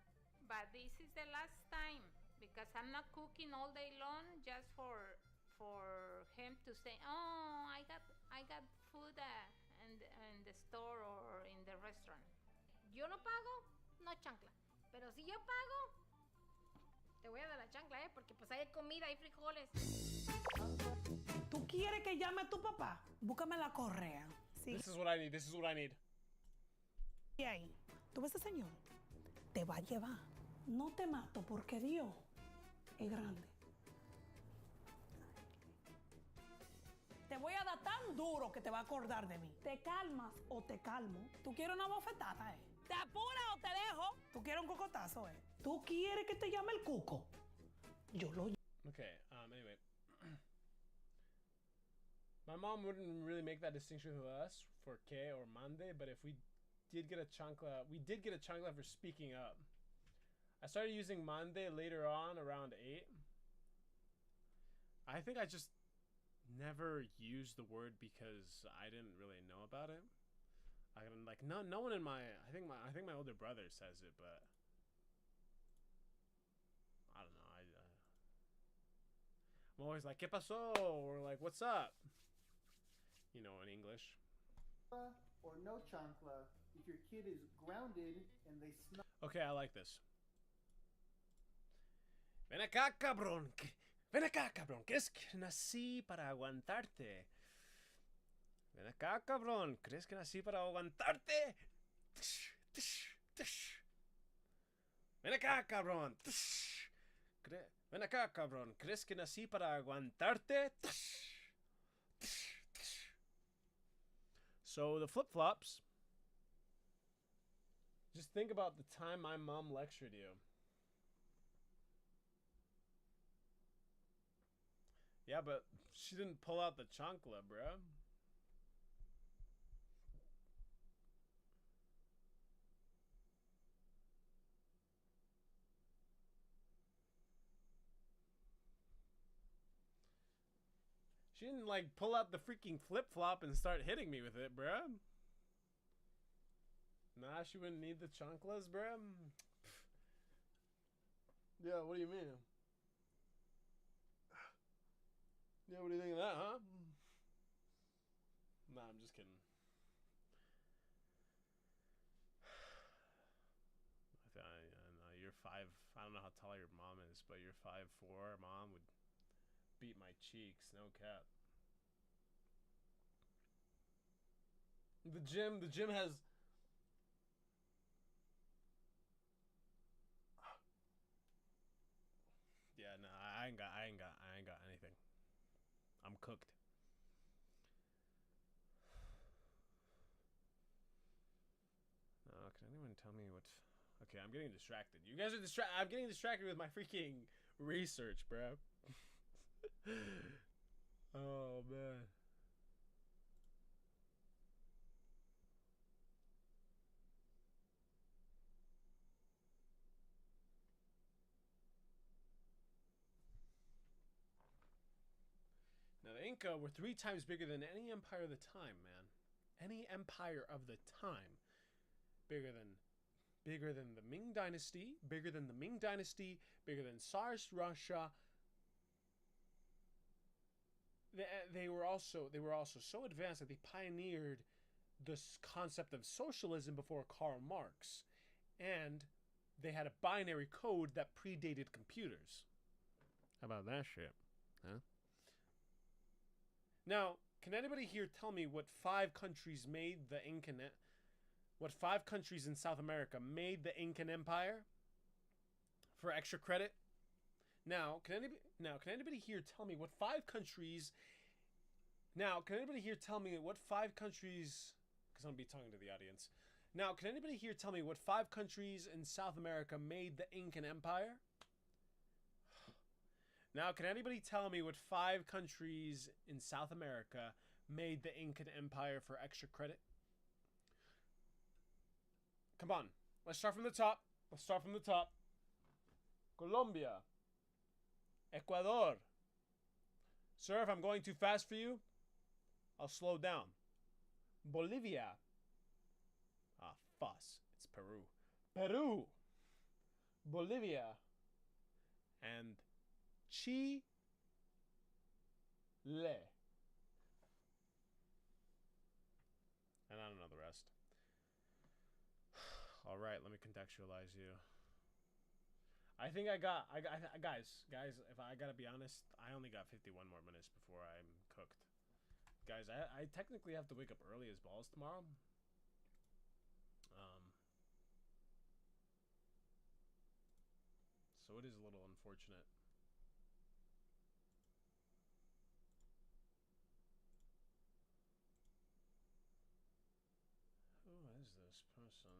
but this is the last time because I'm not cooking all day long just for him to say, oh, I got food in the store or in the restaurant. Yo no pago, no chancla. Pero si yo pago, te voy a dar la chancla, porque pues hay comida, hay frijoles. ¿Tú quieres que llame a tu papá? Búscame la correa. Sí. This is what I need. Y ahí, ¿tú ves ese señor? Te va a llevar. No te mato porque Dios y grande. Te voy a dar tan duro que te va a acordar de mí. ¿Te calmas o te calmo? ¿Tú quieres una bofetada, ¿Te apuras o te dejo? ¿Tú quieres un cocotazo, ¿Tú quieres que te llame el cuco? Yo lo... Okay, anyway. My mom wouldn't really make that distinction with us for que or mande, but if we did get a chancla, we did get a chancla for speaking up. I started using mande later on, around 8. I think I just never used the word because I didn't really know about it. I like no one in my I think my older brother says it, but I don't know. I'm always like, ¿Qué pasó? Or like, what's up? You know, in English. Or no chancla if your kid is grounded and they smell. Okay, I like this. Ven acá, cabrón. Ven acá, cabrón. ¿Crees que nací para aguantarte? Ven acá, cabrón. ¿Crees que nací para aguantarte? Ven acá, cabrón. Ven acá, cabrón. ¿Crees que nací para aguantarte? So the flip-flops. Just think about the time my mom lectured you. Yeah, but she didn't pull out the chancla, bruh. She didn't, like, pull out the freaking flip-flop and start hitting me with it, bruh. Nah, she wouldn't need the chanclas, bruh. Yeah, what do you mean? Yeah, what do you think of that, huh? Nah, I'm just kidding. You're 5. I don't know how tall your mom is, but your 5'4" mom would beat my cheeks, no cap. The gym has. Yeah, no, I ain't got anything. I'm cooked. Can anyone tell me what? Okay, I'm getting distracted. You guys are distracted. I'm getting distracted with my freaking research, bro. Oh man. Now the Inca were 3 times bigger than any empire of the time, man. Any empire of the time. Bigger than the Ming Dynasty, bigger than the Ming Dynasty, bigger than Tsarist Russia. They were also so advanced that they pioneered this concept of socialism before Karl Marx, and they had a binary code that predated computers. How about that shit? Huh? Now, can anybody here tell me what 5 countries made the Incan? What 5 countries in South America made the Incan Empire? For extra credit. Now, can anybody here tell me what 5 countries? Now, can anybody here tell me what 5 countries? Because I'm gonna be talking to the audience. Now, can anybody here tell me what 5 countries in South America made the Incan Empire? Now, can anybody tell me what 5 countries in South America made the Incan Empire for extra credit? Come on. Let's start from the top. Colombia. Ecuador. Sir, if I'm going too fast for you, I'll slow down. Bolivia. Ah, fuss. It's Peru. Peru. Bolivia. And Chile. And I don't know the rest. All right, let me contextualize you. I think guys, if I gotta be honest, I only got 51 more minutes before I'm cooked. Guys, I technically have to wake up early as balls tomorrow. So it is a little unfortunate. this person?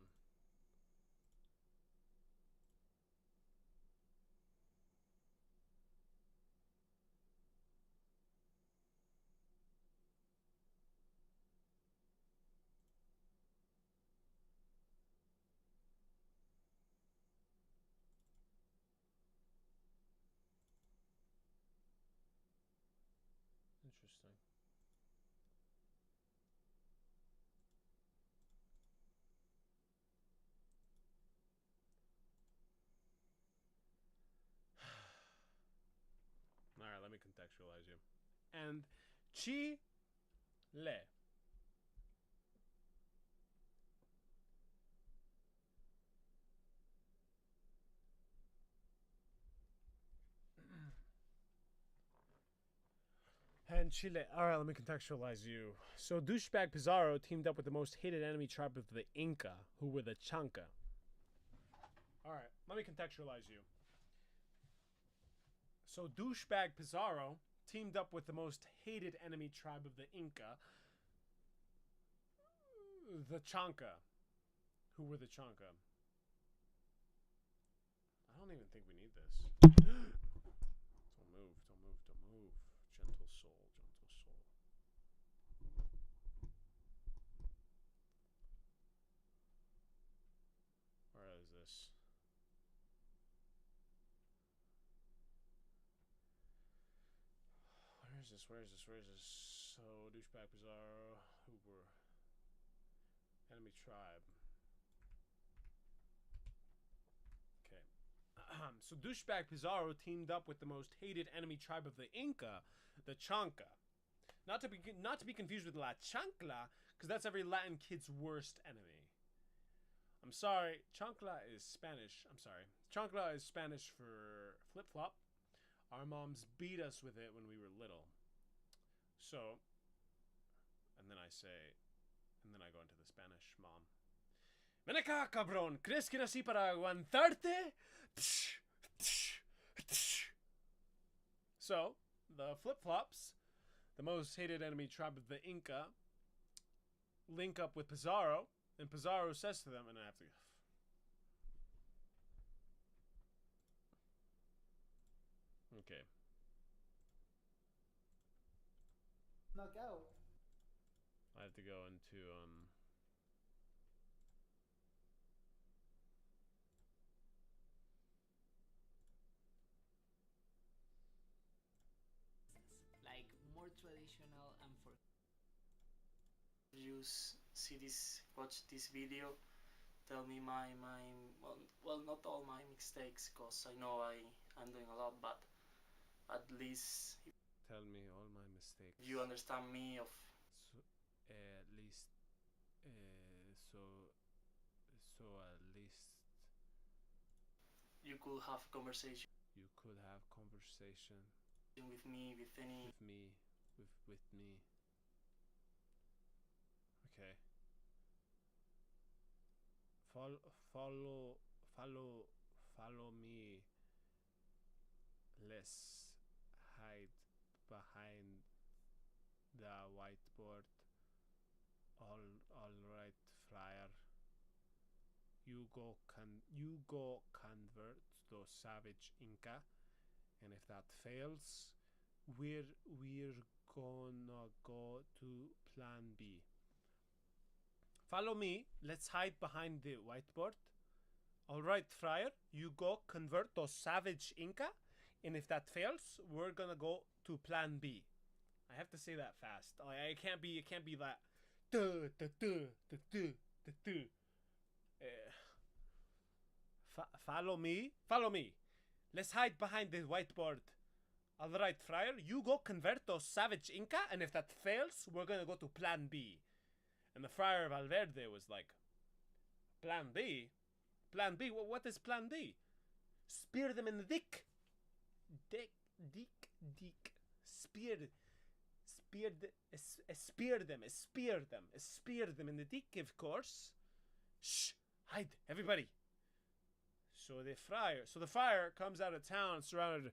Interesting. All right, let me contextualize you. And Chile. And Chile. All right, let me contextualize you. So douchebag Pizarro teamed up with the most hated enemy tribe of the Inca, who were the Chanca. All right, let me contextualize you. So douchebag Pizarro teamed up with the most hated enemy tribe of the Inca, the Chanca, who were the Chanca. I don't even think we need this. Don't move, don't move, don't move. Gentle soul, gentle soul. Where is this? Where is this? Where is this? Where is this? So, douchebag Pizarro, who were enemy tribe. Okay. So douchebag Pizarro teamed up with the most hated enemy tribe of the Inca, the Chanca. Not to be confused with La Chancla, because that's every Latin kid's worst enemy. I'm sorry, Chancla is Spanish. I'm sorry. Chancla is Spanish for flip-flop. Our moms beat us with it when we were little. So, and then I go into the Spanish mom. Ven acá, cabrón. ¿Crees que nací para aguantarte? So, the flip-flops, the most hated enemy tribe of the Inca, link up with Pizarro, and Pizarro says to them, and I have to... Okay. Snuck out. I have to go into, like more traditional and for You see this, watch this video, tell me my well not all my mistakes, cause I know I'm doing a lot, but at least tell me all my mistakes. you understand me of So, at least, so at least you could have conversation you could have conversation with me, with any with me. Okay. Follow me. Let's hide behind the whiteboard. All right, friar. You go convert the savage Inca, and if that fails, we're gonna go to plan B. Follow me. Let's hide behind the whiteboard. All right, friar. You go convert those savage Inca, and if that fails, we're gonna go to plan B. I have to say that fast. It can't be that. Follow me. Let's hide behind the whiteboard. All right, friar. You go convert those savage Inca, and if that fails, we're gonna go to plan B. And the Friar Valverde was like, Plan B? Plan B? What is Plan B? Spear them in the dick. Dick. Spear them in the dick, of course. Shh, Hyde, everybody. So the friar comes out of town surrounded.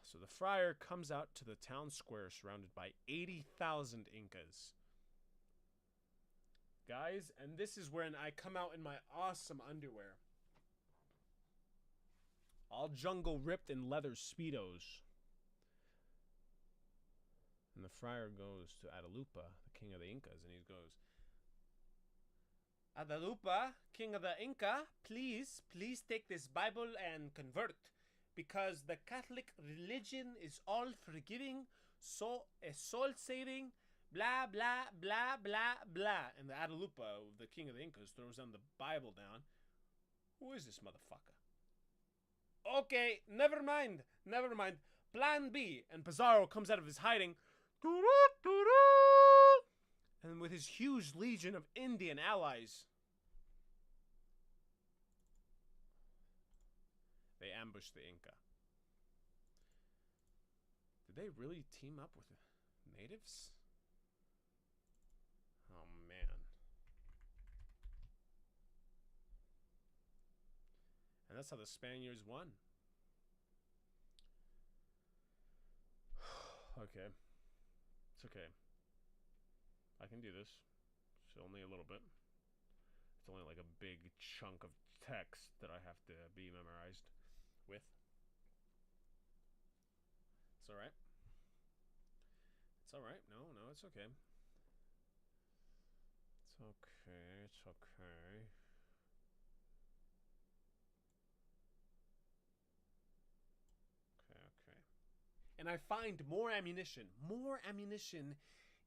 So the friar comes out to the town square surrounded by 80,000 Incas. guys, and this is when I come out in my awesome underwear. All jungle ripped in leather Speedos. And the friar goes to Atalupa, the king of the Incas, and he goes, Atalupa, king of the Inca, please take this Bible and convert, because the Catholic religion is all forgiving, so soul-saving, blah, blah, blah, blah, blah. And the Atalupa, the king of the Incas, throws down the Bible down. Who is this motherfucker? Okay, never mind. Plan B. And Pizarro comes out of his hiding. And with his huge legion of Indian allies, they ambush the Inca. Did they really team up with the natives? Oh, man. And that's how the Spaniards won. Okay. It's okay. I can do this. It's only a little bit. It's only like a big chunk of text that I have to be memorized with. It's alright. It's alright. No, it's okay. It's okay. It's okay. Okay. And I find more ammunition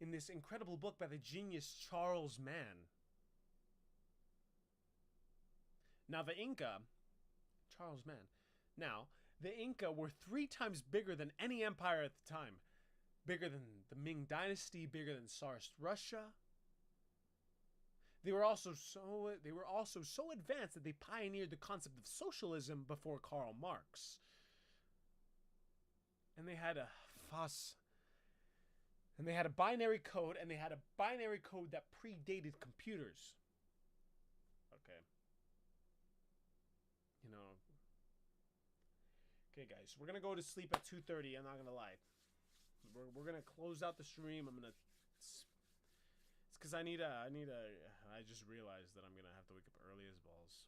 in this incredible book by the genius Charles Mann. Now the Inca, Charles Mann. Now, the Inca were 3 times bigger than any empire at the time. Bigger than the Ming Dynasty, bigger than Tsarist Russia. They were also so advanced that they pioneered the concept of socialism before Karl Marx. And they had a fuss. And they had a binary code, and they had a binary code that predated computers. Okay. You know. Okay, guys, we're gonna go to sleep at 2:30. I'm not gonna lie. We're gonna close out the stream. It's because I just realized that I'm gonna have to wake up early as balls.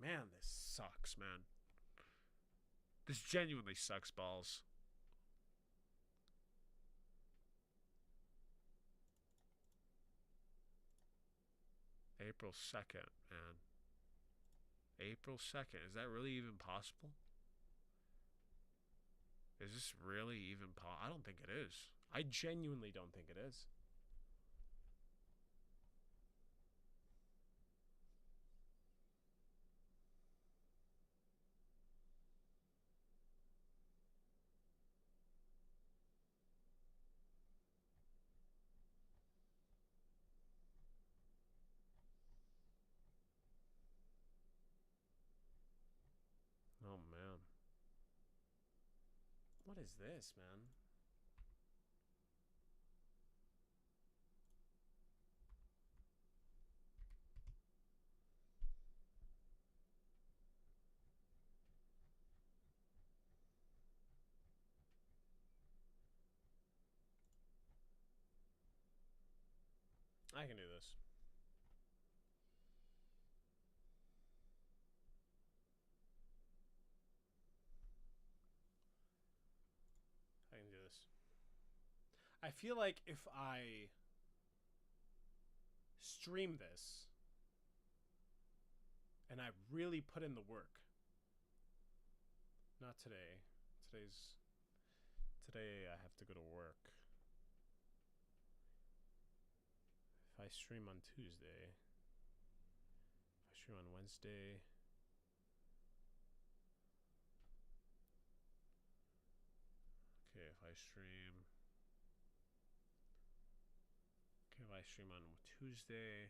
Man, this sucks, man. This genuinely sucks balls. April 2nd, man. April 2nd. Is that really even possible? Is this really even possible? I don't think it is. I genuinely don't think it is. Oh, man. What is this, man? I can do this. I can do this. I feel like if I stream this and I really put in the work. Not today. Today I have to go to work. If I stream on Tuesday, if I stream on Wednesday, okay, if I stream on Tuesday,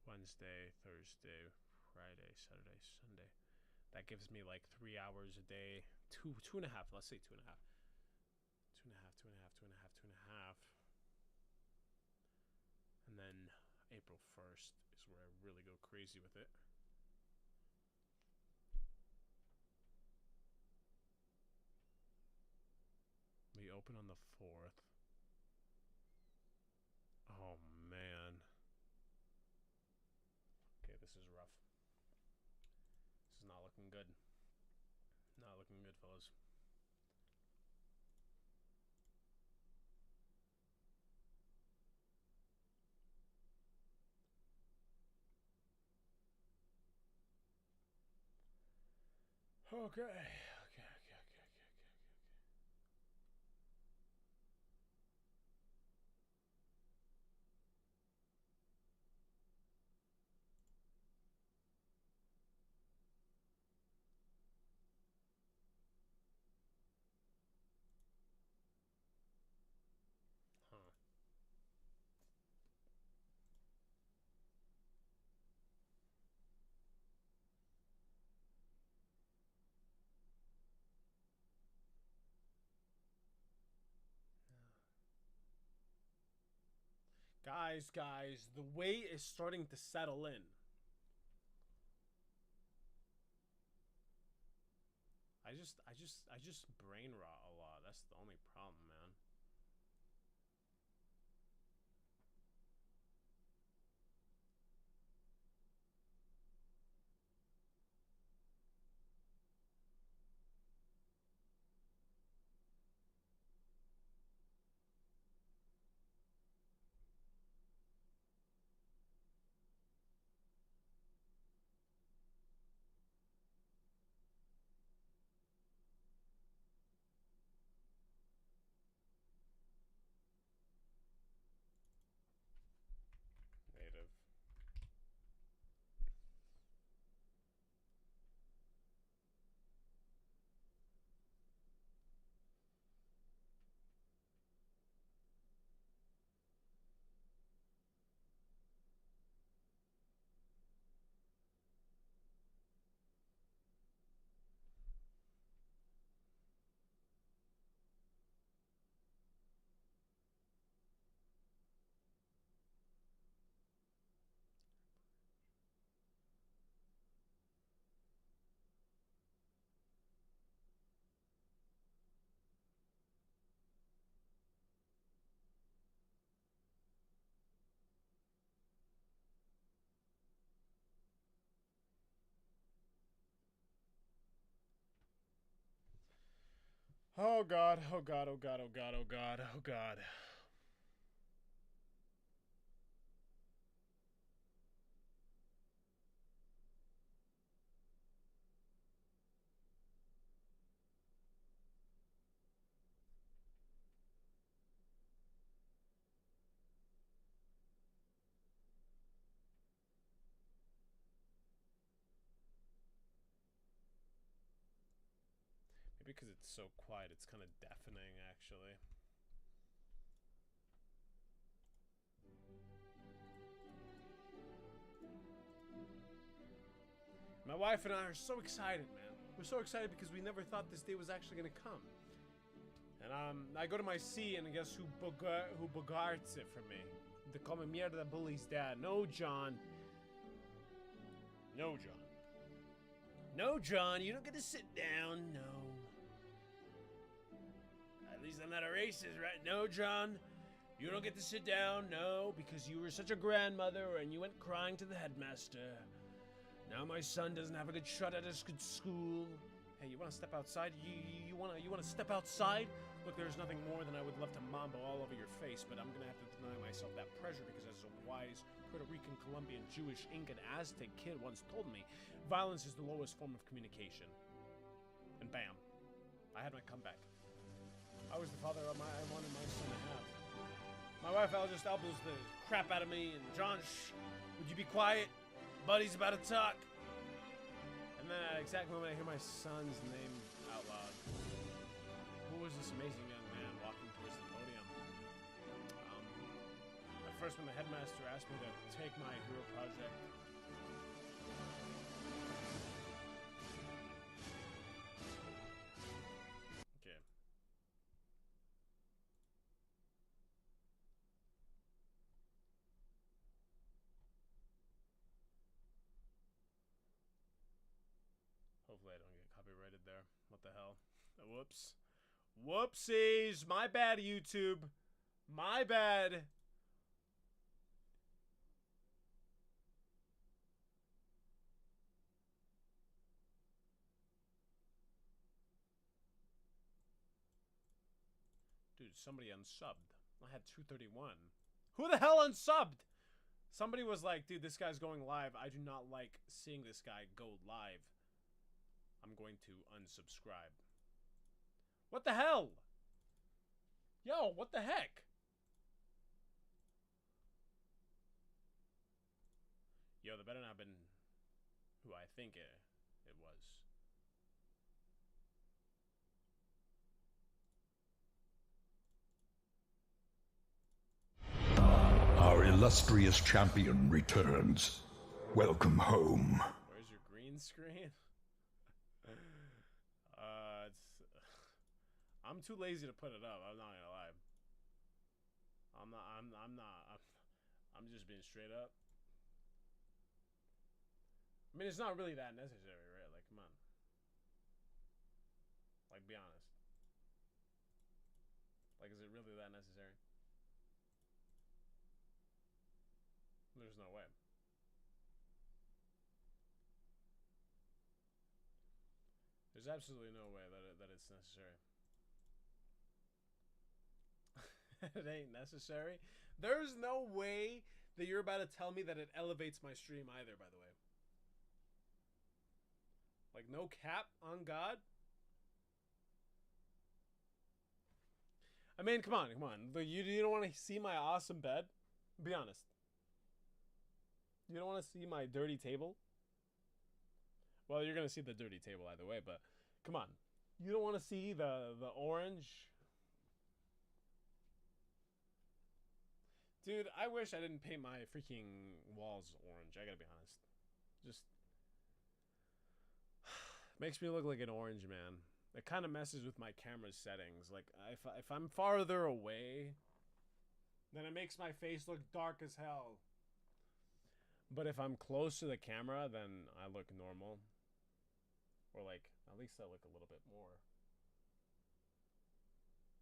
Wednesday, Thursday, Friday, Saturday, Sunday, that gives me like 3 hours a day, two and a half, let's say 2.5. 2.5. And then April 1st is where I really go crazy with it. We open on the 4th. Oh looking good. Not looking good, fellas. Okay. Huh. Guys, the weight is starting to settle in. I just brain rot a lot. That's the only problem, man. Native. Oh god, oh god, oh god, oh god, oh god, oh god. Maybe because it's so quiet, it's kind of deafening, actually. My wife and I are so excited, man. We're so excited because we never thought this day was actually going to come. And I go to my seat, and guess who bogarts it for me? The come mierda bully's dad. No, John. No, John. No, John, you don't get to sit down. No. At least I'm not a racist, right? No, John. You don't get to sit down. No, because you were such a grandmother and you went crying to the headmaster. Now my son doesn't have a good shot at his good school. Hey, you want to step outside? You want to step outside? Look, there's nothing more than I would love to mambo all over your face, but I'm going to have to deny myself that pleasure because as a wise Puerto Rican, Colombian, Jewish, Incan, Aztec kid once told me, violence is the lowest form of communication. And bam, I had my comeback. I was the father I wanted my son to have. My wife Al just elbows the crap out of me, and John, shh, would you be quiet? Buddy's about to talk. And then at the exact moment I hear my son's name out loud. Who was this amazing young man walking towards the podium? At first when the headmaster asked me to take my hero project, okay. Hopefully I don't get copyrighted there. What the hell? Whoops. Whoopsies! My bad, YouTube. My bad. Dude, somebody unsubbed. I had 231. Who the hell unsubbed? Somebody was like, dude, this guy's going live. I do not like seeing this guy go live. I'm going to unsubscribe. What the hell? Yo, what the heck? Yo, that better not have been who I think it was. Our illustrious champion returns. Welcome home. Where's your green screen? I'm too lazy to put it up. I'm not gonna lie. I'm just being straight up. I mean, it's not really that necessary, right? Like, come on. Like, be honest. Like, is it really that necessary? There's no way. There's absolutely no way that it's necessary. It ain't necessary. There's no way that you're about to tell me that it elevates my stream either, by the way. Like, no cap on God? I mean, come on. You don't want to see my awesome bed? Be honest. You don't want to see my dirty table? Well, you're going to see the dirty table either way, but come on. You don't want to see the orange? Dude, I wish I didn't paint my freaking walls orange. I gotta be honest. Just makes me look like an orange man. It kind of messes with my camera settings. Like, if I'm farther away, then it makes my face look dark as hell. But if I'm close to the camera, then I look normal. Or, like, at least I look a little bit more.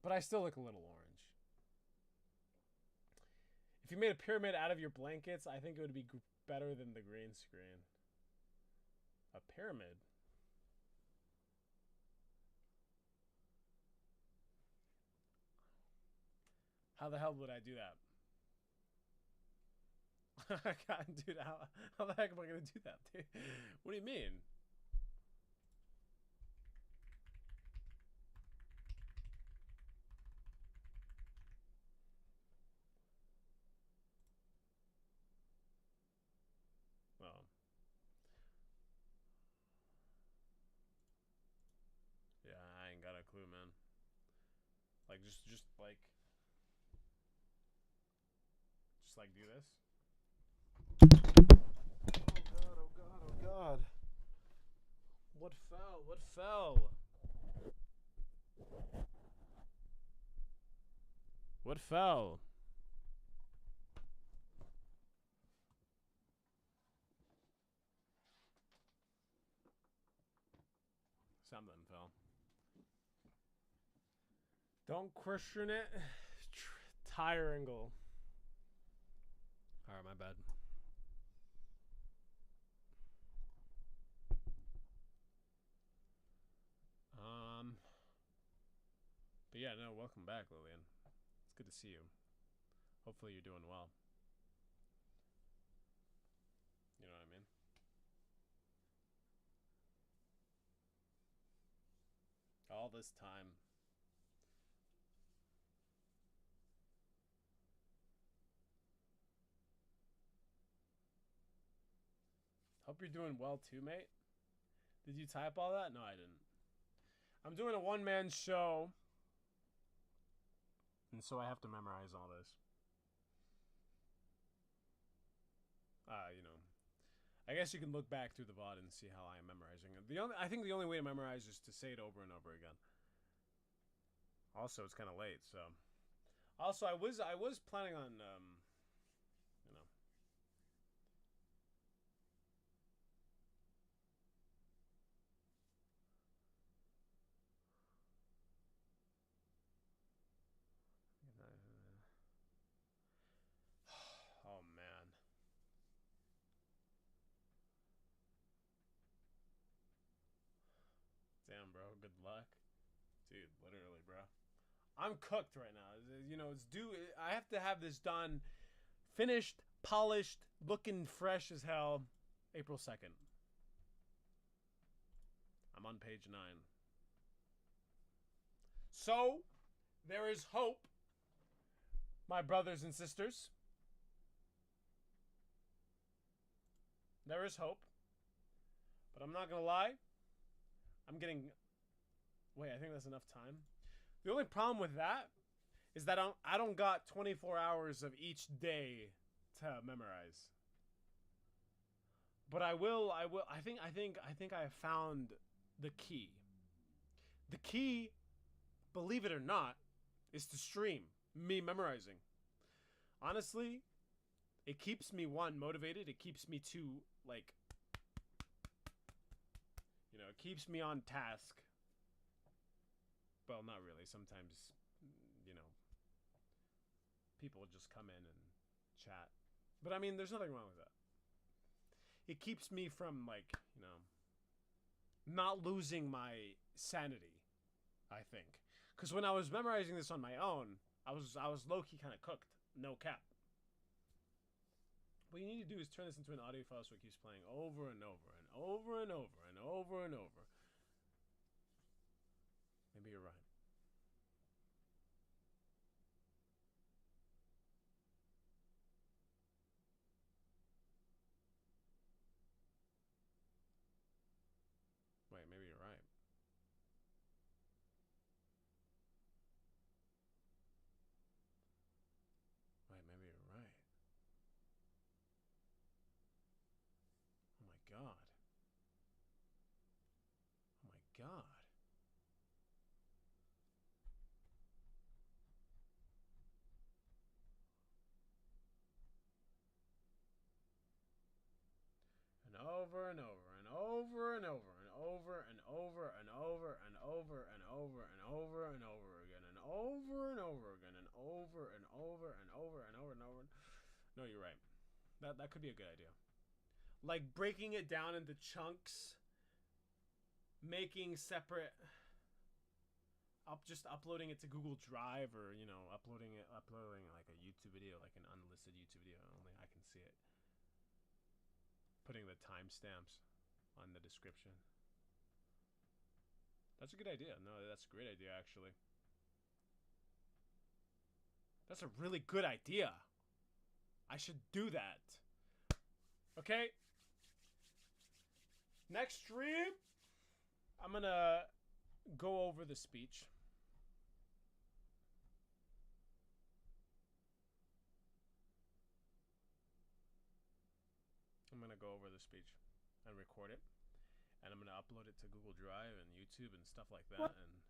But I still look a little orange. If you made a pyramid out of your blankets, I think it would be better than the green screen. A pyramid? How the hell would I do that? God, dude, how the heck am I going to do that, dude? What do you mean? Well. Yeah, I ain't got a clue, man. Like, just like do this. Oh god, oh god. What fell? What fell? What fell? Something fell. Don't question it. Triangle. Alright, my bad. But yeah, no, welcome back, Lillian. It's good to see you. Hopefully you're doing well. You know what I mean? All this time. Hope you're doing well too, mate. Did you type all that? No, I didn't. I'm doing a one-man show. And so I have to memorize all this. You know. I guess you can look back through the VOD and see how I am memorizing it. I think the only way to memorize is to say it over and over again. Also, it's kind of late, so. Also, I was planning on, you know. Oh, man. Damn, bro. Good luck. Dude, literally, bro. I'm cooked right now. You know, it's due. I have to have this done, finished, polished, looking fresh as hell, April 2nd. I'm on page 9. So, there is hope, my brothers and sisters. There is hope. But I'm not going to lie. I'm getting... Wait, I think that's enough time. The only problem with that is that I don't got 24 hours of each day to memorize. But I think I have found the key. The key, believe it or not, is to stream me memorizing. Honestly, it keeps me, one, motivated. It keeps me, two, like, you know, it keeps me on task. Well, not really. Sometimes, you know, people just come in and chat. But I mean, there's nothing wrong with that. It keeps me from, like, you know, not losing my sanity, I think. Because when I was memorizing this on my own, I was low-key kind of cooked. No cap. What you need to do is turn this into an audio file so it keeps playing over and over and over and over and over and over. Maybe you're right. Wait, maybe you're right. Wait, maybe you're right. Oh my god. Oh my god. And over and over and over and over and over and over and over and over and over and over and over again and over and over again and over and over and over and over and over. No, you're right. That could be a good idea. Like breaking it down into chunks, making separate, just uploading it to Google Drive, or, you know, uploading like a YouTube video, like an unlisted YouTube video, only I can see it. Putting the timestamps on the description. That's a good idea. No, that's a great idea, actually. That's a really good idea. I should do that. Okay. Next stream, I'm gonna go over the speech. I'm gonna go over the speech and record it, and I'm gonna upload it to Google Drive and YouTube and stuff like that. What? And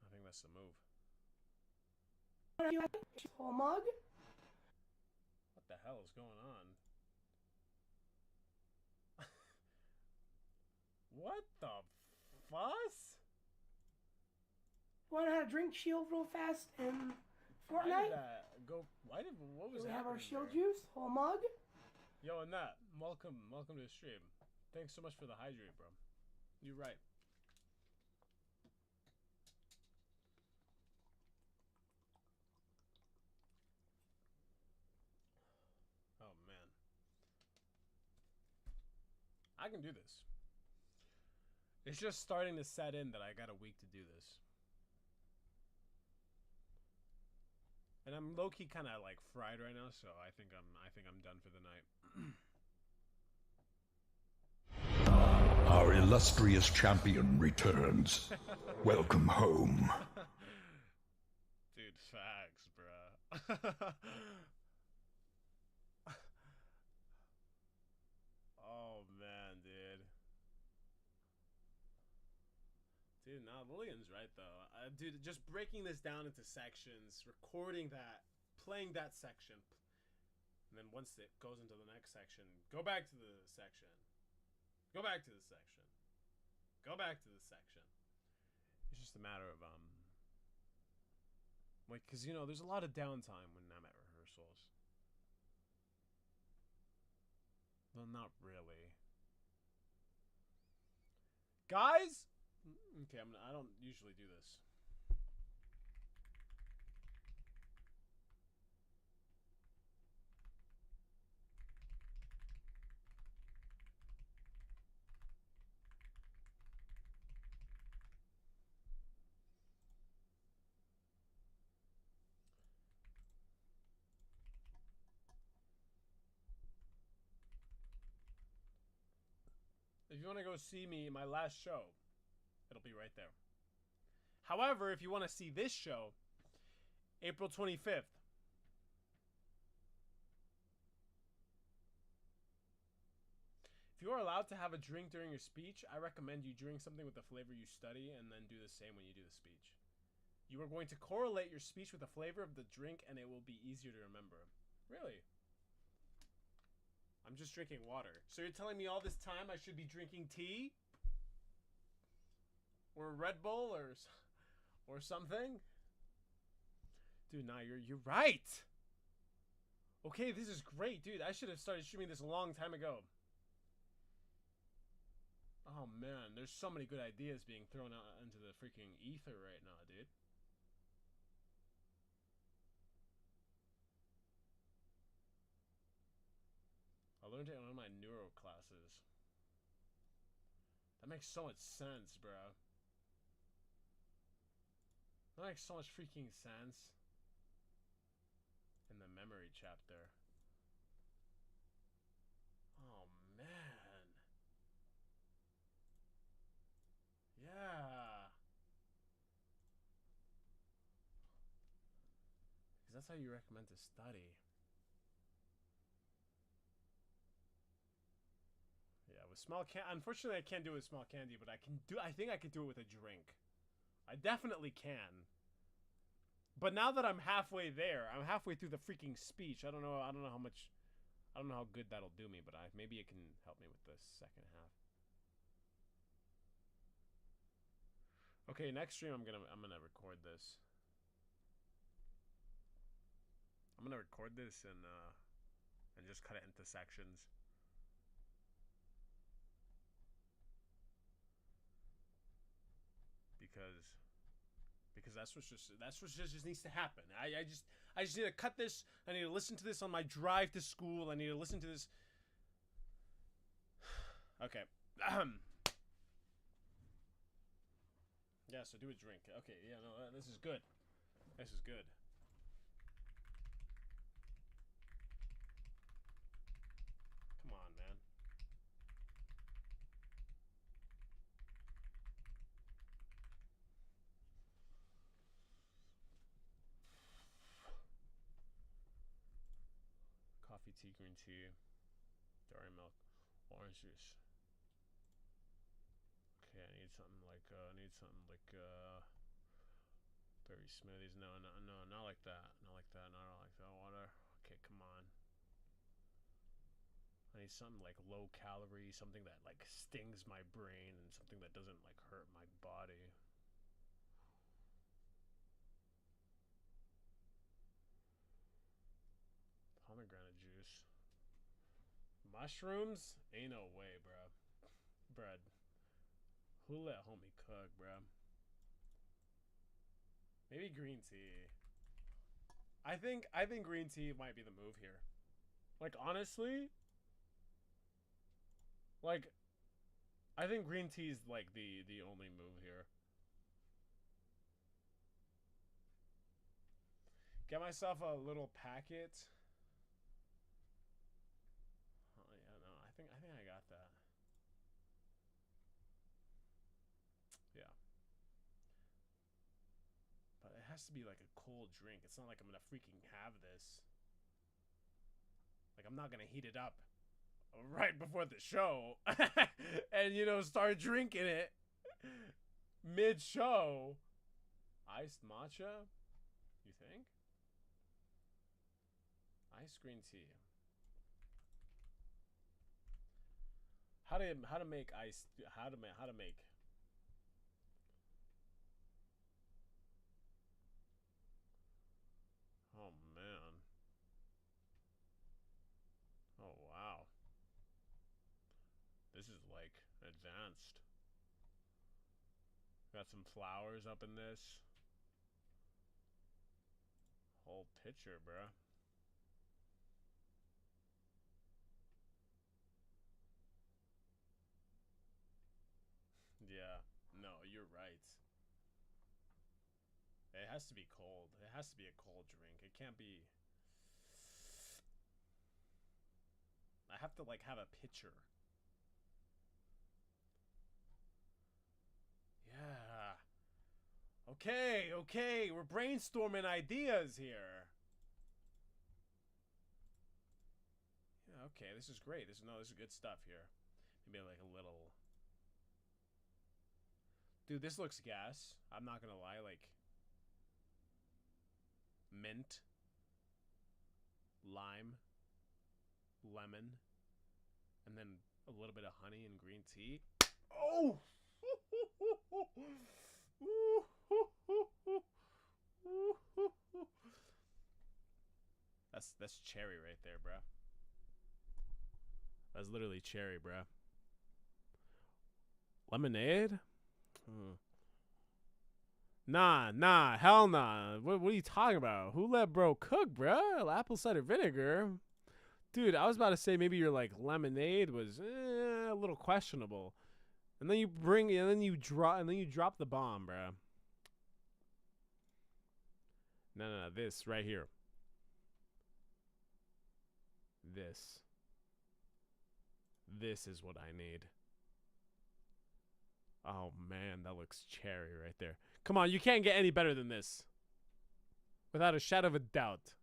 I think that's the move. What are you having? Whole mug? What the hell is going on? What the fuss? Want to have a drink shield real fast in Fortnite? Why did that go? What was Do we happening have our shield there? juice? Whole mug? Yo, and that, welcome to the stream. Thanks so much for the hydrate, bro. You're right. Oh man, I can do this. It's just starting to set in that I got a week to do this. And I'm low-key kind of like fried right now, so I think I'm done for the night. Our illustrious champion returns. Welcome home. Dude, facts, bruh. Oh man, dude. Dude, nah, Lillian's right though. Dude, just breaking this down into sections, recording that, playing that section, and then once it goes into the next section, go back to the section. Go back to the section. Go back to the section. It's just a matter of like, cause you know, there's a lot of downtime when I'm at rehearsals. Well, not really. Guys, okay, I don't usually do this. If you want to go see me, my last show, it'll be right there. However, if you want to see this show, April 25th. If you are allowed to have a drink during your speech, I recommend you drink something with the flavor you study and then do the same when you do the speech. You are going to correlate your speech with the flavor of the drink and it will be easier to remember. Really? I'm just drinking water. So you're telling me all this time I should be drinking tea? Or Red Bull or something? Dude, nah, you're right. Okay, this is great, dude. I should have started streaming this a long time ago. Oh man, there's so many good ideas being thrown out into the freaking ether right now, dude. I learned it in one of my neuro classes. That makes so much sense, bro. That makes so much freaking sense. In the memory chapter. Oh man. Yeah. Because that's how you recommend to study. Yeah, with small unfortunately I can't do it with small candy, but I think I can do it with a drink. I definitely can. But now that I'm halfway there, I'm halfway through the freaking speech. I don't know how good that'll do me, but maybe it can help me with the second half. Okay, next stream I'm gonna record this. I'm gonna record this and just cut it into sections. Because that's what just needs to happen. I just need to cut this. I need to listen to this on my drive to school. I need to listen to this. Okay. Yeah, so do a drink. Okay, yeah, no, this is good. This is good. Come on, man. Coffee, tea, green tea, dairy milk, orange juice. Okay, I need something like berry smoothies. No, not like that. Not like that. Not like that. Water. Okay, come on. I need something like low calorie, something that like stings my brain and something that doesn't like hurt my body. Pomegranate juice. Mushrooms? Ain't no way, bro. Bread. Who let homie cook, bro? Maybe green tea. I think green tea might be the move here. Like honestly, like I think green tea is like the only move here. Get myself a little packet. Oh yeah, no, I think I got that. Yeah. But it has to be like a cold drink. It's not like I'm gonna freaking have this. Like I'm not gonna heat it up right before the show and start drinking it mid-show. Iced matcha? You think? Iced green tea. How to make ice? How to make? Oh man. Oh wow. This is like advanced. Got some flowers up in this. Whole picture, bruh. Yeah, no, you're right. It has to be cold. It has to be a cold drink. It can't be... I have to, like, have a pitcher. Okay. We're brainstorming ideas here. Yeah, okay, this is great. This is good stuff here. Maybe like a little. Dude, this looks gas. I'm not gonna lie, like mint, lime, lemon, and then a little bit of honey and green tea. Oh! That's cherry right there, bruh. That's literally cherry, bruh. Lemonade? Nah, hell nah. What are you talking about? Who let bro cook, bruh? Apple cider vinegar? Dude, I was about to say maybe your like lemonade was a little questionable. And then you drop the bomb, bruh. No, this right here. This is what I need. Oh man, that looks cherry right there. Come on, you can't get any better than this. Without a shadow of a doubt.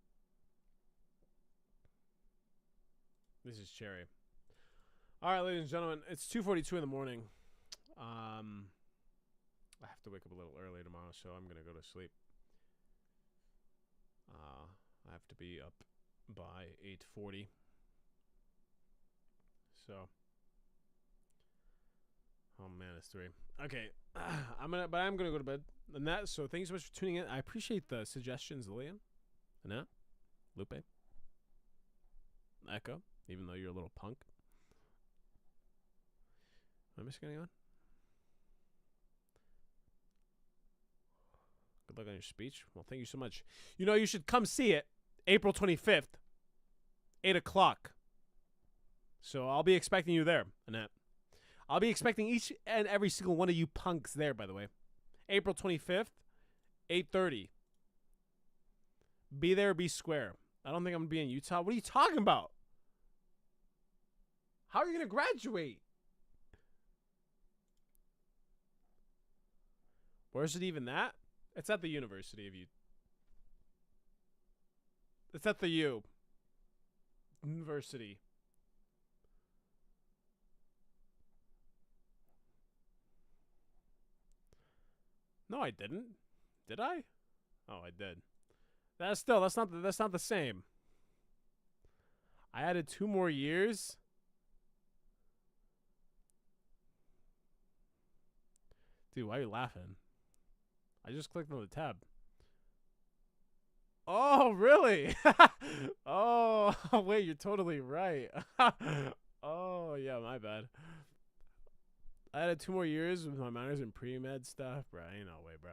This is cherry. Alright, ladies and gentlemen, it's 2:42 in the morning. I have to wake up a little early tomorrow, so I'm gonna go to sleep. I have to be up by 8:40. So, oh man, it's 3. Okay, I'm gonna go to bed. And that. So, thank you so much for tuning in. I appreciate the suggestions, Lillian, Annette, Lupe, Echo. Even though you're a little punk. Am I missing anyone? Good luck on your speech. Well, thank you so much. You know, you should come see it April 25th, 8 o'clock. So I'll be expecting you there, Annette. I'll be expecting each and every single one of you punks there, by the way. April 25th, 8:30. Be there, be square. I don't think I'm going to be in Utah. What are you talking about? How are you going to graduate? Where is it even at? It's at the University of Utah. It's at the U. University. No, I didn't. Did I? Oh, I did. That's not the same. I added 2 more years. Dude, why are you laughing? I just clicked on the tab. Oh, really? Oh, wait, you're totally right. Oh, yeah, my bad. I added 2 more years with my minors in pre-med stuff, bro. Ain't no way, bro.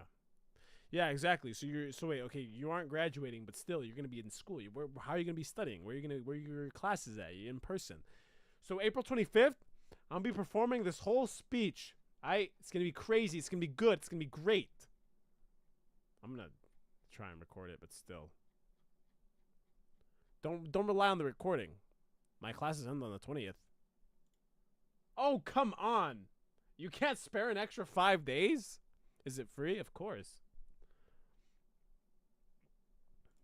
Yeah, exactly. So wait, okay, you aren't graduating, but still, you're gonna be in school. How are you gonna be studying? Where are your classes at? You in person? So April 25th, I'm gonna be performing this whole speech. It's gonna be crazy. It's gonna be good. It's gonna be great. I'm gonna try and record it, but still, don't rely on the recording. My classes end on the 20th. Oh, come on. You can't spare an extra 5 days? Is it free? Of course.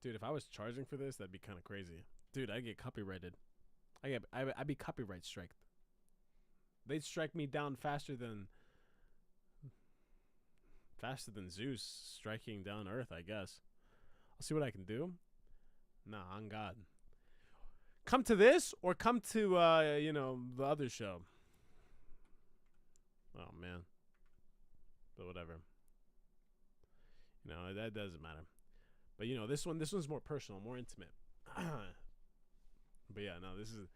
Dude, if I was charging for this, that'd be kind of crazy. Dude, I'd get copyrighted. I'd be copyright striked. They'd strike me down faster than Zeus striking down Earth, I guess. I'll see what I can do. Nah, on God. Come to this or come to the other show. Oh man. But whatever. That doesn't matter. But this one's more personal, more intimate. But yeah, no, this is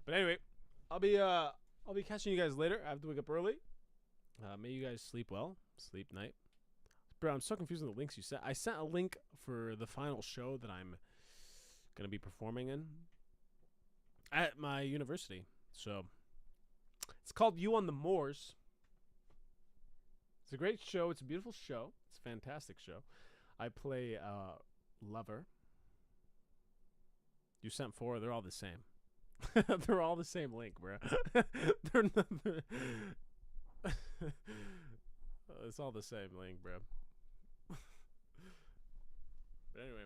But anyway, I'll be catching you guys later. I have to wake up early. May you guys sleep well. Sleep night. Bro, I'm so confused with the links you sent. I sent a link for the final show that I'm going to be performing in at my university. So, it's called You on the Moors. It's a great show. It's a beautiful show. It's a fantastic show. I play Lover. You sent 4. They're all the same. They're all the same link, bro. It's all the same link, bro. But anyway,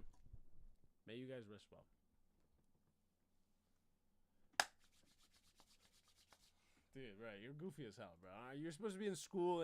may you guys rest well. Dude, right, you're goofy as hell, bro. You're supposed to be in school